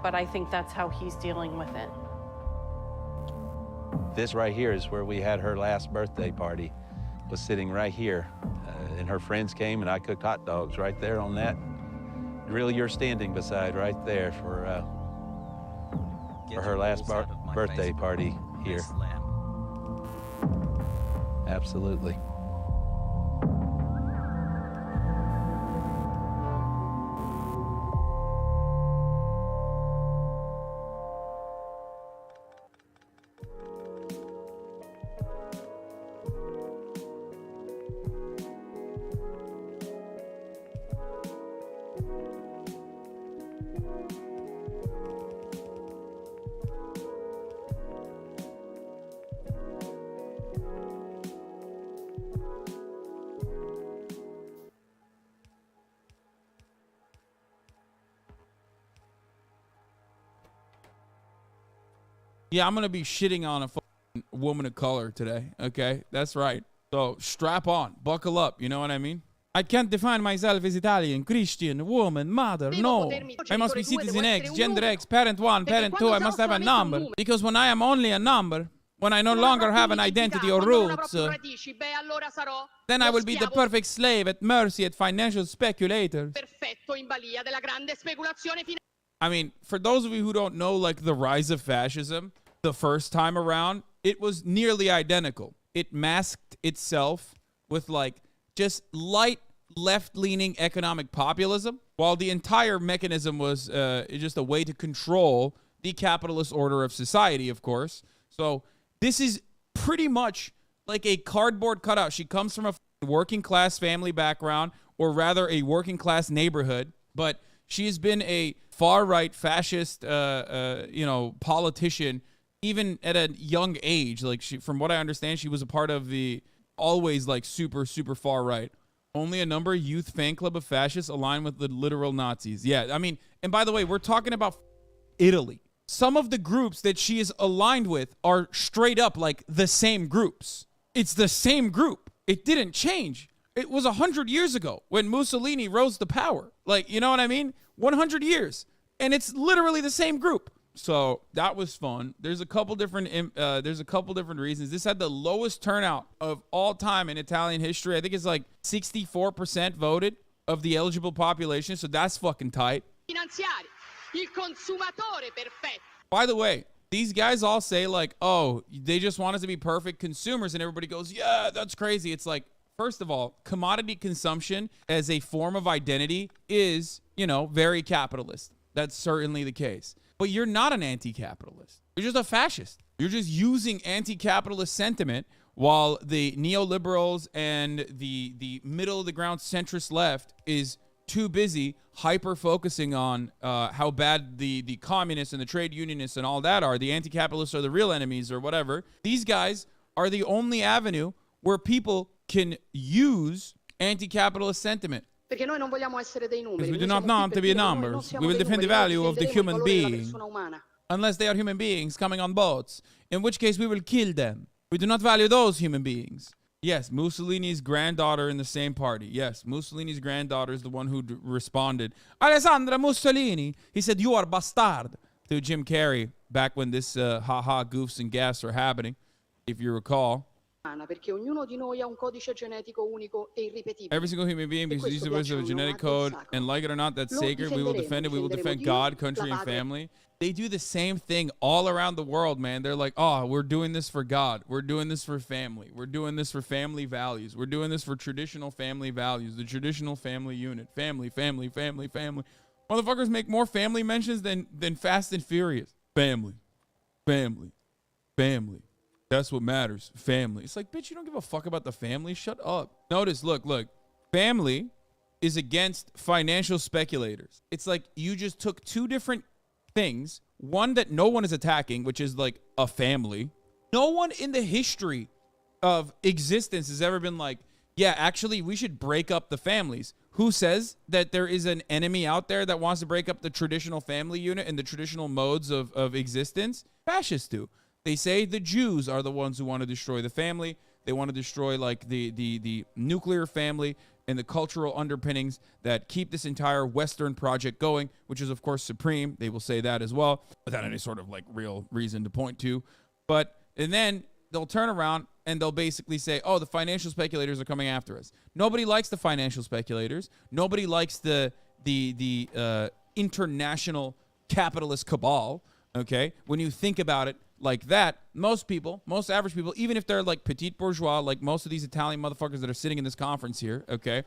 but I think that's how he's dealing with it. This right here is where we had her last birthday party. Was sitting right here, and her friends came, and I cooked hot dogs right there on that. Really, you're standing beside right there for her last birthday party here. Absolutely. Yeah, I'm going to be shitting on a fucking woman of color today, okay? That's right. So strap on, buckle up, you know what I mean? I can't define myself as Italian, Christian, woman, mother, no. I must be citizen X, gender X, parent 1, parent 2, I must have a number. Because when I am only a number, when I no longer have an identity or roots, then I will be the perfect slave at mercy at financial speculators. I mean, for those of you who don't know, like, the rise of fascism, the first time around, it was nearly identical. It masked itself with, like, just light left-leaning economic populism, while the entire mechanism was just a way to control the capitalist order of society, of course. So this is pretty much like a cardboard cutout. She comes from a working-class family background, or rather a working-class neighborhood, but she has been a far-right fascist, politician, even at a young age. Like, from what I understand, she was a part of the always, like, super, super far-right. Only a number youth fan club of fascists aligned with the literal Nazis. Yeah, I mean, and by the way, we're talking about Italy. Some of the groups that she is aligned with are straight up, like, the same groups. It's the same group. It didn't change. It was 100 years ago when Mussolini rose to power. Like, you know what I mean? 100 years. And it's literally the same group. So that was fun. There's a couple different reasons. This had the lowest turnout of all time in Italian history. I think it's like 64% voted of the eligible population. So that's fucking tight. By the way, these guys all say, like, oh, they just want us to be perfect consumers. And everybody goes, yeah, that's crazy. It's like, first of all, commodity consumption as a form of identity is, very capitalist. That's certainly the case. But you're not an anti-capitalist. You're just a fascist. You're just using anti-capitalist sentiment while the neoliberals and the middle of the ground centrist left is too busy hyper focusing on how bad the communists and the trade unionists and all that are. The anti-capitalists are the real enemies or whatever. These guys are the only avenue where people can use anti-capitalist sentiment. Perché noi non vogliamo essere dei numeri. Because we do not want to be numbers. We will defend the value of the human being. Unless they are human beings coming on boats, in which case we will kill them. We do not value those human beings. Yes, Mussolini's granddaughter in the same party. Yes, Mussolini's granddaughter is the one who responded, Alessandra Mussolini. He said, you are bastard, to Jim Carrey back when this ha-ha goofs and gaffes were happening, if you recall. Perché ognuno di noi ha un codice genetico unico e irripetibile. Every single human being, because each of us have a genetic code, and like it or not, that's sacred. We will defend it. We will defend God, country, and family. They do the same thing all around the world, man. They're like, oh, we're doing this for God. We're doing this for family. We're doing this for family values. We're doing this for traditional family values, the traditional family unit. Family, family, family, family. Motherfuckers make more family mentions than Fast and Furious. Family, family, family. That's what matters. Family. It's like, bitch, you don't give a fuck about the family. Shut up. Notice, look. Family is against financial speculators. It's like you just took two different things. One that no one is attacking, which is like a family. No one in the history of existence has ever been like, yeah, actually, we should break up the families. Who says that there is an enemy out there that wants to break up the traditional family unit and the traditional modes of existence? Fascists do. They say the Jews are the ones who want to destroy the family. They want to destroy like the nuclear family and the cultural underpinnings that keep this entire Western project going, which is, of course, supreme. They will say that as well, without any sort of like real reason to point to. And then they'll turn around and they'll basically say, oh, the financial speculators are coming after us. Nobody likes the financial speculators. Nobody likes the international capitalist cabal, okay? When you think about it, like that, most average people, even if they're like petite bourgeois, like most of these Italian motherfuckers that are sitting in this conference here, okay,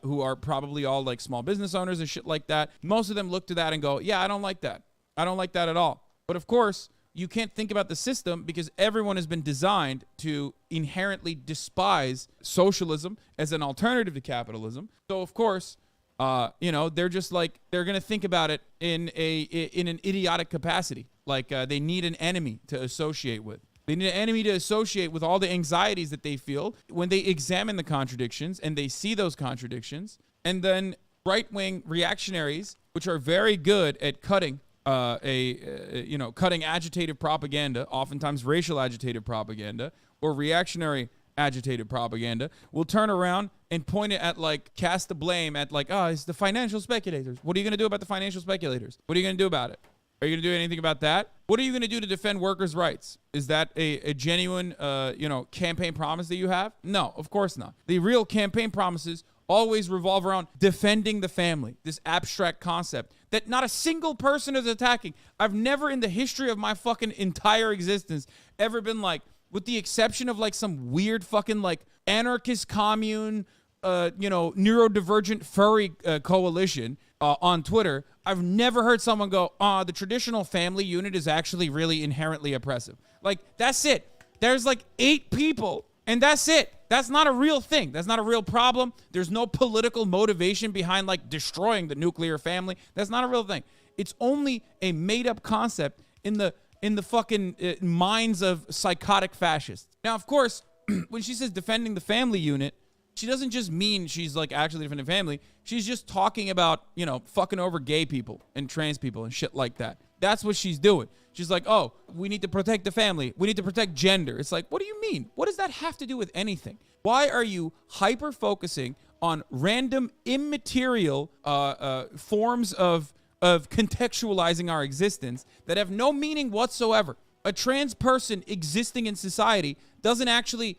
who are probably all like small business owners and shit like that, most of them look to that and go, yeah, I don't like that. I don't like that at all. But of course, you can't think about the system because everyone has been designed to inherently despise socialism as an alternative to capitalism. So of course, they're just like, they're going to think about it in an idiotic capacity. Like they need an enemy to associate with. They need an enemy to associate with all the anxieties that they feel when they examine the contradictions and they see those contradictions. And then right-wing reactionaries, which are very good at cutting cutting agitated propaganda, oftentimes racial agitated propaganda or reactionary agitated propaganda, will turn around and point it at like, cast the blame at like, oh, it's the financial speculators. What are you going to do about the financial speculators? What are you going to do about it? Are you going to do anything about that? What are you going to do to defend workers' rights? Is that a genuine, campaign promise that you have? No, of course not. The real campaign promises always revolve around defending the family, this abstract concept that not a single person is attacking. I've never in the history of my fucking entire existence ever been like, with the exception of like some weird fucking like anarchist commune, neurodivergent furry coalition on Twitter, I've never heard someone go, the traditional family unit is actually really inherently oppressive. Like, that's it. There's like 8 people, and that's it. That's not a real thing. That's not a real problem. There's no political motivation behind like destroying the nuclear family. That's not a real thing. It's only a made-up concept in the fucking minds of psychotic fascists. Now, of course, when she says defending the family unit, she doesn't just mean she's like actually defending family. She's just talking about, fucking over gay people and trans people and shit like that. That's what she's doing. She's like, oh, we need to protect the family. We need to protect gender. It's like, what do you mean? What does that have to do with anything? Why are you hyper-focusing on random immaterial forms of contextualizing our existence that have no meaning whatsoever? A trans person existing in society doesn't actually,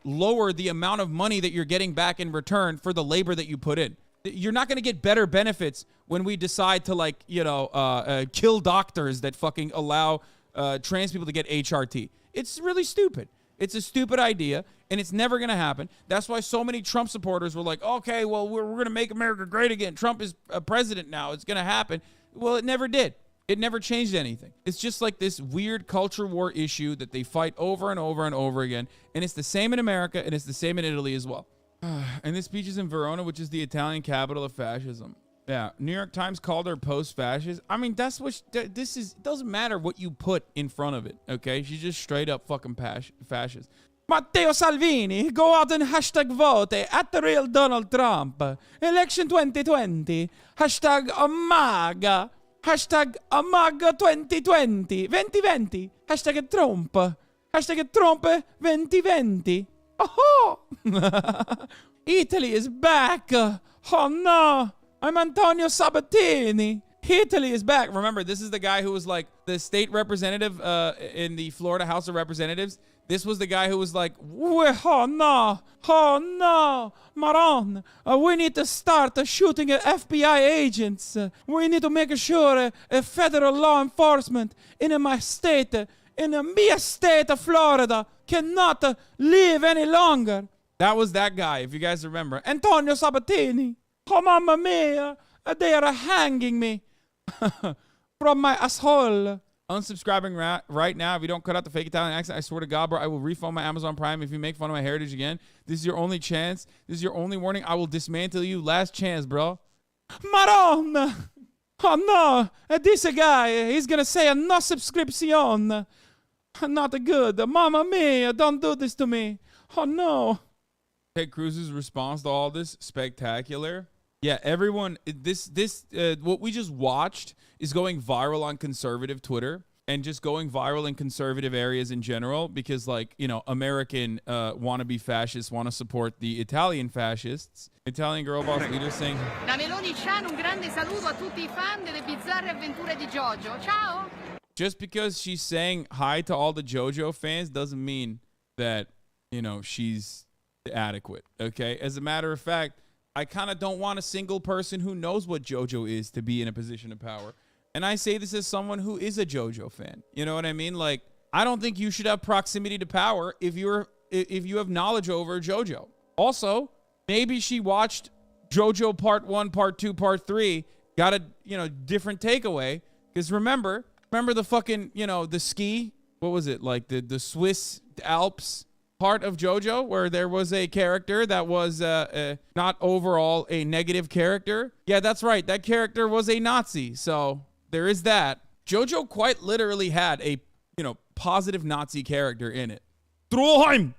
lower the amount of money that you're getting back in return for the labor that you put in. You're not going to get better benefits when we decide to kill doctors that fucking allow trans people to get HRT. It's really stupid. It's a stupid idea, and it's never going to happen. That's why so many Trump supporters were like, okay, well, we're going to make America great again. Trump is a president now. It's going to happen. Well, it never did. It never changed anything. It's just like this weird culture war issue that they fight over and over and over again. And it's the same in America, and it's the same in Italy as well. And this speech is in Verona, which is the Italian capital of fascism. Yeah, New York Times called her post-fascist. I mean, that's what this is. It doesn't matter what you put in front of it, okay? She's just straight up fucking fascist. Matteo Salvini, go out and hashtag vote at the real Donald Trump. Election 2020. Hashtag MAGA. Hashtag MAGA 2020. 2020. Hashtag Trump. Hashtag Trump 2020. Oh! Italy is back. Oh no. I'm Antonio Sabatini. Italy is back. Remember, this is the guy who was like the state representative in the Florida House of Representatives. This was the guy who was like, oh no, Maron, we need to start shooting at FBI agents. We need to make sure federal law enforcement in my state, in the mia state of Florida, cannot live any longer. That was that guy, if you guys remember. Antonio Sabatini. Oh, mamma mia, they are hanging me from my asshole. Unsubscribing right now. If you don't cut out the fake Italian accent, I swear to God, bro, I will refund my Amazon Prime if you make fun of my heritage again. This is your only chance. This is your only warning. I will dismantle you. Last chance, bro. Maron! Oh, no. This guy, he's going to say a no subscription. Not good. Mamma mia, don't do this to me. Oh, no. Ted Cruz's response to all this, spectacular. Yeah, everyone, what we just watched is going viral on conservative Twitter and just going viral in conservative areas in general because, like, you know, American wannabe fascists want to support the Italian fascists. Italian girl boss leader saying, Da Meloni Chan, un grande saluto a tutti I fan delle bizzarre avventure di Jojo. Ciao! Just because she's saying hi to all the JoJo fans doesn't mean that, you know, she's adequate, okay? As a matter of fact, I kind of don't want a single person who knows what JoJo is to be in a position of power. And I say this as someone who is a JoJo fan. You know what I mean? Like, I don't think you should have proximity to power if you have knowledge over JoJo. Also, maybe she watched JoJo Part 1, Part 2, Part 3, got a, you know, different takeaway. Because remember the fucking, you know, the ski, what was it? Like the Swiss Alps part of JoJo where there was a character that was not overall a negative character. Yeah, that's right. That character was a Nazi. So there is that. JoJo quite literally had a, you know, positive Nazi character in it. Troheim!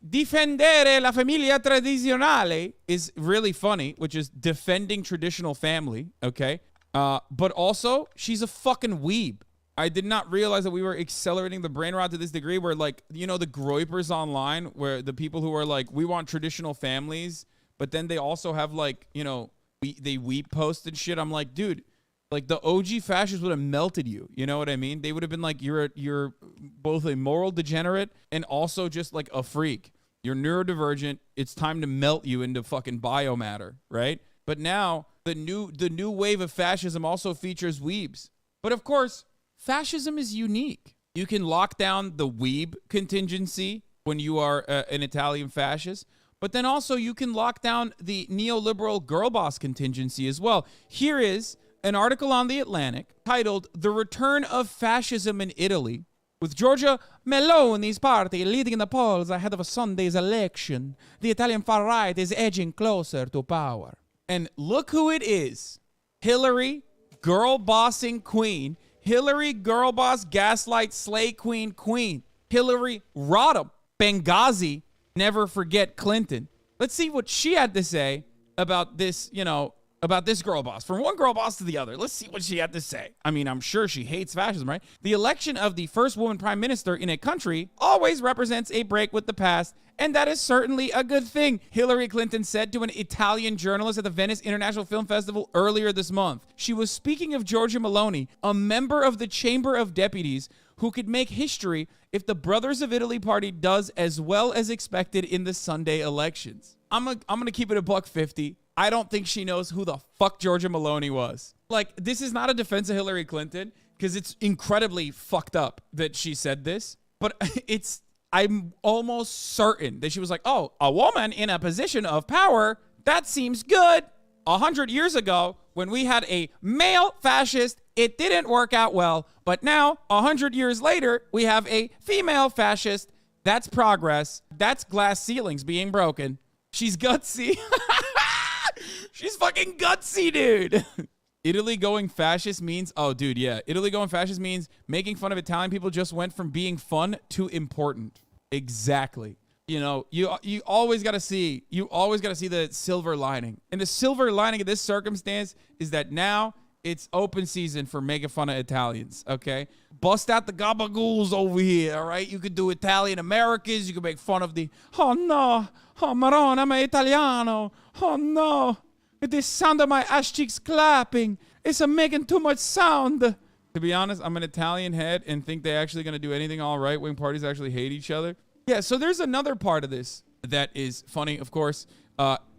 Difendere la famiglia tradizionale is really funny, which is defending traditional family, okay? But also, she's a fucking weeb. I did not realize that we were accelerating the brain rot to this degree where, like, you know, the groypers online, where the people who are like, we want traditional families, but then they also have, like, you know, they weep post and shit. I'm like, dude, like, the OG fascists would have melted you. You know what I mean? They would have been like, you're both a moral degenerate and also just like a freak. You're neurodivergent. It's time to melt you into fucking biomatter, right? But now the new wave of fascism also features weebs. But of course, fascism is unique. You can lock down the weeb contingency when you are an Italian fascist, but then also you can lock down the neoliberal girl boss contingency as well. Here is an article on The Atlantic titled "The Return of Fascism in Italy," with Giorgia Meloni's party leading in the polls ahead of a Sunday's election. The Italian far right is edging closer to power. And look who it is. Hillary, girl bossing queen. Hillary, girl boss, gaslight, slay queen, queen. Hillary, Rodham, Benghazi, never forget Clinton. Let's see what she had to say about this, you know, about this girl boss. From one girl boss to the other. Let's see what she had to say. I mean, I'm sure she hates fascism, right? The election of the first woman prime minister in a country always represents a break with the past, and that is certainly a good thing, Hillary Clinton said to an Italian journalist at the Venice International Film Festival earlier this month. She was speaking of Giorgia Meloni, a member of the Chamber of Deputies who could make history if the Brothers of Italy party does as well as expected in the Sunday elections. I'm gonna keep it a $1.50. I don't think she knows who the fuck Giorgia Meloni was. Like, this is not a defense of Hillary Clinton, because it's incredibly fucked up that she said this, but I'm almost certain that she was like, oh, a woman in a position of power, that seems good. 100 years ago, when we had a male fascist, it didn't work out well. But now, 100 years later, we have a female fascist. That's progress. That's glass ceilings being broken. She's gutsy. She's fucking gutsy, dude. Italy going fascist means, oh, dude, yeah. Italy going fascist means making fun of Italian people just went from being fun to important. Exactly. You know, you always got to see, the silver lining. And the silver lining of this circumstance is that now it's open season for making fun of Italians, okay? Bust out the gabagools over here, all right? You could do Italian Americans. You could make fun of the, oh, no. Oh, Maronna, I'm Italiano. Oh, no. The sound of my ass cheeks clapping. It's making too much sound. To be honest, I'm an Italian head and think they're actually going to do anything all right-wing parties actually hate each other. Yeah, so there's another part of this that is funny, of course.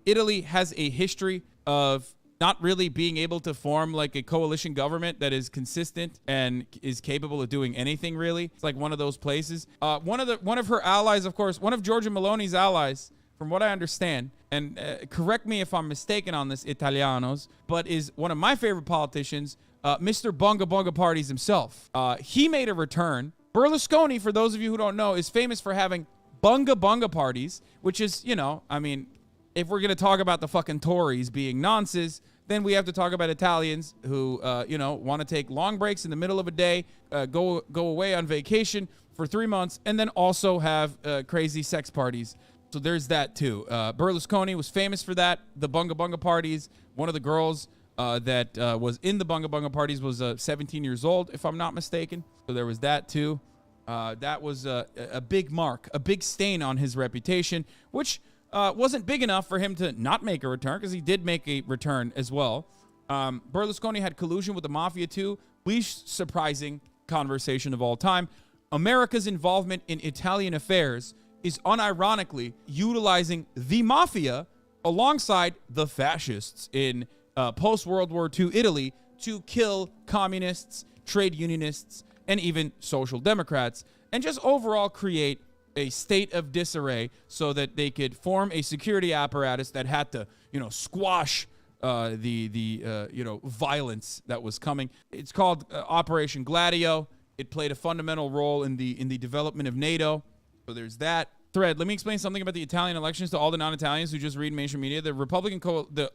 Italy has a history of not really being able to form like a coalition government that is consistent and is capable of doing anything really. It's like one of those places. One of her allies, of course, one of Giorgia Meloni's allies, from what I understand, and correct me if I'm mistaken on this, Italianos, but is one of my favorite politicians, Mr. Bunga Bunga Parties himself. He made a return. Berlusconi, for those of you who don't know, is famous for having Bunga Bunga parties, which is, you know, I mean, if we're going to talk about the fucking Tories being nonces, then we have to talk about Italians who, you know, want to take long breaks in the middle of a day, go away on vacation for 3 months, and then also have crazy sex parties. So there's that too. Berlusconi was famous for that. The Bunga Bunga parties. One of the girls that was in the Bunga Bunga parties was 17 years old, if I'm not mistaken. So there was that too. That was a big mark, a big stain on his reputation, which wasn't big enough for him to not make a return, because he did make a return as well. Berlusconi had collusion with the mafia too. Least surprising conversation of all time. America's involvement in Italian affairs is unironically utilizing the mafia alongside the fascists in post-World War II Italy to kill communists, trade unionists, and even social democrats, and just overall create a state of disarray so that they could form a security apparatus that had to, you know, squash the violence that was coming. It's called Operation Gladio. It played a fundamental role in the development of NATO. So there's that. Thread. Let me explain something about the Italian elections to all the non-Italians who just read mainstream media. The Republican,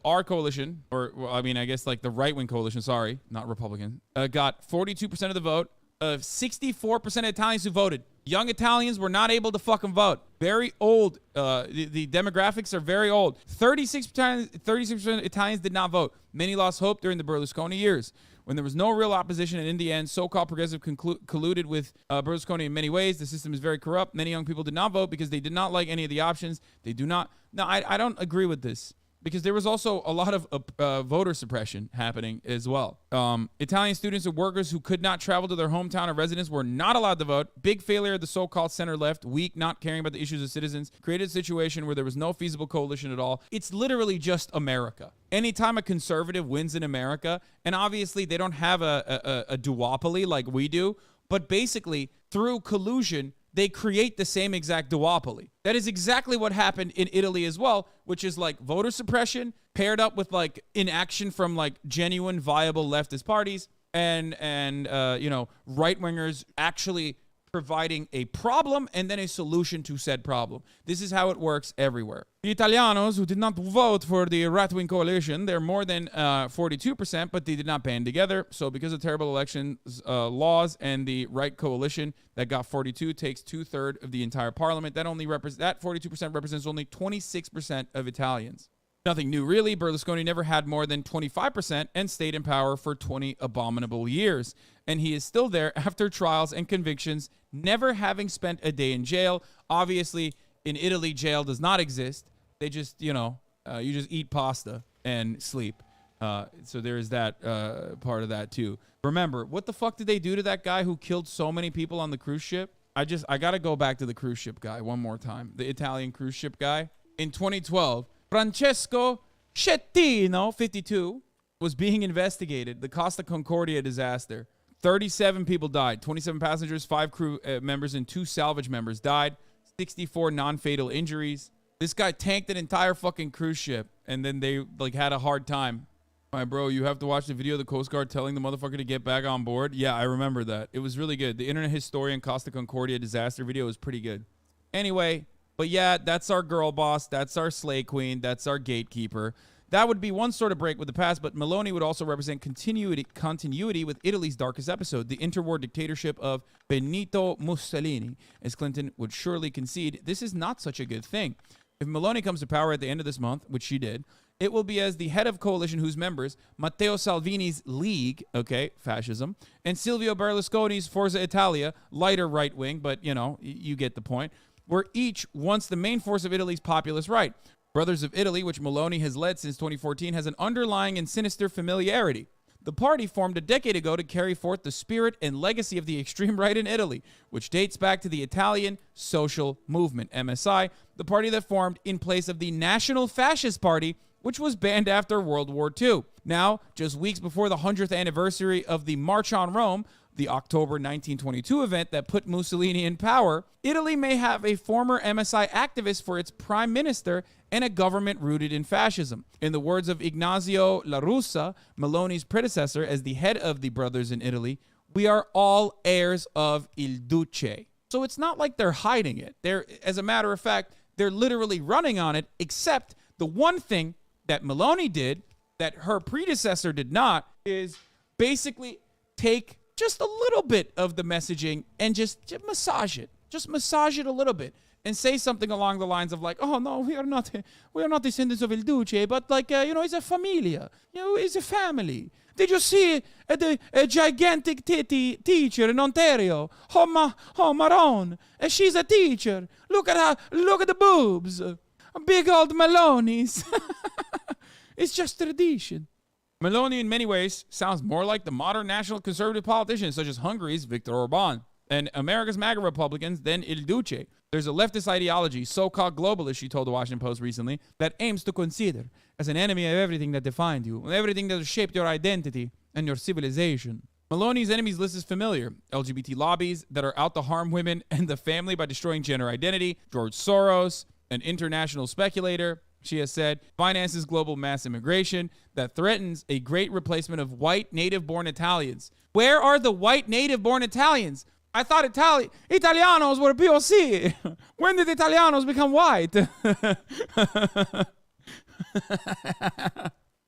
our coalition, or well, I mean, I guess like the right-wing coalition, sorry, not Republican, got 42% of the vote of 64% of Italians who voted. Young Italians were not able to fucking vote. Very old. The demographics are very old. 36% of Italians did not vote. Many lost hope during the Berlusconi years. When there was no real opposition, and in the end, so-called progressive colluded with Berlusconi in many ways. The system is very corrupt. Many young people did not vote because they did not like any of the options. They do not. No, I don't agree with this, because there was also a lot of voter suppression happening as well. Italian students and workers who could not travel to their hometown or residence were not allowed to vote. Big failure of the so-called center left, weak, not caring about the issues of citizens, created a situation where there was no feasible coalition at all. It's literally just America. Anytime a conservative wins in America, and obviously they don't have a duopoly like we do, but basically through collusion, they create the same exact duopoly. That is exactly what happened in Italy as well, which is like voter suppression paired up with like inaction from like genuine viable leftist parties and right-wingers actually providing a problem and then a solution to said problem. This is how it works everywhere. The Italianos who did not vote for the right-wing coalition, they're more than 42%, but they did not band together. So because of terrible elections laws and the right coalition that got 42 takes 2/3 of the entire parliament, that 42% represents only 26% of Italians. Nothing new, really. Berlusconi never had more than 25% and stayed in power for 20 abominable years. And he is still there after trials and convictions, never having spent a day in jail. Obviously, in Italy, jail does not exist. They just, you just eat pasta and sleep. So there is that part of that, too. Remember, what the fuck did they do to that guy who killed so many people on the cruise ship? I got to go back to the cruise ship guy one more time. The Italian cruise ship guy. In 2012, Francesco Schettino, 52, was being investigated. The Costa Concordia disaster. 37 people died. 27 passengers, 5 crew members, and 2 salvage members died. 64 non-fatal injuries. This guy tanked an entire fucking cruise ship and then they like had a hard time. My bro, you have to watch the video of the Coast Guard telling the motherfucker to get back on board. Yeah, I remember that. It was really good. The Internet Historian Costa Concordia disaster video was pretty good. Anyway, but yeah, that's our girl boss. That's our slay queen. That's our gatekeeper. That would be one sort of break with the past, but Meloni would also represent continuity with Italy's darkest episode, the interwar dictatorship of Benito Mussolini. As Clinton would surely concede, this is not such a good thing. If Meloni comes to power at the end of this month, which she did, it will be as the head of coalition whose members, Matteo Salvini's League, okay, fascism, and Silvio Berlusconi's Forza Italia, lighter right wing, but, you know, you get the point, were each once the main force of Italy's populist right. Brothers of Italy, which Meloni has led since 2014, has an underlying and sinister familiarity. The party formed a decade ago to carry forth the spirit and legacy of the extreme right in Italy, which dates back to the Italian Social Movement, MSI, the party that formed in place of the National Fascist Party, which was banned after World War II. Now, just weeks before the 100th anniversary of the March on Rome, the October 1922 event that put Mussolini in power, Italy may have a former MSI activist for its prime minister and a government rooted in fascism. In the words of Ignazio La Russa, Meloni's predecessor as the head of the Brothers in Italy, we are all heirs of Il Duce. So it's not like they're hiding it. As a matter of fact, they're literally running on it, except the one thing that Meloni did that her predecessor did not is basically take just a little bit of the messaging and just massage it. Just massage it a little bit and say something along the lines of like, oh no, we are not descendants of Il Duce, but like, it's a familia, it's a family. Did you see a gigantic titty teacher in Ontario? Oh, Maron, and she's a teacher. Look at her, look at the boobs. Big old Melonies. It's just tradition. Meloni, in many ways, sounds more like the modern national conservative politicians, such as Hungary's Viktor Orban, and America's MAGA Republicans than Il Duce. There's a leftist ideology, so-called globalist, she told the Washington Post recently, that aims to consider as an enemy of everything that defined you, everything that has shaped your identity and your civilization. Meloni's enemies list is familiar. LGBT lobbies that are out to harm women and the family by destroying gender identity, George Soros, an international speculator, she has said, finances global mass immigration that threatens a great replacement of white native-born Italians. Where are the white native-born Italians? I thought Italianos were POC. When did Italianos become white?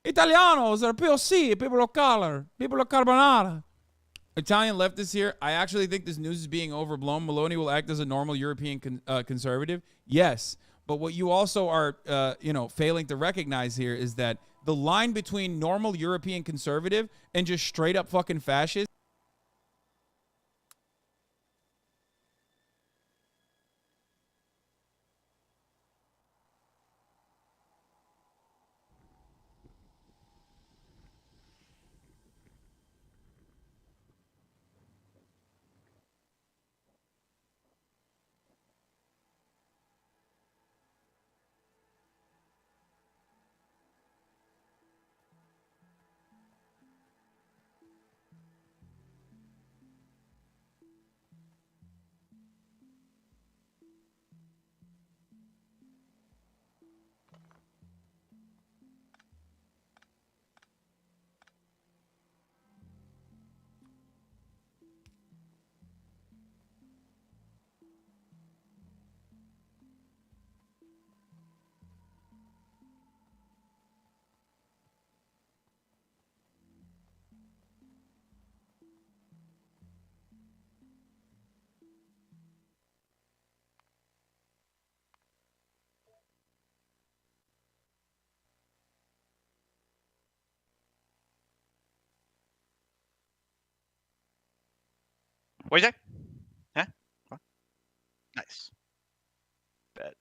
Italianos are POC, people of color, people of carbonara. Italian leftists here, I actually think this news is being overblown. Meloni will act as a normal European conservative. Yes. But what you also are, failing to recognize here is that the line between normal European conservative and just straight up fucking fascist. What'd you say? Huh? What? Nice. Bet.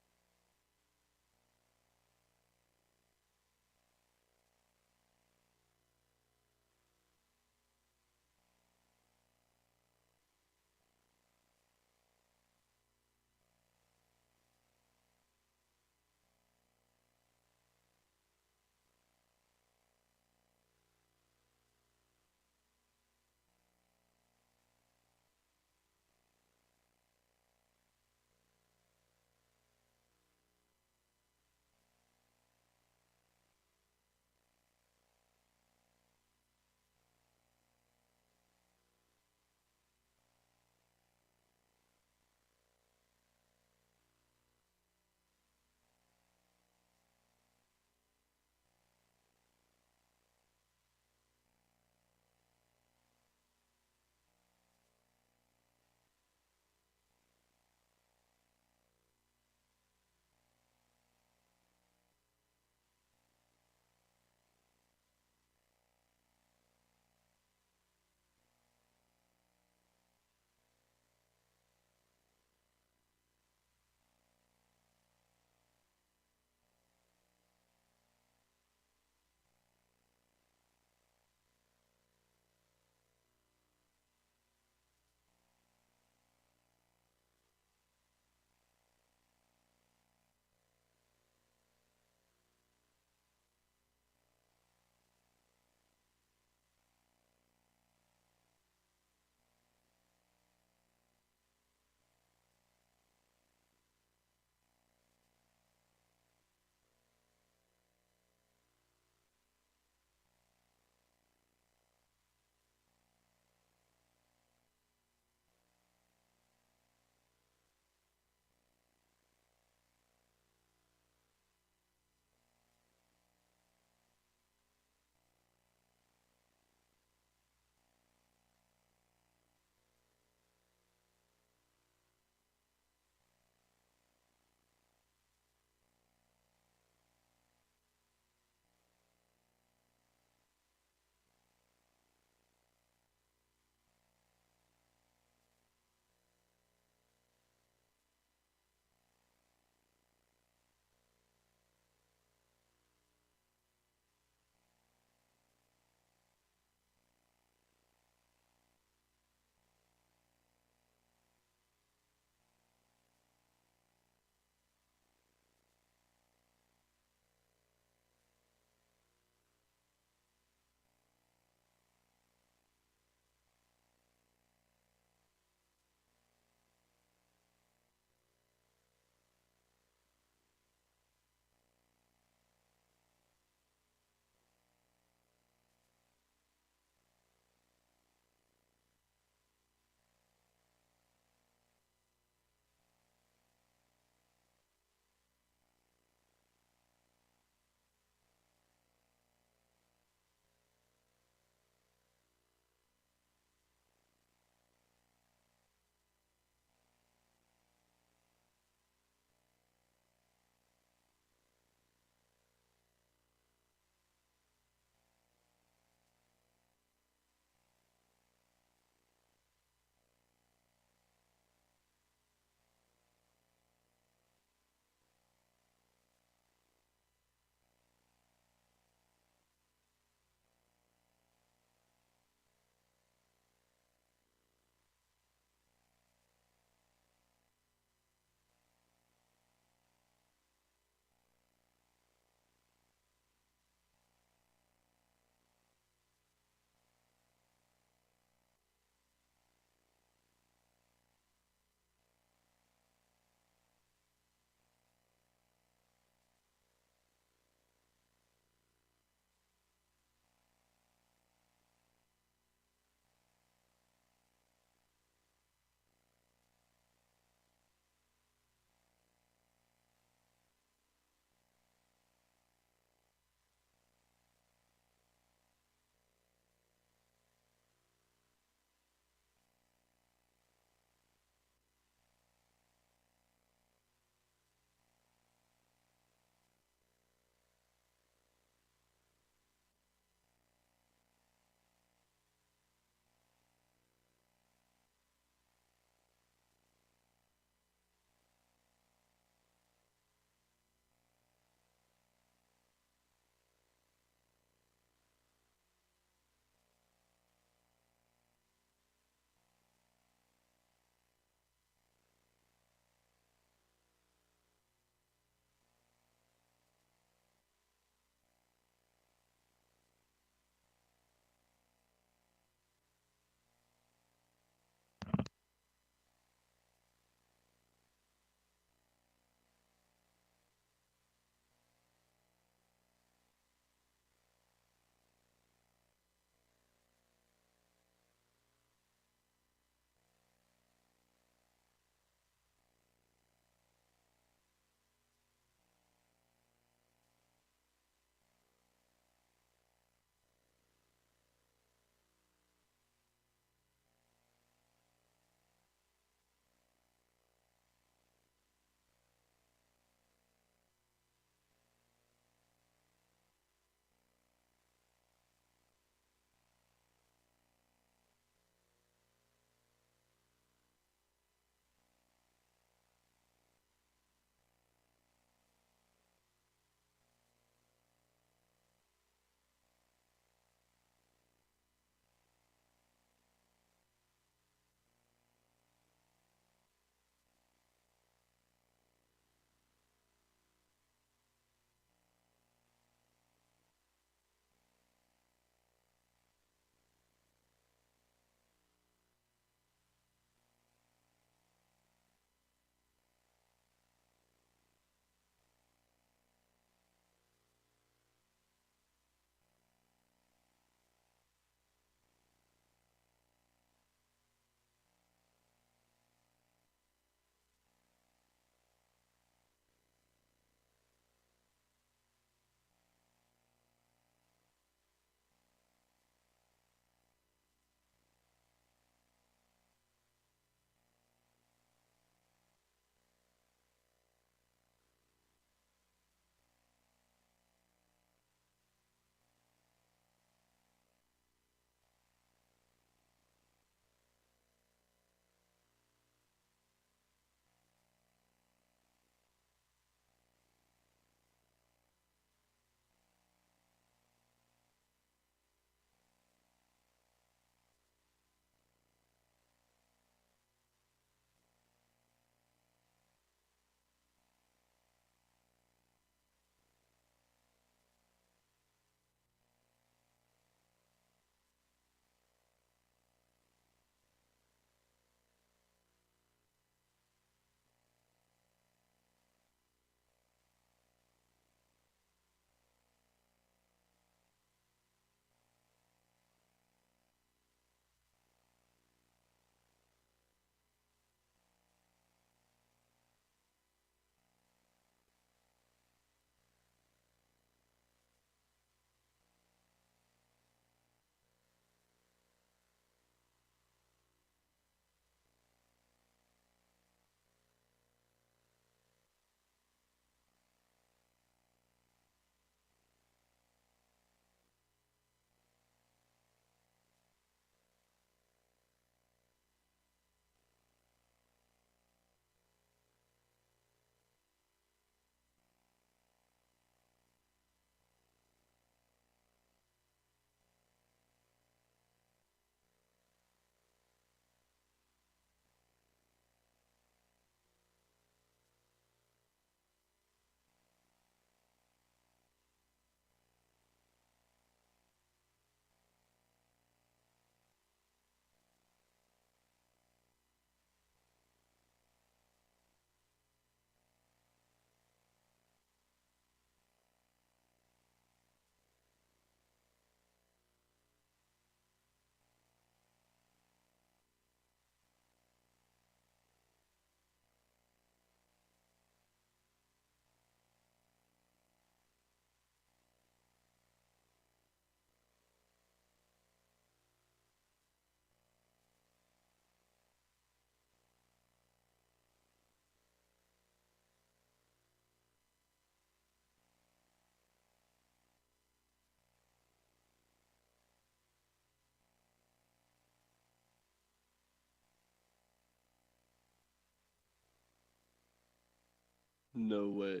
No way.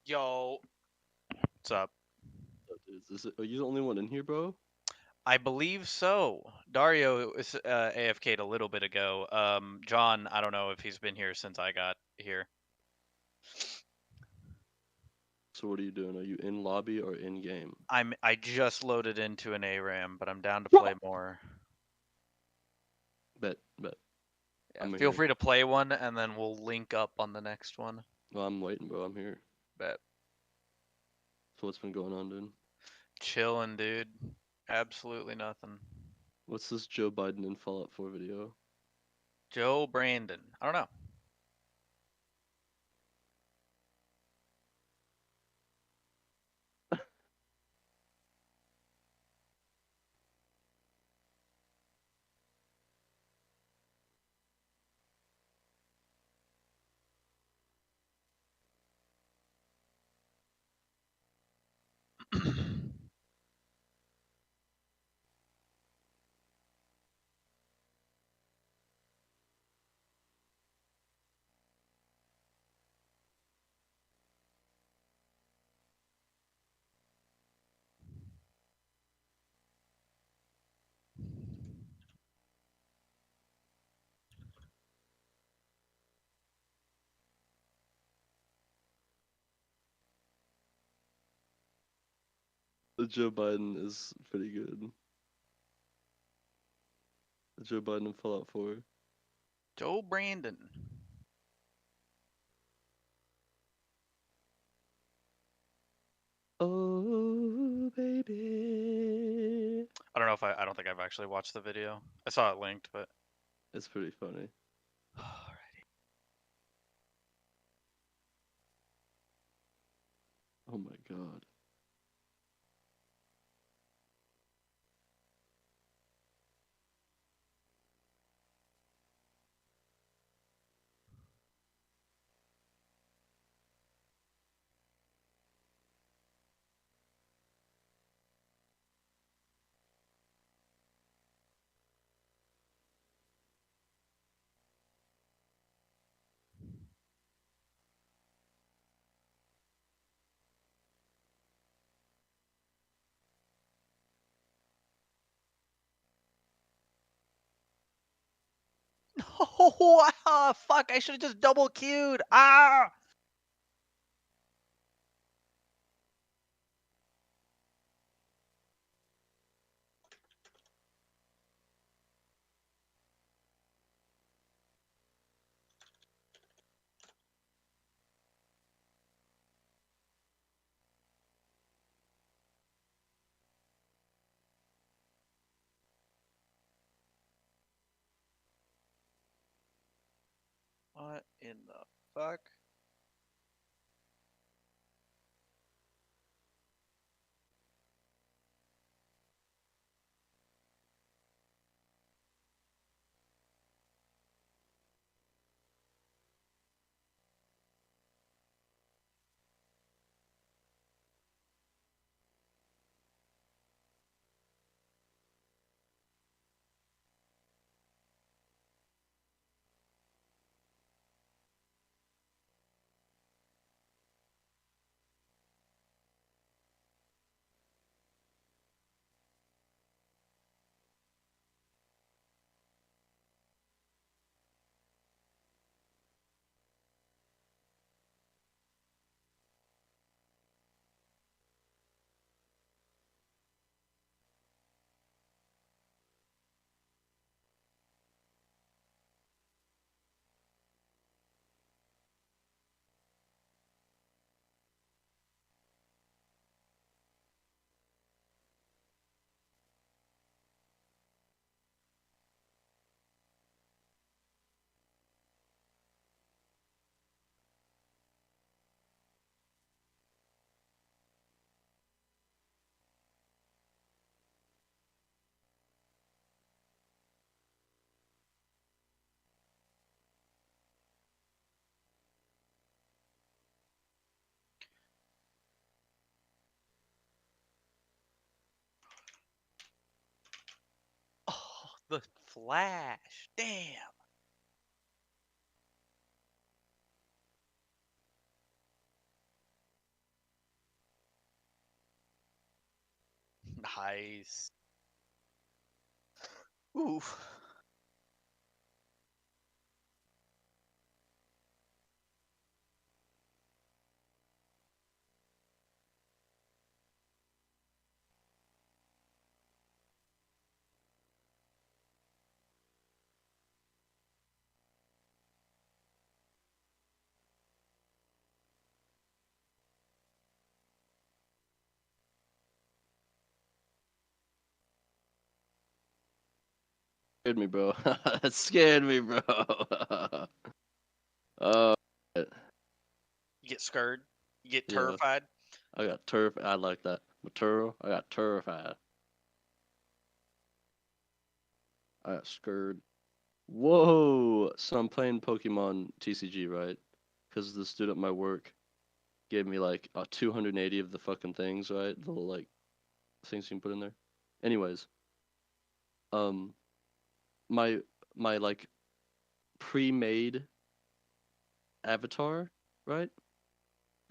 Yo. What's up? Are you the only one in here, bro? I believe so. Dario is AFK'd a little bit ago. John, I don't know if he's been here since I got here. So what are you doing? Are you in lobby or in game? I just loaded into an ARAM, but I'm down to play more. Bet. Yeah, I'm feel here. free to play one, and then we'll link up on the next one. Well, I'm waiting, bro. I'm here. Bet. So what's been going on, dude? Chilling, dude. Absolutely nothing. What's this Joe Biden in Fallout 4 video? Joe Brandon. I don't know. The Joe Biden is pretty good. The Joe Biden in Fallout 4. Joe Brandon. Oh, baby. I don't know if I don't think I've actually watched the video. I saw it linked, but It's pretty funny. Alrighty. Oh my god. Oh, fuck! I should have just double queued. Ah! What in the fuck? Oh, the flash. Damn. Nice. Ooh. Scared me, bro. That scared me, bro. uh, You get scared. You get yeah. terrified. I got turf. I like that. Maturo. I got terrified. I got scared. Whoa! So I'm playing Pokemon TCG, right? Because the dude at my work gave me like 280 of the fucking things, right? The little like things you can put in there. Anyways, um, my my like pre-made avatar, right,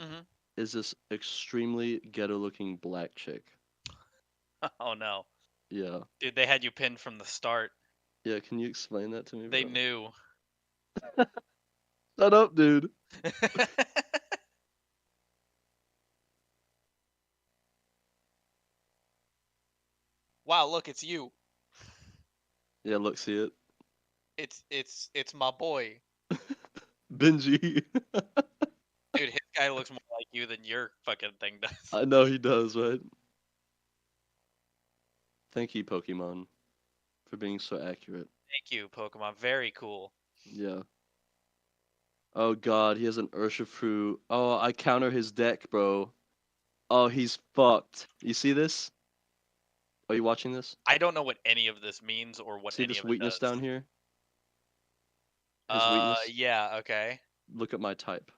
Mm-hmm. is this extremely ghetto-looking black chick. Oh no. Yeah. Dude, they had you pinned from the start. Yeah, can you explain that to me, They bro? knew. Shut up, dude. Wow, look, it's you. Yeah, look, see it? It's my boy. Benji. Dude, his guy looks more like you than your fucking thing does. I know he does, right? Thank you, Pokemon, for being so accurate. Thank you, Pokemon. Very cool. Yeah. Oh god, he has an Urshifu. Oh, I counter his deck, bro. Oh, he's fucked. You see this? Are you watching this? I don't know what any of this means or what See any this of it weakness does. down here? His weakness? Yeah, okay. Look at my type.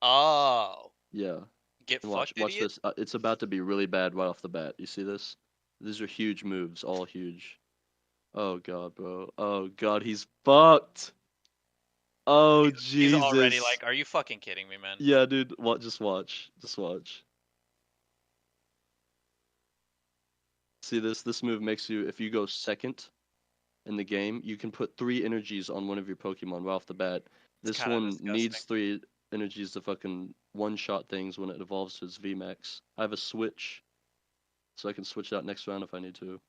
Oh. Yeah. Get And watch, fucked, watch idiot. this. It's about to be really bad right off the bat. You see this? These are huge moves, all huge. Oh god, bro. Oh god, he's fucked. Oh He's already Jesus. like, are you fucking kidding me, man? Yeah, dude. What? Just watch. Just watch. See this? This move makes you, if you go second in the game, you can put 3 energies on one of your Pokemon right off the bat. It's This kinda one disgusting. needs 3 energies to fucking one-shot things when it evolves to its VMAX. I have a switch, so I can switch it out next round if I need to.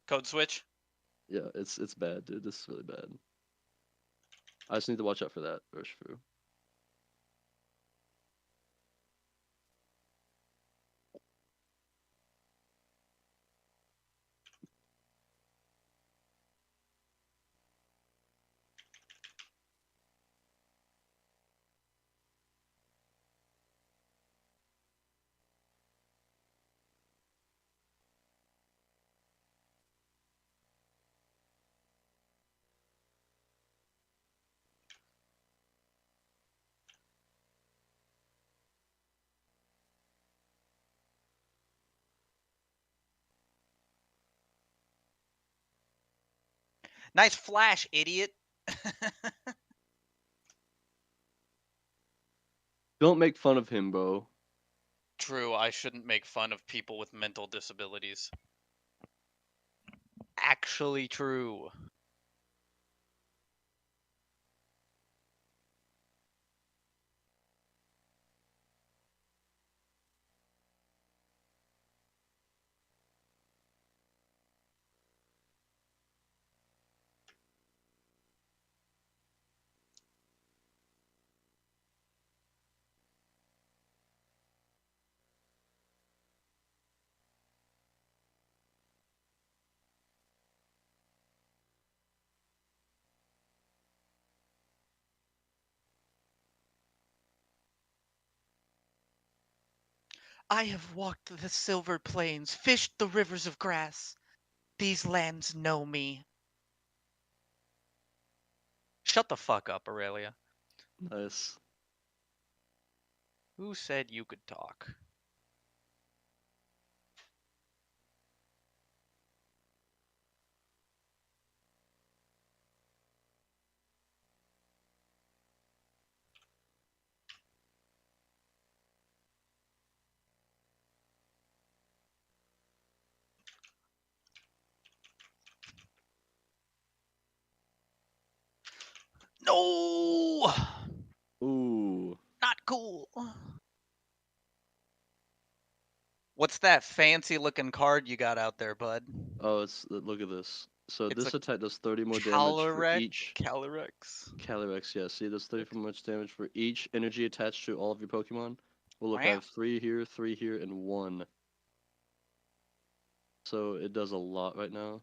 Code switch? Yeah, it's bad, dude. This is really bad. I just need to watch out for that, Urshifu. Nice flash, idiot. Don't make fun of him, bro. True, I shouldn't make fun of people with mental disabilities. Actually true. I have walked the silver plains, fished the rivers of grass. These lands know me. Shut the fuck up, Aurelia. Nice. Who said you could talk? No, Ooh. not cool. What's that fancy looking card you got out there, bud? Oh, look at this. So It's a this attack does 30 more damage for Calyrex. each. Calyrex. Yeah. See, does 30 much damage for each energy attached to all of your Pokemon. Well, look, I Wow. have 3 here, 3 here, and 1. So it does a lot right now.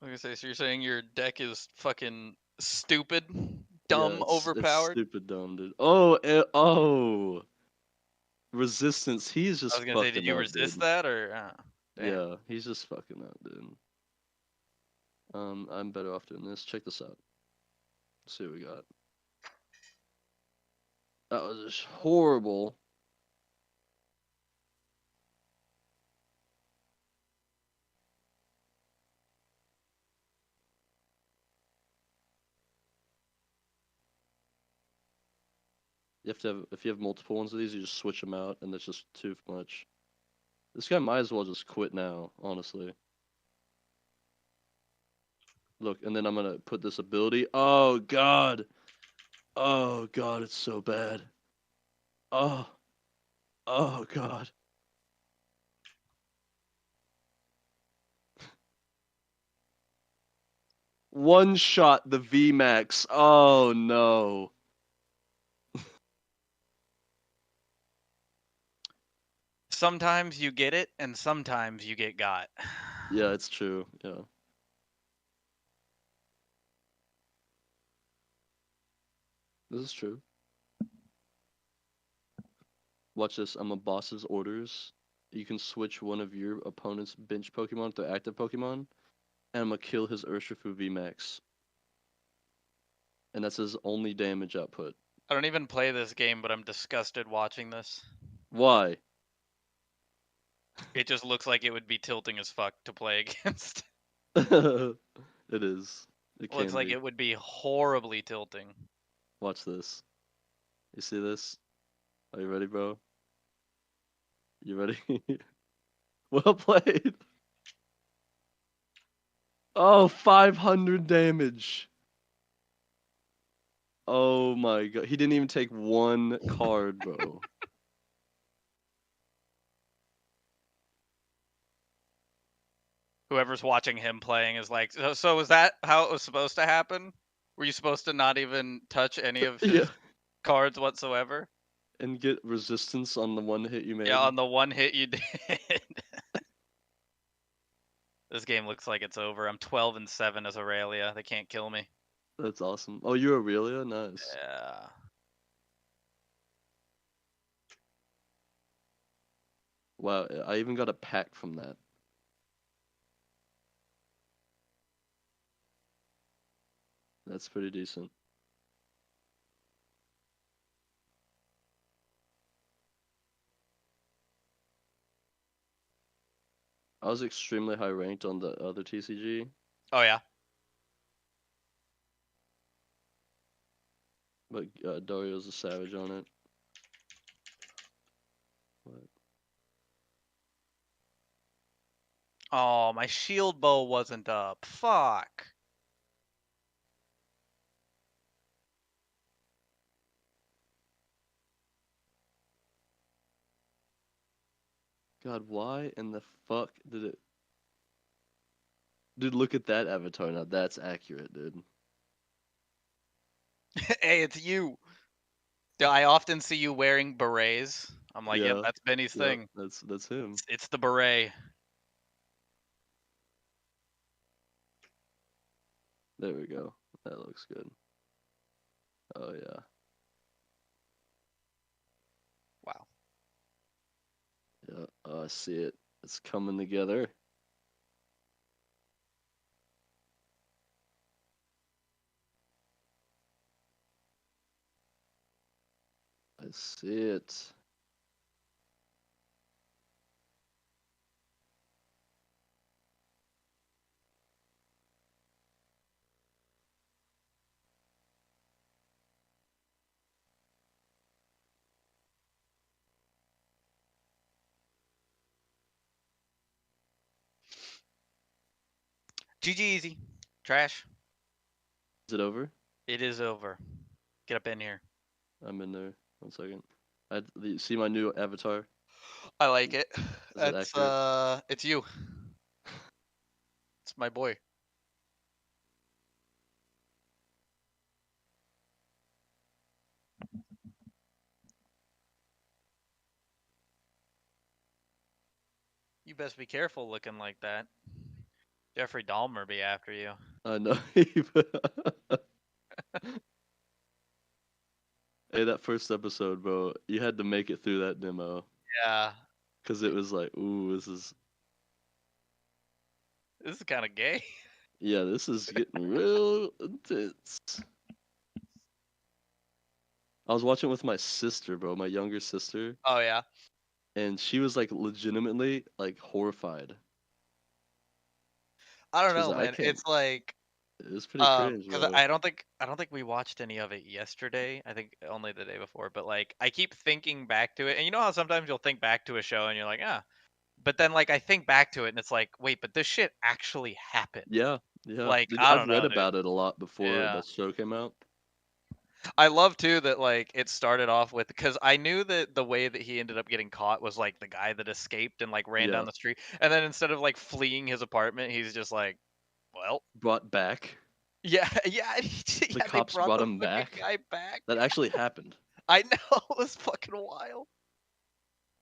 Like I say, so you're saying your deck is fucking stupid, Yeah, dumb, it's overpowered? stupid dumb, dude. Oh. Resistance, he's I just was gonna say, did fucking you up, resist dude. that or? Damn. Yeah, he's just fucking up, dude. I'm better off doing this. Check this out. Let's see what we got. That was just horrible. You have to have, if you have multiple ones of these, you just switch them out, and that's just too much. This guy might as well just quit now, honestly. Look, and then I'm gonna put this ability. Oh god! Oh god, it's so bad. Oh. Oh god. One shot the VMAX. Oh no. Sometimes you get it, and sometimes you get got. Yeah, it's true. Yeah. This is true. Watch this. I'm a boss's orders. You can switch one of your opponent's bench Pokemon to active Pokemon, and I'm gonna kill his Urshifu VMAX. And that's his only damage output. I don't even play this game, but I'm disgusted watching this. Why? It just looks like it would be tilting as fuck to play against. It is. It Looks can like be. it would be horribly tilting. Watch this. You see this? Are you ready, bro? You ready? Well played. Oh, 500 damage. Oh my god. He didn't even take one card, bro. Whoever's watching him playing is like, so is that how it was supposed to happen? Were you supposed to not even touch any of his Yeah. cards whatsoever? And get resistance on the one hit you made. Yeah, on the one hit you did. This game looks like it's over. I'm 12-7 as Aurelia. They can't kill me. That's awesome. Oh, you're Aurelia? Nice. Yeah. Wow, I even got a pack from that. That's pretty decent. I was extremely high ranked on the other TCG. Oh yeah. But Dario's a savage on it. What? Oh, my shield bow wasn't up. Fuck. God, why in the fuck did it... Dude, look at that avatar now. That's accurate, dude. Hey, it's you. I often see you wearing berets. I'm like, yep, Yeah. that's Benny's Yeah, thing. that's him. It's the beret. There we go. That looks good. Oh yeah. Wow. Yeah, I see it. It's coming together. I see it. GG easy. Trash. Is it over? It is over. Get up in here. I'm in there. 1 second. See my new avatar? I like it. Is it That's accurate? it's you. It's my boy. You best be careful looking like that. Jeffrey Dahmer be after you. I know. Hey, that first episode, bro, you had to make it through that demo. Yeah. Cause it was like, ooh, this is kind of gay. yeah, this is getting real intense. I was watching with my sister, bro, my younger sister, Oh yeah. and she was like legitimately like horrified. I don't She was know, like, I man. can't. It's like It's pretty cringe, because bro. I don't think we watched any of it yesterday. I think only the day before. But like I keep thinking back to it, and you know how sometimes you'll think back to a show and you're like, ah. But then like I think back to it and it's like, wait, but this shit actually happened. Yeah, yeah. Like I I've don't read know, dude. about it a lot before Yeah. that show came out. I love too that like it started off with because I knew that the way that he ended up getting caught was like the guy that escaped and like ran down Yeah. the street, and then instead of like fleeing his apartment, he's just like, well, Brought back. yeah, yeah, The yeah. They cops brought brought the him fucking back. guy back. That actually happened. I know it was fucking wild.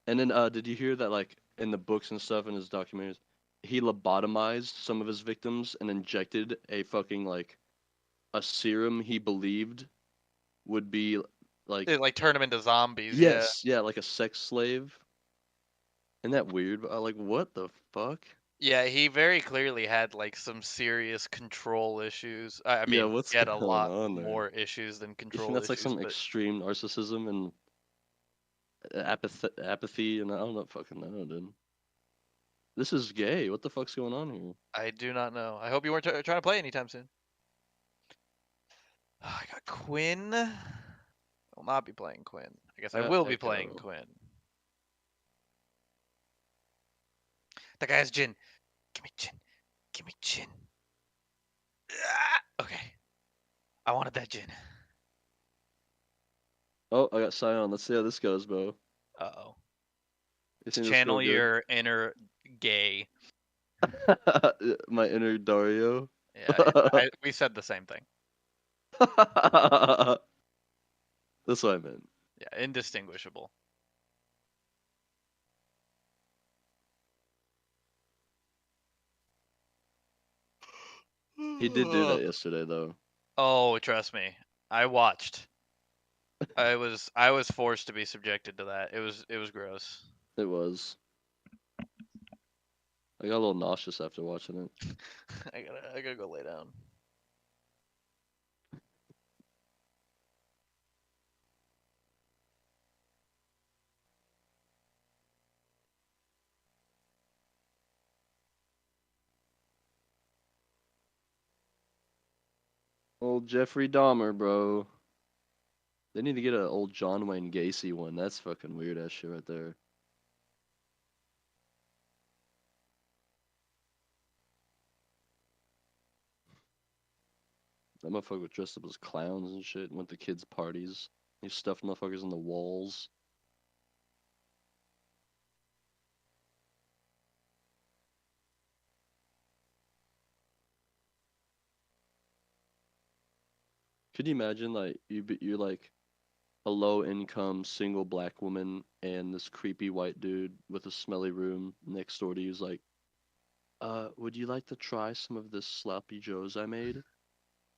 And then, did you hear that, like, in the books and stuff in his documentaries, he lobotomized some of his victims and injected a fucking, like, a serum he believed would be, like, It like turned him into zombies. Yeah. yes, yeah, like a sex slave. Isn't that weird? Like, what the fuck? Yeah, he very clearly had like some serious control issues. I Yeah, mean, what's he had a going lot on there? more issues than You think control that's like issues, some but extreme narcissism and apathy, and I don't know, fucking know, dude. This is gay. What the fuck's going on here? I do not know. I hope you weren't trying to play anytime soon. I got Quinn. I will not be playing Quinn. I guess I I got will be playing Echo. Quinn. That guy has Jin. Give me Jin. Give me Jin. Ah! Okay. I wanted that Jin. Oh, I got Scion. Let's see how this goes, bro. Uh-oh. You Let's think this go channel good? your inner gay. My inner Dario. Yeah, we said the same thing. That's what I meant. Yeah, indistinguishable. He did do that yesterday, though. Oh, trust me. I watched. I was forced to be subjected to that. It was gross. It was. I got a little nauseous after watching it. I gotta go lay down. Old Jeffrey Dahmer, bro. They need to get an old John Wayne Gacy one. That's fucking weird ass shit right there. That motherfucker was dressed up as clowns and shit and went to kids' parties. He stuffed motherfuckers in the walls. Could you imagine, like, you're like a low income single black woman and this creepy white dude with a smelly room next door to you is like, would you like to try some of this sloppy joes I made?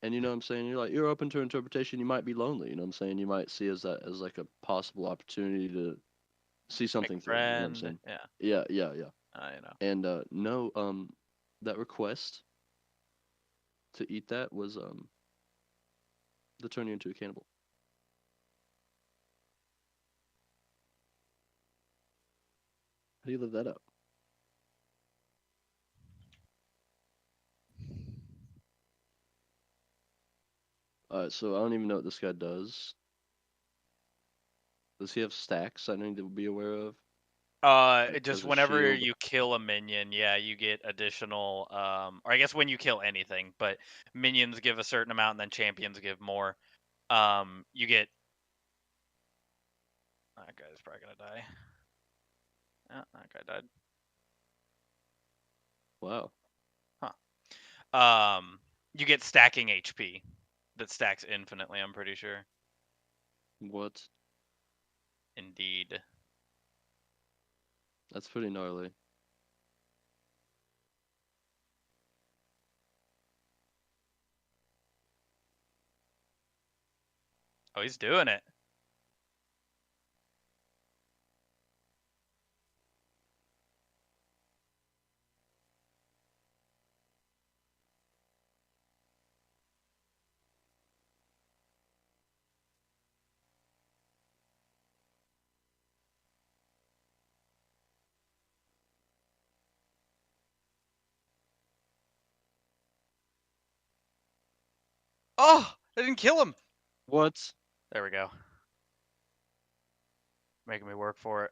And you know what I'm saying? You're like, you're open to interpretation. You might be lonely. You know what I'm saying? You might see as that as like a possible opportunity to see Make a something through. You know what I'm friend. saying? Yeah. Yeah, yeah, yeah. You know. And no, that request to eat that was to turn you into a cannibal. How do you live that up? Alright, so I don't even know what this guy does. Does he have stacks I need to be aware of? Just as a whenever shield. you kill a minion, yeah, you get additional, or I guess when you kill anything, but minions give a certain amount and then champions give more. You get. That guy's probably gonna die. Oh, that guy died. Wow. You get stacking HP that stacks infinitely, I'm pretty sure. What? Indeed. That's pretty gnarly. Oh, he's doing it. Oh, I didn't kill him. What? There we go. Making me work for it.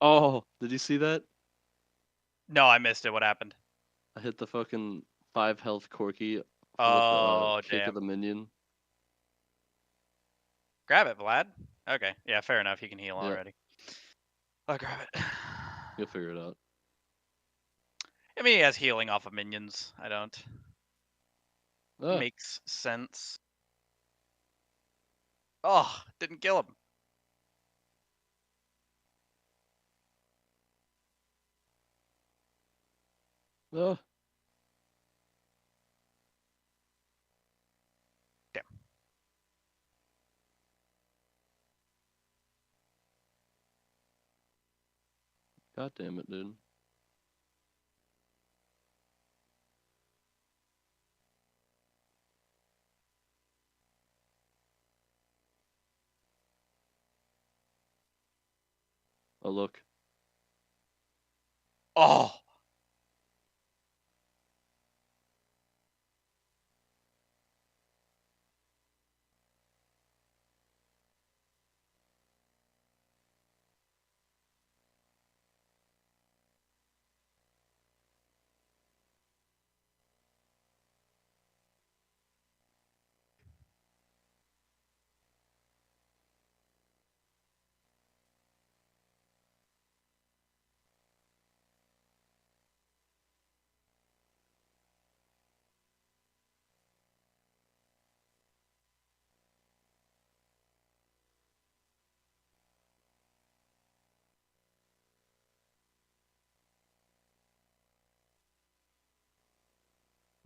Oh, did you see that? No, I missed it. What happened? I hit the fucking 5 health Corky with the Oh, kick of damn. the minion. Grab it, Vlad. Okay. Yeah, fair enough. He can heal Yeah. already. I'll grab it. You'll figure it out. I mean, he has healing off of minions. I don't. Ah. Makes sense. Oh, didn't kill him. Ah. Damn. God damn it, dude. Oh, look. Oh.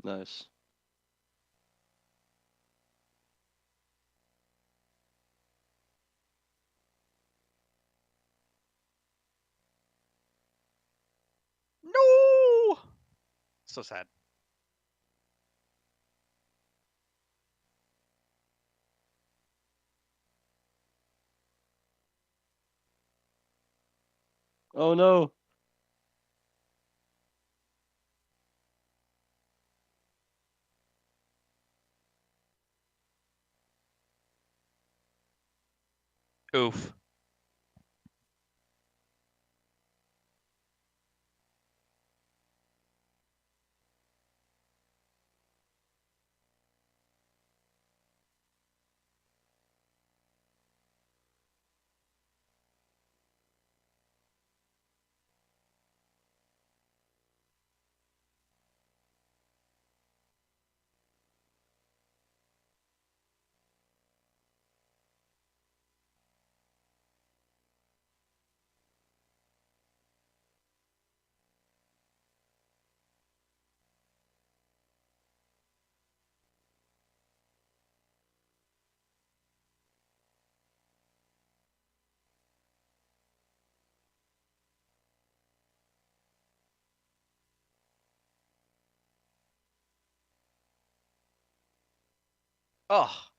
Nice. No. So sad. Oh no. Oof. Oh.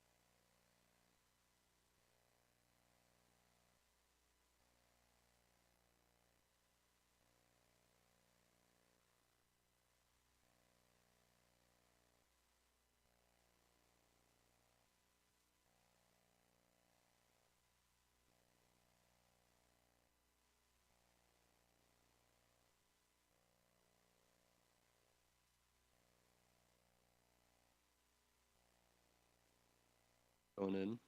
Going in.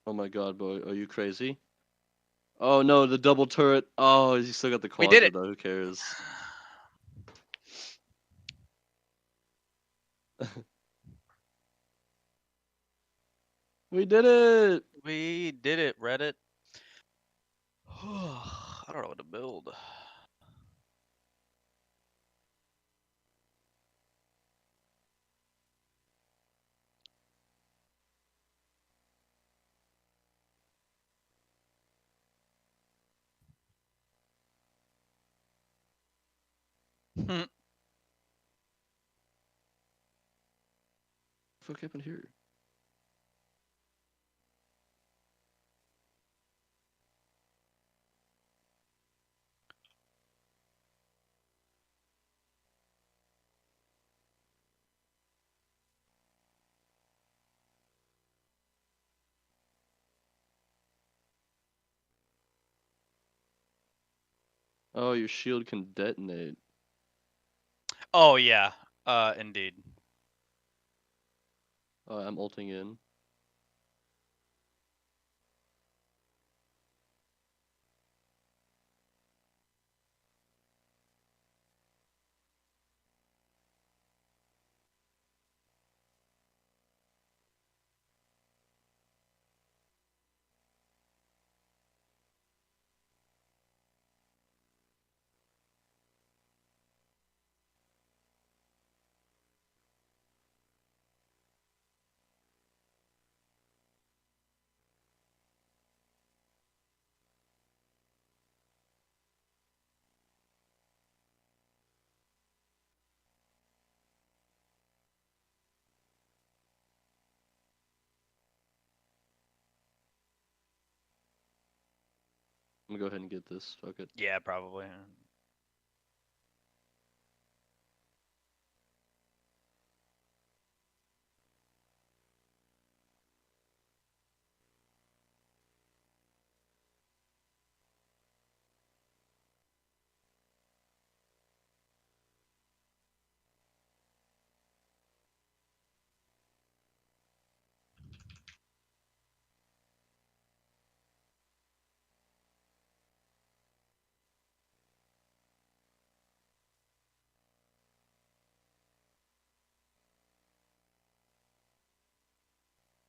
Oh my god, boy, are you crazy? Oh no, the double turret. Oh, you still got the We did quadra it. though, who cares? We did it! We did it, Reddit. I don't know what to build. What the fuck happened here? Oh, your shield can detonate. Oh yeah. Indeed. I'm ulting in. I'm gonna go ahead and get this. Fuck it. Yeah, probably.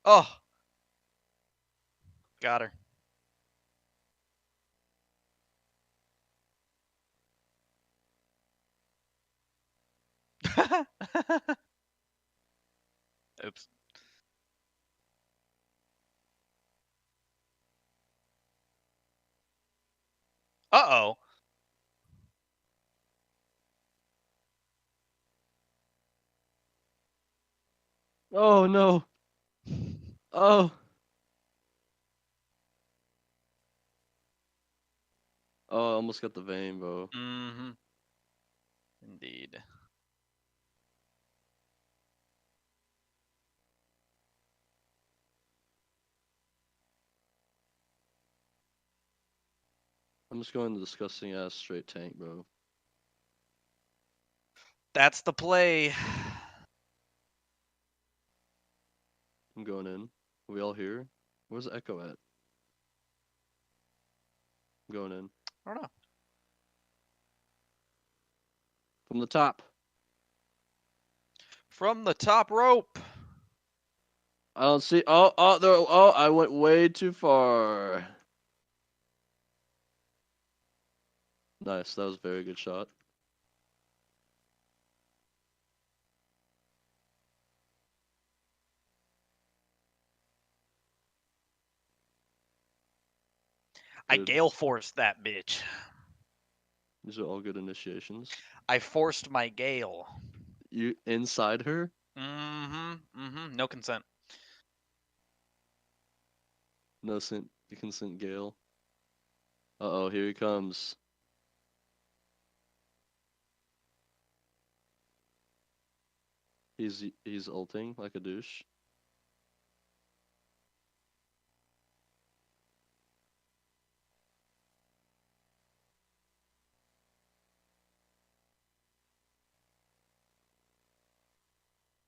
Oh. Got her. Oops. Uh-oh. Oh no! Oh! Oh, I almost got the vein, bro. Mm-hmm. Indeed. I'm just going the disgusting ass straight tank, bro. That's the play. I'm going in. Are we all here? Where's the echo at? I'm going in. I don't know. From the top. From the top rope. I don't see. Oh, there. Oh, I went way too far. Nice. That was a very good shot. I Good. gale forced that bitch. These are all good initiations. I forced my gale. You inside her? No consent. No consent, Gale. Uh-oh, here he comes. He's ulting like a douche.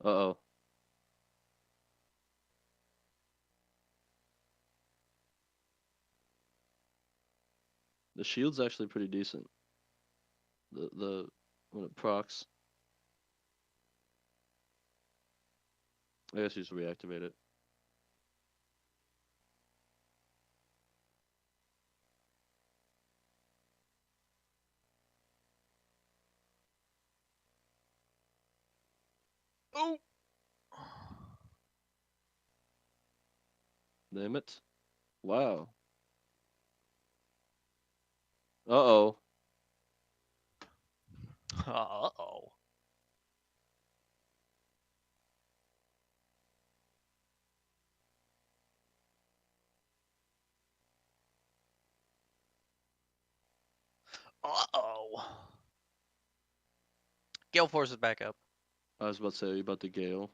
Uh-oh. The shield's actually pretty decent. The when it procs. I guess you just reactivate it. Oh. Damn it. Wow. Uh-oh. Uh-oh. Uh-oh. Gale force is back up. I was about to say, are you about to Gale?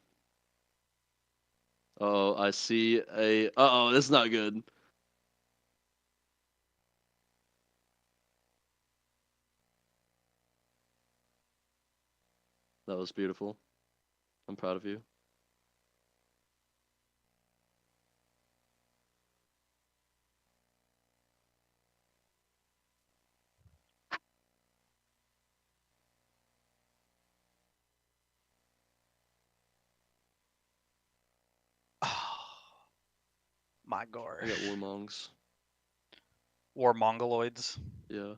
Uh-oh, I see a... Uh-oh, this is not good. That was beautiful. I'm proud of you. My gosh. I got Warmongs. War Mongoloids. Yeah.